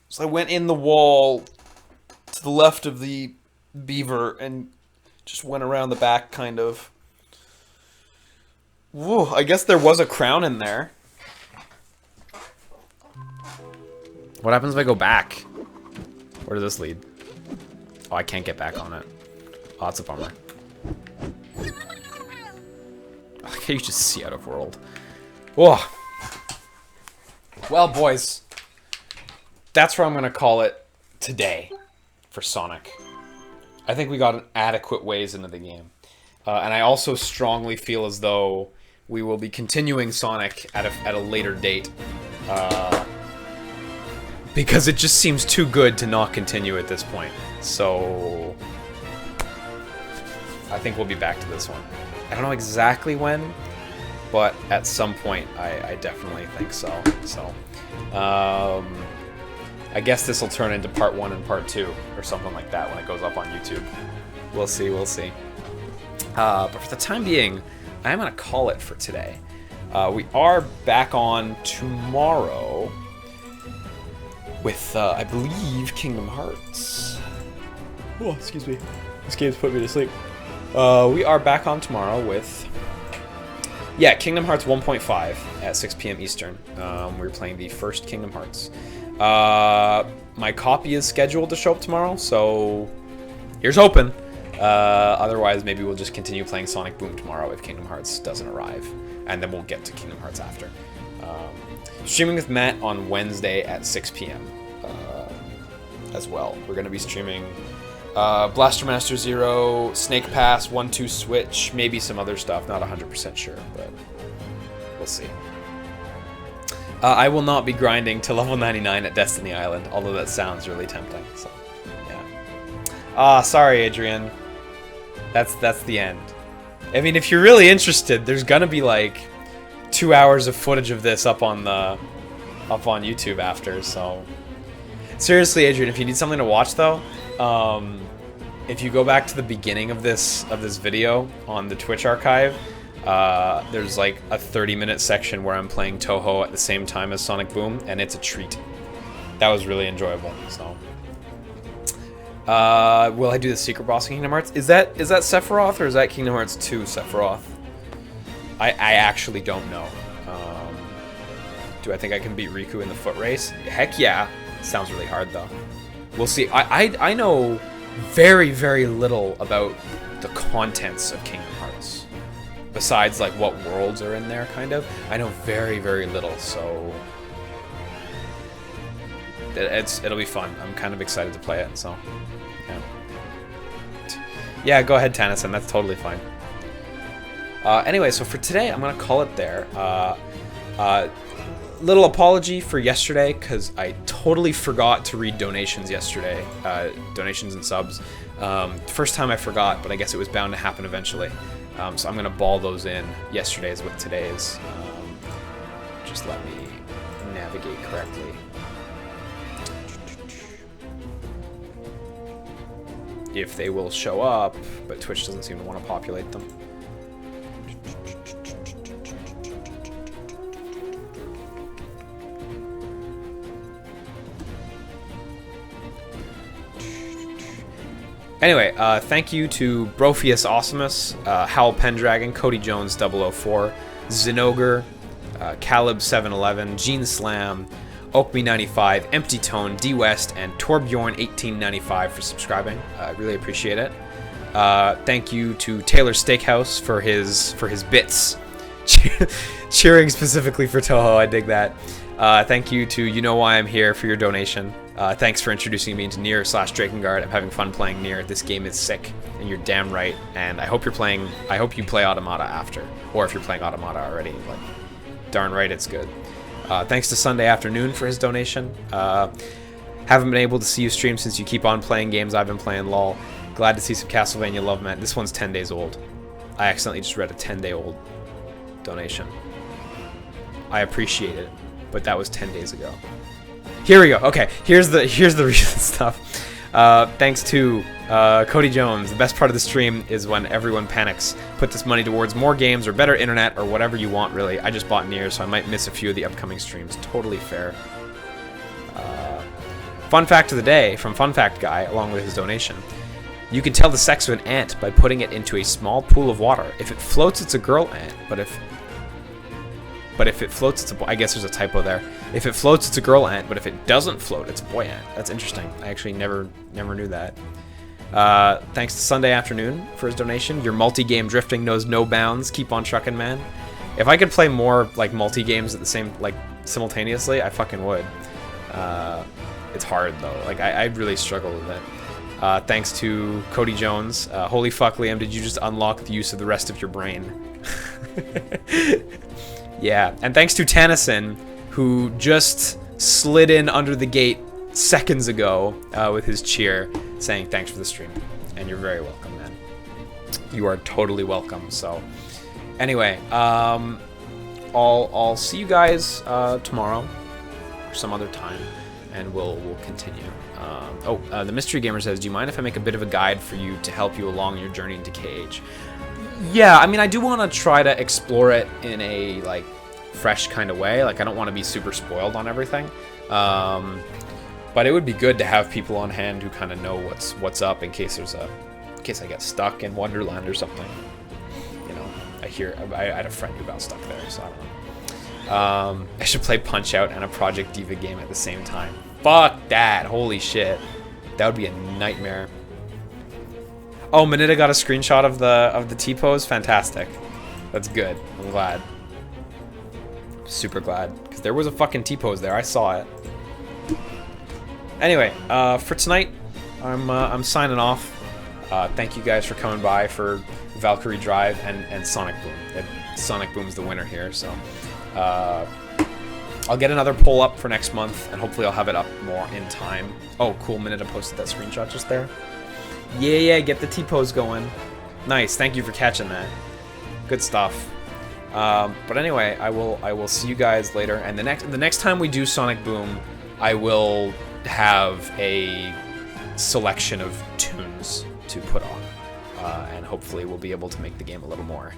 So I went in the wall to the left of the beaver and just went around the back, kind of. Whoa, I guess there was a crown in there. What happens if I go back? Where does this lead? Oh, I can't get back on it. Oh, that's a bummer. Okay, you just see out of world. Whoa. Well, boys, that's where I'm going to call it today for Sonic. I think we got an adequate ways into the game. And I also strongly feel as though we will be continuing Sonic at a later date. Because it just seems too good to not continue at this point. So I think we'll be back to this one. I don't know exactly when, but at some point I definitely think so. So I guess this will turn into part 1 and part 2 or something like that when it goes up on YouTube. We'll see, we'll see. But for the time being, I'm going to call it for today. We are back on tomorrow with, I believe, Kingdom Hearts. Oh, excuse me. This game's put me to sleep. We are back on tomorrow with, yeah, Kingdom Hearts 1.5 at 6 p.m. Eastern. We're playing the first Kingdom Hearts. My copy is scheduled to show up tomorrow, so here's hoping. Otherwise, maybe we'll just continue playing Sonic Boom tomorrow if Kingdom Hearts doesn't arrive, and then we'll get to Kingdom Hearts after. Streaming with Matt on Wednesday at 6 p.m. As well. We're going to be streaming Blaster Master Zero, Snake Pass, 1-2 Switch, maybe some other stuff. Not 100% sure, but we'll see. I will not be grinding to level 99 at Destiny Island, although that sounds really tempting. So, yeah. Sorry, Adrian. That's the end. I mean, if you're really interested, there's gonna be like 2 hours of footage of this up on YouTube after. So, seriously, Adrian, if you need something to watch though, if you go back to the beginning of this video on the Twitch archive, there's like a 30-minute section where I'm playing Toho at the same time as Sonic Boom, and it's a treat. That was really enjoyable. So, will I do the secret boss in Kingdom Hearts? Is that Sephiroth or is that Kingdom Hearts 2 Sephiroth? I actually don't know. Do I think I can beat Riku in the foot race? Heck yeah. Sounds really hard though. We'll see. I know very, very little about the contents of Kingdom Hearts. Besides like what worlds are in there, kind of. I know very, very little, so it'll be fun. I'm kind of excited to play it, so yeah. Yeah, go ahead, Tanison. That's totally fine. Anyway, so for today, I'm gonna call it there. Little apology for yesterday, because I totally forgot to read donations yesterday. Donations and subs. First time I forgot, but I guess it was bound to happen eventually. So I'm gonna ball those in yesterday's with today's. Just let me navigate correctly. If they will show up, but Twitch doesn't seem to want to populate them. Anyway, thank you to Brophius Awesomus, Howl Pendragon, Cody Jones 004, Zinogre, Caleb711, Gene Slam, Oakme95, Empty Tone, D West, and Torbjorn1895 for subscribing. I really appreciate it. Thank you to Taylor Steakhouse for his bits, cheering specifically for Toho. I dig that. Thank you to You Know Why I'm Here for your donation. Thanks for introducing me into Nier / Drakengard. I'm having fun playing Nier. This game is sick, and you're damn right. And I hope you play Automata after, or if you're playing Automata already, like, darn right it's good. Thanks to Sunday Afternoon for his donation. Haven't been able to see you stream since you keep on playing games I've been playing, lol. Glad to see some Castlevania love, man. This one's 10 days old. I accidentally just read a 10-day-old donation. I appreciate it, but that was 10 days ago. Here we go. Okay, here's the recent stuff. Thanks to Cody Jones. The best part of the stream is when everyone panics. Put this money towards more games or better internet or whatever you want, really. I just bought Nier, so I might miss a few of the upcoming streams. Totally fair. Fun fact of the day from Fun Fact Guy, along with his donation. You can tell the sex of an ant by putting it into a small pool of water. If it floats, it's a girl ant, but if it floats, it's a boy. I guess there's a typo there. If it floats, it's a girl ant, but if it doesn't float, it's a boy ant. That's interesting. I actually never knew that. Thanks to Sunday Afternoon for his donation. Your multi-game drifting knows no bounds. Keep on trucking, man. If I could play more like multi-games at the same simultaneously, I fucking would. It's hard though. Like I really struggle with it. Thanks to Cody Jones. Holy fuck, Liam, did you just unlock the use of the rest of your brain? Yeah, and thanks to Tennyson, who just slid in under the gate seconds ago with his cheer, saying thanks for the stream. And you're very welcome, man. You are totally welcome. So, anyway, I'll see you guys tomorrow or some other time, and we'll continue. The Mystery Gamer says, do you mind if I make a bit of a guide for you to help you along your journey into KH? Yeah, I mean, I do want to try to explore it in a, like, fresh kind of way. Like, I don't want to be super spoiled on everything. But it would be good to have people on hand who kind of know what's up in case I get stuck in Wonderland or something. You know, I had a friend who got stuck there, so I don't know. I should play Punch-Out and a Project Diva game at the same time. Fuck that! Holy shit. That would be a nightmare. Oh, Manita got a screenshot of the T-pose. Fantastic. That's good. I'm glad. Super glad, because there was a fucking T-pose there. I saw it. Anyway, for tonight, I'm signing off. Thank you guys for coming by for Valkyrie Drive and Sonic Boom. Sonic Boom's the winner here, so I'll get another poll up for next month, and hopefully I'll have it up more in time. Oh, cool. Manita posted that screenshot just there. Yeah, get the T-pose going. Nice, thank you for catching that. Good stuff. But anyway, I will see you guys later. And the next time we do Sonic Boom, I will have a selection of tunes to put on, and hopefully we'll be able to make the game a little more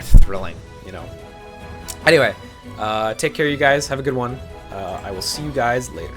thrilling, you know. Anyway, take care, you guys. Have a good one. I will see you guys later.